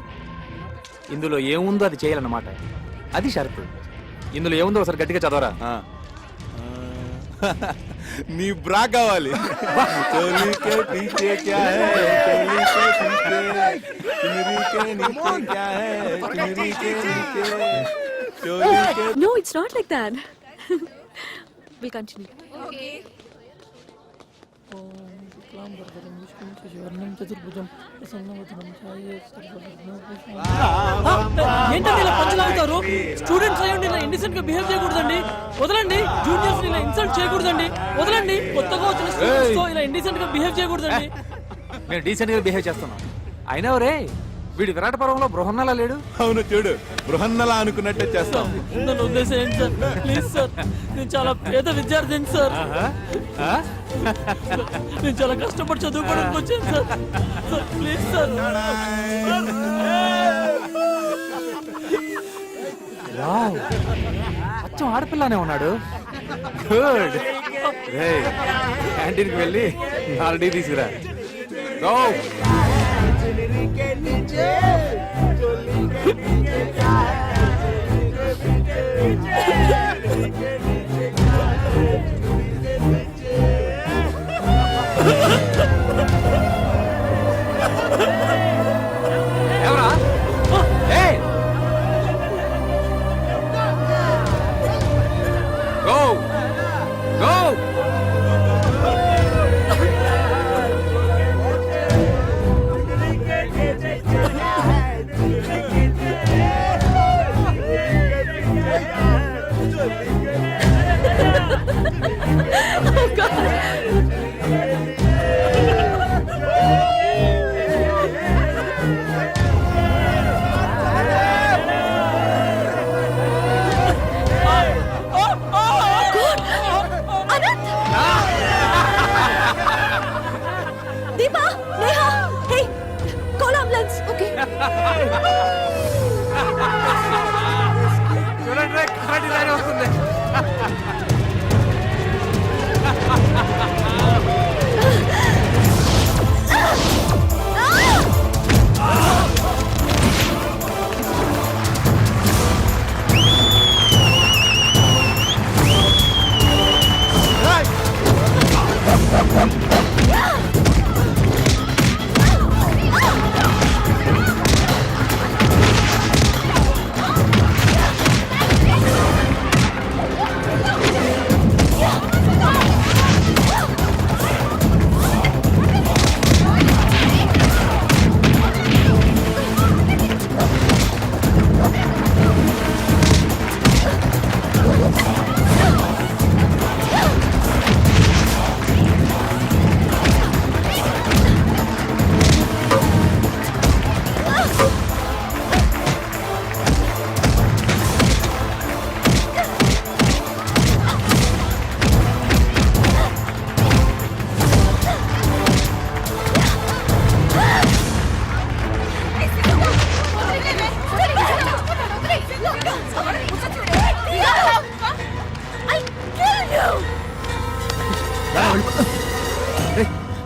ఇందులో ఏముందో అది చేయాలన్నమాట, అది షరతు. ఇందులో ఏముందో ఒకసారి గట్టిగా చదవరా. నీ బ్రా కావాలి. No, it's not like that. We'll continue. ఏంటంటే ఇలా పంచలాగుతారు? స్టూడెంట్స్ అయ్యండి ఇలా ఇండిసెంట్ గా బిహేవ్ చేయకూడదండి. వదలండి. జూనియర్స్ ఇలా ఇన్సల్ట్ చేయకూడదండి. వదలండి. కొత్తగా వచ్చిన స్టూడెంట్స్ తో ఇలా ఇండిసెంట్ గా బిహేవ్ చేయకూడదండి. మేము డీసెంట్ గా బిహేవ్ చేస్తున్నాం. అయినా రే వీడి విరాట పర్వంలో బృహన్నలా లేడు. అవును చూడు, బృహన్నలా అనుకున్నట్టే చేస్తాం. నన్ను ఉద్దేశం సార్, ప్లీజ్ సార్, నేను చాలా పేద విద్యార్థిని సార్. నేను చాలా కష్టపడి చదువుకోవడానికి వచ్చాను sir. Sir please sir. Wow, అచ్చం ఆడపిల్లనే ఉన్నాడు. గుడ్. క్యాంటీన్కి వెళ్ళి ఆల్రెడీ తీసుకురా. గో. ఎవరా? ఏయ్! గో. గో. దీపా, నేహా, హే, కాల్ అంబులెన్స్. ఓకే. చూడండి, కరాటే లాగా వస్తుంది.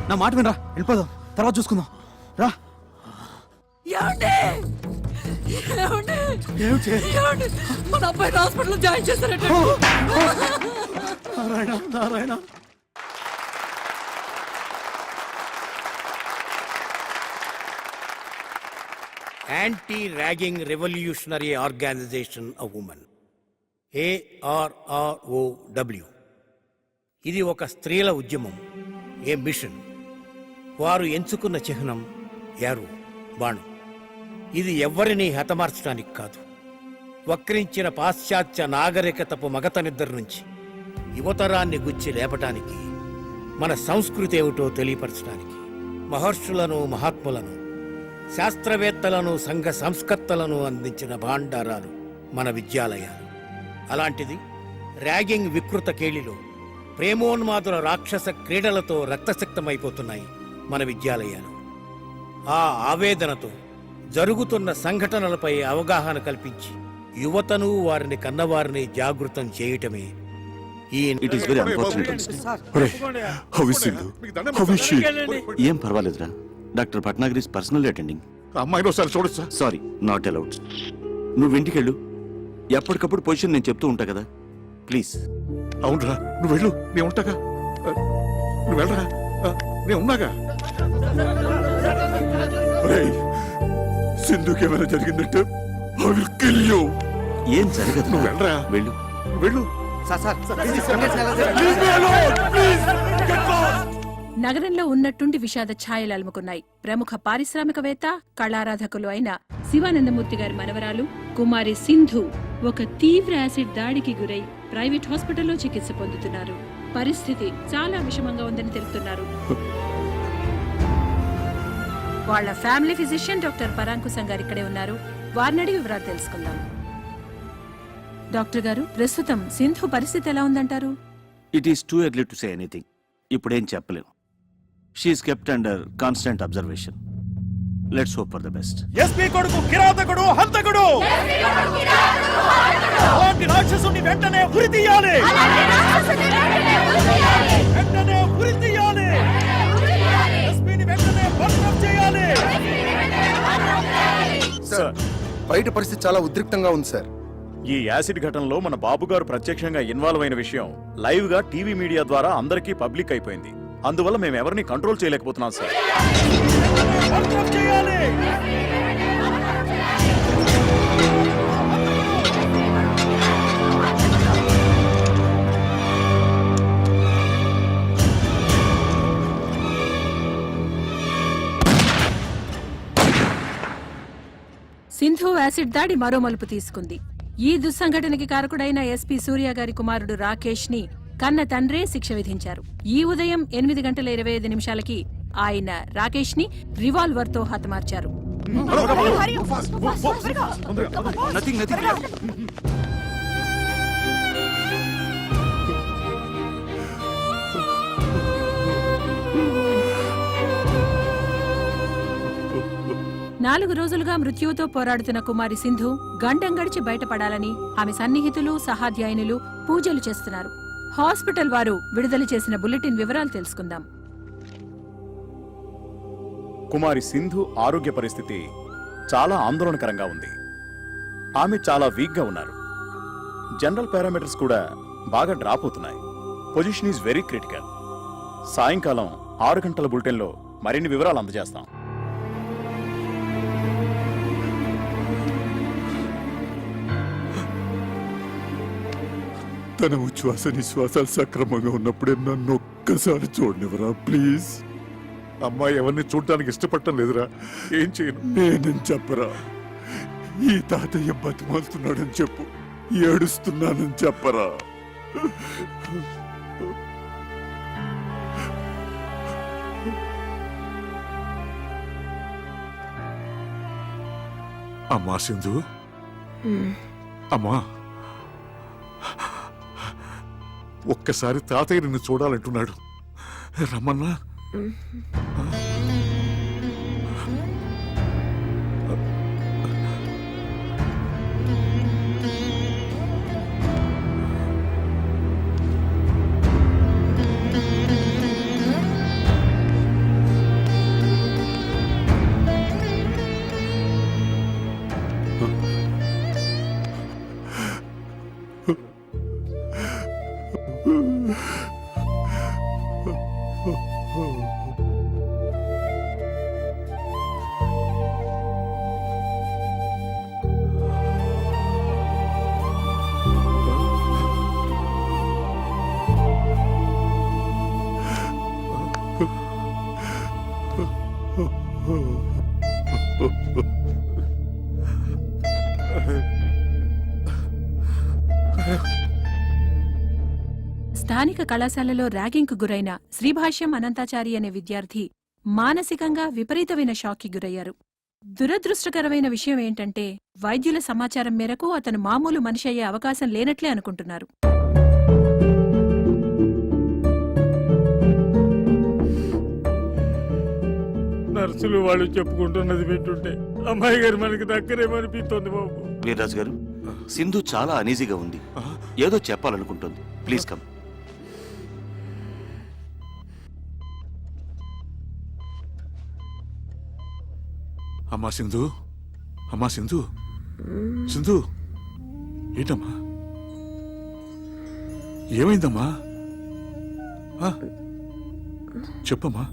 నా మాట వినరా, వెళ్ళిపోదాం, తర్వాత చూసుకుందాం. రా. మన అబ్బాయి హాస్పిటల్ జాయిన్ చేస్తారంటే. Narayana, Narayana. Anti ragging revolutionary organisation of women, ARROW. ఇది ఒక స్త్రీల ఉద్యమం, ఏ మిషన్. వారు ఎంచుకున్న చిహ్నం యారు, బాణం. ఇది ఎవ్వరినీ హతమార్చడానికి కాదు, వక్రించిన పాశ్చాత్య నాగరికతపు మగత నిద్ర నుంచి యువతరాన్ని గుచ్చి లేపటానికి, మన సంస్కృతి ఏమిటో తెలియపరచడానికి. మహర్షులను, మహాత్ములను, శాస్త్రవేత్తలను, సంఘ సంస్కర్తలను అందించిన భాండారాలు మన విద్యాలయాలు. అలాంటిది ర్యాగింగ్ వికృత కేళిలో ప్రేమోన్మాదుల రాక్షస క్రీడలతో రక్తసిక్తమైపోతున్నాయి మన విద్యాలయాలు. ఆ ఆవేదనతో జరుగుతున్న సంఘటనలపై అవగాహన కల్పించి యువతను, వారిని కన్నవారిని జాగృతం చేయటమే ఈ. ఏం పర్వాలేదురా, డాక్టర్ భట్నాగరీస్ పర్సనల్ అటెండింగ్. అమ్మాయిని ఒకసారి చూడొచ్చా? Sorry, not allowed. నువ్వు ఇంటికెళ్ళు, ఎప్పటికప్పుడు పొజిషన్ నేను చెప్తూ ఉంటా కదా, ప్లీజ్. అవునరా, నువ్వు వెళ్ళు, నేను ఉంటాగా. నువ్వు వెళ్ళరా, నేను ఉన్నాగా. సింధుకి ఏమైనా జరిగిందంటే I will kill you. ఏం జరగదు, నువ్వు వెళ్ళరా, వెళ్ళు. వెళ్ళు. నగరంలో ఉన్నట్టుండి విషాద ఛాయలు అలుముకున్నాయి. ప్రముఖ పారిశ్రామికవేత్త, కళారాధకులు అయిన శివానందమూర్తి గారి మనవరాలు కుమారి సింధు ఒక తీవ్ర యాసిడ్ దాడికి గురై ప్రైవేట్ హాస్పిటల్లో చికిత్స పొందుతున్నారు. పరిస్థితి చాలా విషమంగా ఉందని తెలుపుతున్నారు. వాళ్ళ ఫ్యామిలీ ఫిజిషియన్ డాక్టర్ పరాంకుశం గారు ఇక్కడే ఉన్నారు. వారిని అడిగి వివరాలు తెలుసుకుందాం. డాక్టర్ గారు, ప్రస్తుతం సింధు పరిస్థితి ఎలా ఉందంటారు? It is too early to say anything. ఇప్పుడేం చెప్పలేం. She is kept under constant observation. Let's hope for the best. SP కొడుకు కిరాతకుడు, హంతకుడు, అలాంటి రాక్షసుని వెంటనే ఉరి తీయాలి, వెంటనే ఉరి తీయాలి, ఎస్పీని వెంటనే బర్తరఫ్ చేయాలి. సార్, బయట పరిస్థితి చాలా ఉద్రిక్తంగా ఉంది సార్. ఈ యాసిడ్ ఘటనలో మన బాబు గారు ప్రత్యక్షంగా ఇన్వాల్వ్ అయిన విషయం లైవ్ గా టీవీ మీడియా ద్వారా అందరికీ పబ్లిక్ అయిపోయింది. అందువల్ల మేము ఎవరిని కంట్రోల్ చేయలేకపోతున్నాం సార్. సింధు యాసిడ్ దాడి మరో మలుపు తీసుకుంది. ఈ దుస్సంఘటనకి కారకుడైన ఎస్పీ సూర్య గారి కుమారుడు రాకేష్ ని కన్న తండ్రే శిక్ష విధించారు. ఈ ఉదయం 8:25 ఆయన రాకేష్ ని రివాల్వర్ తో హతమార్చారు. నాలుగు రోజులుగా మృత్యువుతో పోరాడుతున్న కుమారి సింధు గండం గడిచి బయటపడాలని ఆమె సన్నిహితులు, సహాధ్యాయునులు పూజలు చేస్తున్నారు. హాస్పిటల్ వారు విడుదల చేసిన బులెటిన్ వివరాలు తెలుసుకుందాం. కుమారి సింధు ఆరోగ్య పరిస్థితి చాలా ఆందోళనకరంగా ఉంది. ఆమె చాలా వీక్ గా ఉన్నారు. జనరల్ పారామీటర్స్ కూడా బాగా డ్రాప్ అవుతున్నాయి. Position is very critical. సాయంకాలం 6 గంటల బులెటిన్లో మరిన్ని వివరాలు అందజేస్తాం. తన ఉచ్ఛ్వాస నిశ్వాసాలు సక్రమంగా ఉన్నప్పుడే నన్ను ఒక్కసారి చూడనివరా ప్లీజ్. అమ్మాయి ఎవరిని చూడటానికి ఇష్టపడటం లేదురా. ఏం చేయను? నేనేం చెప్పరా. ఈ తాతయ్య బతిమాలుతున్నాడని చెప్పు, ఏడుస్తున్నానని చెప్పరా. అమ్మా సింధు, అమ్మా ఒక్కసారి తాతయ్య నిన్ను చూడాలంటున్నాడు. రమ్మన్నా. స్థానిక కళాశాలలో ర్యాగింగ్ కు గురైన శ్రీభాష్యం అనంతాచారి అనే విద్యార్థి మానసికంగా విపరీతమైన షాక్ కి గురయ్యారు. దురదృష్టకరమైన విషయం ఏంటంటే వైద్యుల సమాచారం మేరకు అతను మామూలు మనిషి అయ్యే అవకాశం లేనట్లే అనుకుంటున్నారు. నర్సులు వాళ్ళు చెప్పుకుంటున్నది వింటుంటే అమ్మాయి గారు మనకి దగ్గరేమనిపిస్తోంది బాబు. వీర్రాజు గారు, సింధు చాలా అనీజీగా ఉంది. ఏదో చెప్పాలనుకుంటుంది. Please come. అమ్మా సింధు, అమ్మా సింధు, సింధు ఏంటమ్మా? ఏమైందమ్మా? చెప్పమ్మా.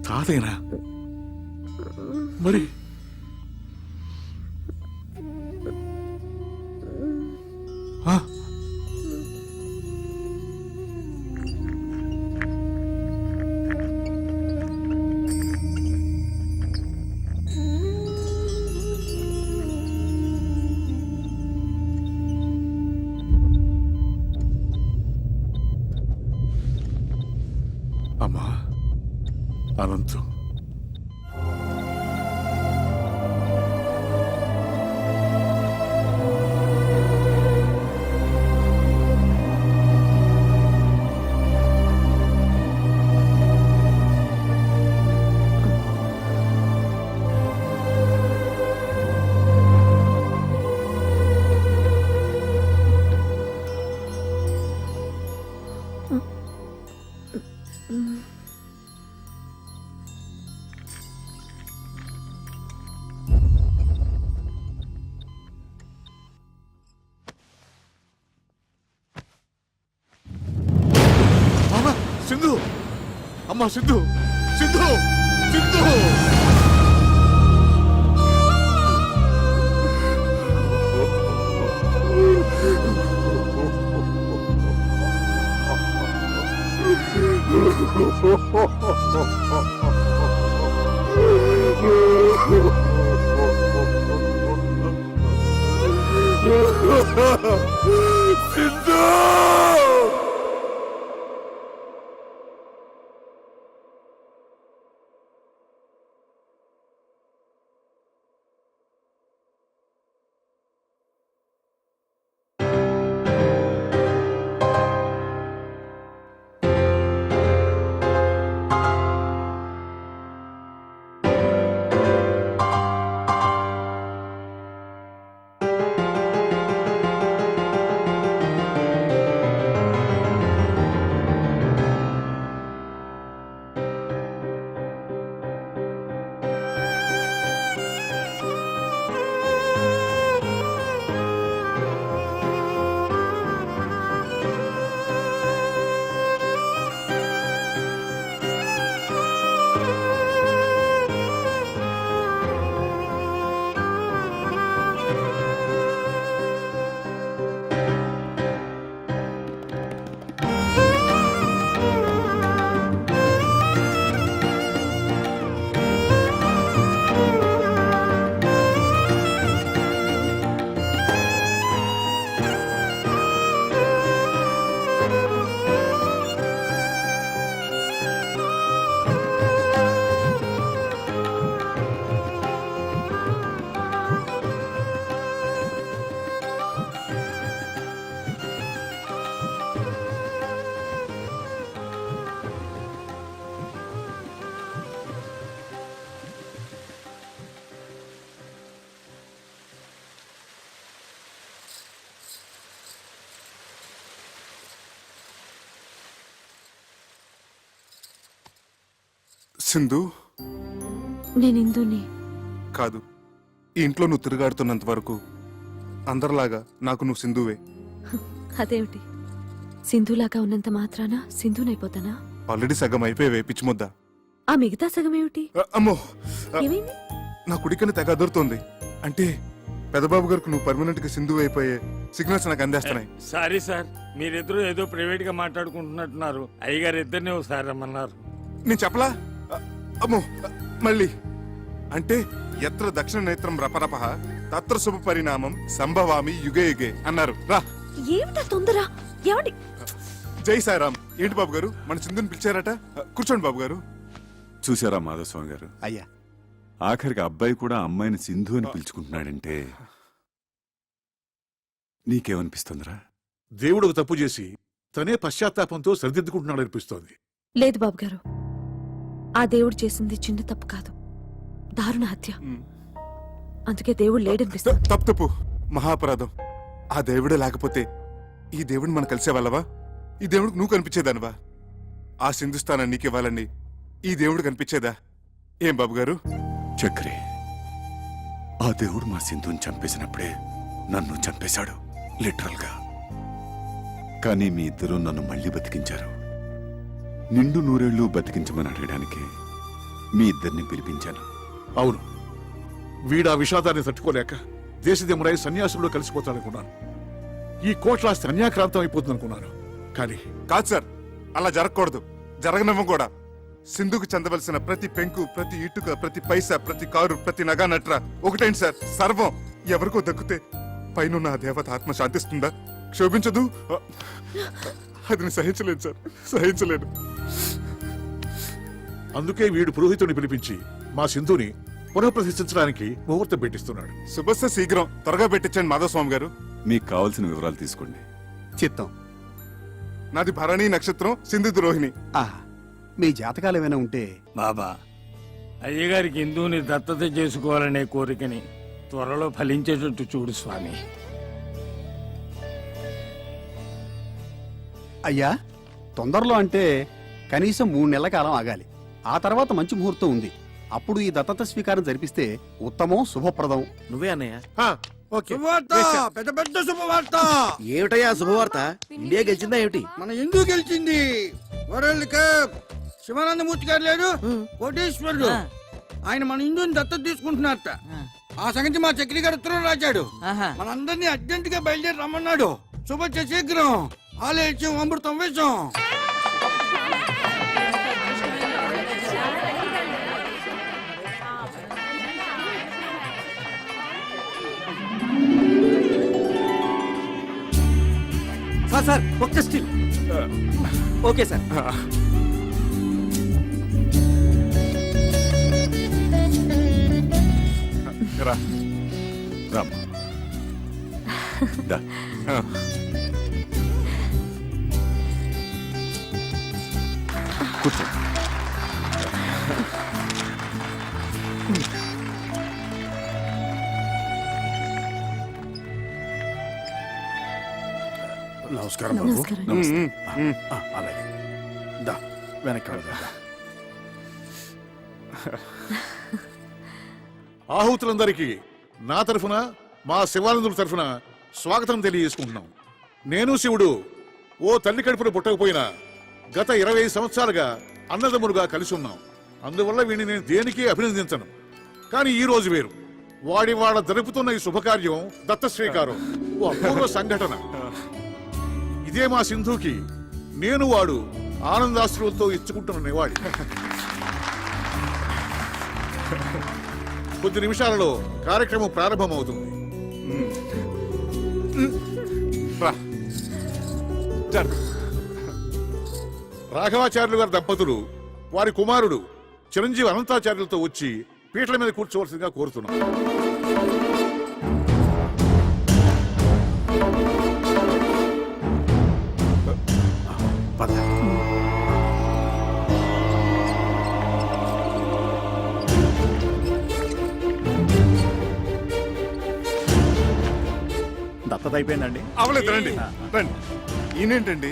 తాతయ్యనా? మరి అమ్మా అమ్మా సిద్ధు సిద్ధు సిద్ధు సిద్ధు సింధు నేను ఇందుని కాదు, ఈ ఇంట్లో నువ్వు తిరుగాడుతున్నంత వరకు అందరిలాగా నాకు నువ్వు సింధువే. అదేమిటి, సింధులాగా ఉన్నంత మాత్రాన సింధునైపోతానా? ఆల్రెడీ సగం అయిపోయావే పిచ్చిముద్ద. ఆ మిగతా సగం ఏమిటి? అమ్మో, ఏమైంది? నా కుడికని తెగ అదురుతోంది. అంటే పెదబాబు గారికి నువ్వు పర్మనెంట్ గా సింధు అయిపోయే సిగ్నల్స్ నాకు అందేస్తున్నాయి. సారీ సార్, మీరిద్దరూ ఏదో ప్రైవేట్ గా మాట్లాడుకుంటున్నట్టున్నారు. అయ్యగారు ఇద్దరిని ఒకసారి రమ్మన్నారు. నేను చెప్పలా? అమ్మో, మళ్ళీ అంటే ఎత్ర దక్షిణ నేత్రం రపరప తత్ర శుభ పరిణామం సంభవామి యుగే యుగే అన్నారు. రా. ఏమిటా తొందర? ఏమండి? జై సాయిరామ్. ఏంటి బాబు గారు, మన సింధుని పిలిచారట? కూర్చోండి బాబు గారు. చూసారా మాధవస్వామి గారు, అయ్యా ఆఖరికి అబ్బాయి కూడా అమ్మాయిని సింధు అని పిలుచుకుంటున్నాడంటే నీకేమనిపిస్తుందిరా? దేవుడు ఒక తప్పు చేసి తనే పశ్చాత్తాపంతో సరిదిద్దుకుంటున్నాడు అనిపిస్తోంది. లేదు బాబు గారు, ఆ దేవుడు చేసింది చిన్న తప్పు కాదు, దారుణ హత్య. అందుకే దేవుడు లేడనిపిస్తుంది. తప్పు తప్పు, మహాపరాధం. ఆ దేవుడే లేకపోతే ఈ దేవుడిని మనం కలిసేవాళ్ళవా? ఈ దేవుడికి నువ్వు కనిపించేదానివా? ఆ సింధుస్థానం నీకివ్వాలని ఈ దేవుడు కనిపించేదా? ఏం బాబు గారు? చక్రి, ఆ దేవుడు మా సింధుని చంపేసినప్పుడే నన్ను చంపేశాడు, లిటరల్ గా. కానీ మీ ఇద్దరూ నన్ను మళ్ళీ బతికించారు. నిండు నూరేళ్లు బతికించమని అడగడానికి మీ ఇద్దరిని పిలిపించాను. అవును, వీడా విషాదాన్ని తట్టుకోలేక దేశదిమ్మరై సన్యాసుల్లో కలిసిపోతాడనుకున్నాను. ఈ కోట్లాస్తి అన్యాక్రాంతం అయిపోతుందనుకున్నాను. కానీ కాదు సార్, అలా జరగకూడదు, జరగనివ్వం కూడా. సింధుకు చెందవలసిన ప్రతి పెంకు, ప్రతి ఇటుక, ప్రతి పైసా, ప్రతి కారు, ప్రతి నగా నట్ర ఒకటేంటి సార్, సర్వం ఎవరికో దక్కితే పైన ఆ దేవత ఆత్మ శాంతిస్తుందా? క్షోభించదు. అది నేను సహించలేను సార్, సహించలేను. అందుకే వీడు పురోహితుడిని పిలిపించి మా సింధుని పునఃప్రతిష్ఠించడానికి ముహూర్తం పెట్టిస్తున్నాడు. శుభస్య శీఘ్రం, త్వరగా పెట్టించండి మాధవస్వామి గారు. మీకు కావాల్సిన వివరాలు తీసుకోండి. చిత్తం. నాది భరణి నక్షత్రం, సింధు రోహిణి. మీ జాతకాలు ఏమైనా ఉంటే బాబా, అయ్యగారికి హిందువుని దత్తత చేసుకోవాలనే కోరికని త్వరలో ఫలించేటట్టు చూడు స్వామి. అయ్యా, తొందరలో అంటే కనీసం 3 నెలల కాలం ఆగాలి. ఆ తర్వాత మంచి ముహూర్తం ఉంది. అప్పుడు ఈ దత్తత స్వీకారం జరిపిస్తే ఉత్తమం, శుభప్రదం. నువ్వే అన్నయ్య. శుభవార్త, పెద్ద పెద్ద శుభవార్త. ఏమిటయ్యా శుభవార్త? ఇండియా గెలిచిందా ఏమిటి? మన హిందూ గెలిచింది వరల్డ్ కప్. శివానందమూర్తి గారు లేడు కోటేశ్వరుడు, ఆయన మన ఇందుని దత్తత తీసుకుంటున్నారట. ఆ సంగతి మా చక్రి గారు ఉత్తరం రాశాడు. మనందరినీ అర్జెంట్ గా బయలుదేరి రమ్మన్నాడు. శుభ శీఘ్రం ఆలయం అమృతం వేషం. సార్ ఒక్క స్టిల్. Okay sir. రా రామ్ దా. కూర్చో. నమస్కారం బాబు. అలాగే దా వెనక్కి వెళ్దాం. ఆహుతులందరికీ నా తరఫున మా శివానందుల తరఫున స్వాగతం తెలియజేసుకుంటున్నాం. నేను శివుడు ఓ తల్లి కడుపున పుట్టకపోయినా గత 20 సంవత్సరాలుగా అన్నదమ్ములుగా కలిసి ఉన్నాం. అందువల్ల వీడిని నేను దేనికి అభినందించను. కానీ ఈ రోజు వేరు. వాడి జరుపుతున్న ఈ శుభకార్యం దత్త శ్రీకారం, ఓ అపూర్వ సంఘటన. ఇదే మా సింధుకి నేను వాడు ఆనందాశ్రువులతో ఇచ్చుకుంటున్న నివాళి. కొద్ది నిమిషాలలో కార్యక్రమం ప్రారంభమవుతుంది. రాఘవాచార్యులు గారి దంపతులు వారి కుమారుడు చిరంజీవి అనంతాచార్యులతో వచ్చి పీటల మీద కూర్చోవలసిందిగా కోరుతున్నాం. దత్తత అయిపోయిందండి. అవలేదు, రండి రండి. ఈయనేంటండి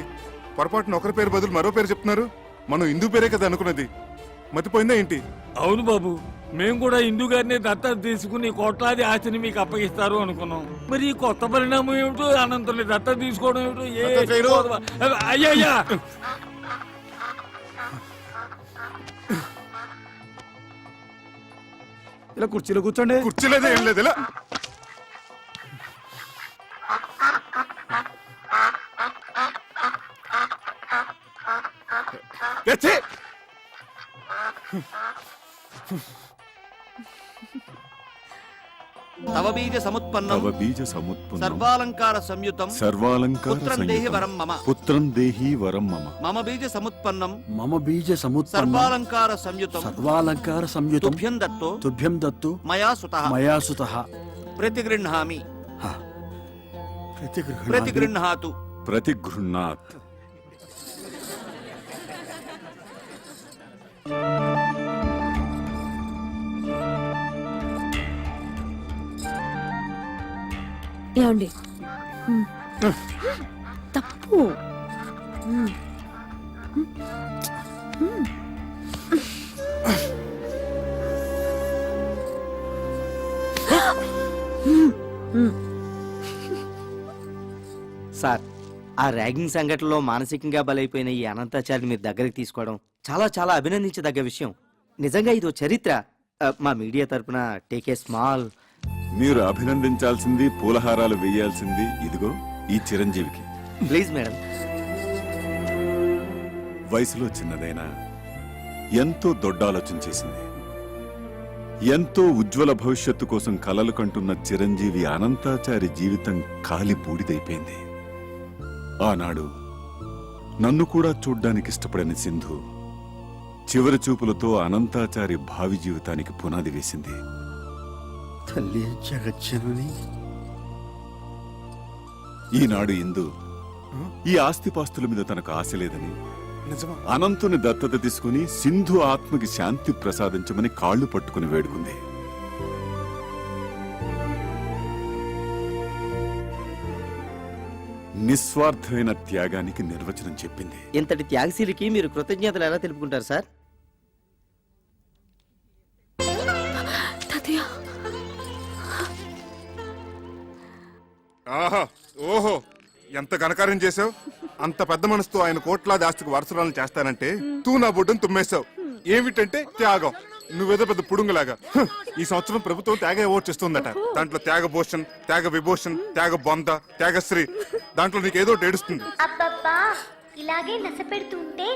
పొరపాటున ఒకరి పేరు బదులు మరో పేరు చెప్తున్నారు? మనం హిందూ పేరే కదా అనుకున్నది, మతిపోయిందా ఏంటి? అవును బాబు, మేము కూడా హిందూ గారిని దత్తత తీసుకుని కోట్లాది ఆస్తిని మీకు అప్పగిస్తారు అనుకున్నాం. మరి ఈ కొత్త పరిణామం ఏమిటో, అనంతరం దత్తత తీసుకోవడం ఏమిటో. అయ్యయ్యా, ఇలా కుర్చీలో కూర్చోండి. కుర్చీలేదే ఏం లేదు, ఇలా తవ బీజ సముత్పన్నం సర్వాలంకార సంయుతం పుత్రం దేహి వరం మమ. పుత్రం దేహి వరం మమ. మమ బీజ సముత్పన్నం సర్వాలంకార సర్వాలంకార సంయుతం తుభ్యం దత్తు మయా సుతః ప్రతిగృహ్ణామి ప్రతిగృహ్ణాతు. ప్రతిగృహ్ణాత్. ఏమండి తప్పు. సార్, ఆ ర్యాగింగ్ సంఘటనలో మానసికంగా బలైపోయిన ఈ అనంతాచార్య మీరు దగ్గరికి తీసుకోవడం చాలా చాలా అభినందించదగ్గ విషయం. నిజంగా ఇదో చరిత్ర. మా మీడియా తరపున టేక్ ఏ స్మాల్. మీరు అభినందించాల్సింది, పూలహారాలు వేయాల్సింది ఇదిగో ఈ చిరంజీవికి. Please madam. వయసులో చిన్నదైనా ఎంతో దొడ్డాలోచన చేసింది. ఎంతో ఉజ్వల భవిష్యత్తు కోసం కలలు కంటున్న చిరంజీవి అనంతాచారి జీవితం కాలి బూడిదైపోయింది. ఆనాడు నన్ను కూడా చూడ్డానికి ఇష్టపడని సింధు చివరి చూపులతో అనంతాచారి భావి జీవితానికి పునాది వేసింది. తల్లి జగజ్జనని. ఈనాడు ఇందు ఈ ఆస్తిపాస్తుల మీద తనకు ఆశ లేదని అనంతుని దత్తత తీసుకుని సింధు ఆత్మకి శాంతి ప్రసాదించమని కాళ్లు పట్టుకుని వేడుకుంది. నిస్వార్థమైన త్యాగానికి నిర్వచనం చెప్పింది. ఇంతటి త్యాగశీలికి మీరు కృతజ్ఞతలు ఎలా తెలుపుకుంటారు సార్? ఆహా, ఓహో, ఎంత ఘనకార్యం చేసావు. అంత పెద్ద మనసుతో ఆయన కోట్లాది ఆస్తికి వారసురాలను చేస్తానంటే తూ నా బొడ్డును తుమ్మేశావు. ఏమిటంటే త్యాగం. నువ్వేదో పెద్ద పుడుంగులాగా. ఈ సంవత్సరం ప్రభుత్వం త్యాగ అవార్డు ఇస్తుందట. దాంట్లో త్యాగ భూషణ్, త్యాగ విభూషణ్, త్యాగ బొంద, త్యాగశ్రీ, దాంట్లో నీకు ఏదో ఒకటి ఏడుస్తుంది. అబ్బబ్బా, ఇలాగే నస పెడుతుంటే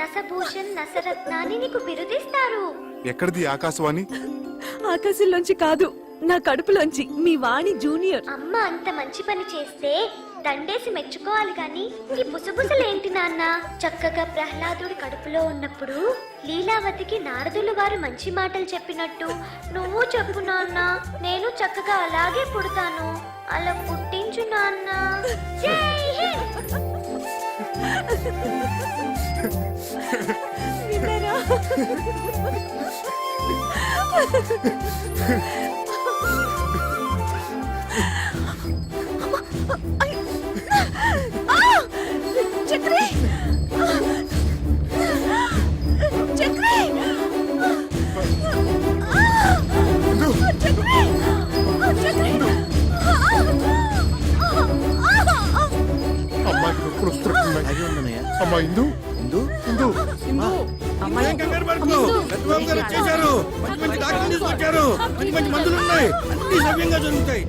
నసభూషణ్ నసరత్నాన్ని నీకు బిరుదిస్తారు. ఎక్కడిది ఆకాశవాణి? ఆకాశంలోంచి కాదు, నా కడుపులోంచి. మీ వాణి జూనియర్. అమ్మ అంత మంచి పని చేస్తే దండేసి మెచ్చుకోవాలి గాని ఈ బుసబుసలేంటి నాన్న? చక్కగా ప్రహ్లాదుడి కడుపులో ఉన్నప్పుడు లీలావతికి నారదులు వారు మంచి మాటలు చెప్పినట్టు నువ్వు చెప్పు నాన్న. నేను చక్కగా అలాగే పుడతాను. అలా పుట్టించు నాన్న. జై హింద్. విన్నారా? చక్రి! చక్రి! చక్రి! చక్రి! అమ్మాయికి నొప్పులు వస్తున్నాయి. అమ్మా ఇందు ఇందు ఇందు ఏం కంగారు పడకు. పెద్దబాబు గారు వచ్చేసారు. మంచి మంచి డాక్టర్లు తీసుకొచ్చారు. మంచి మంచి మందులు ఉన్నాయి. అన్ని సవ్యంగా జరుగుతాయి.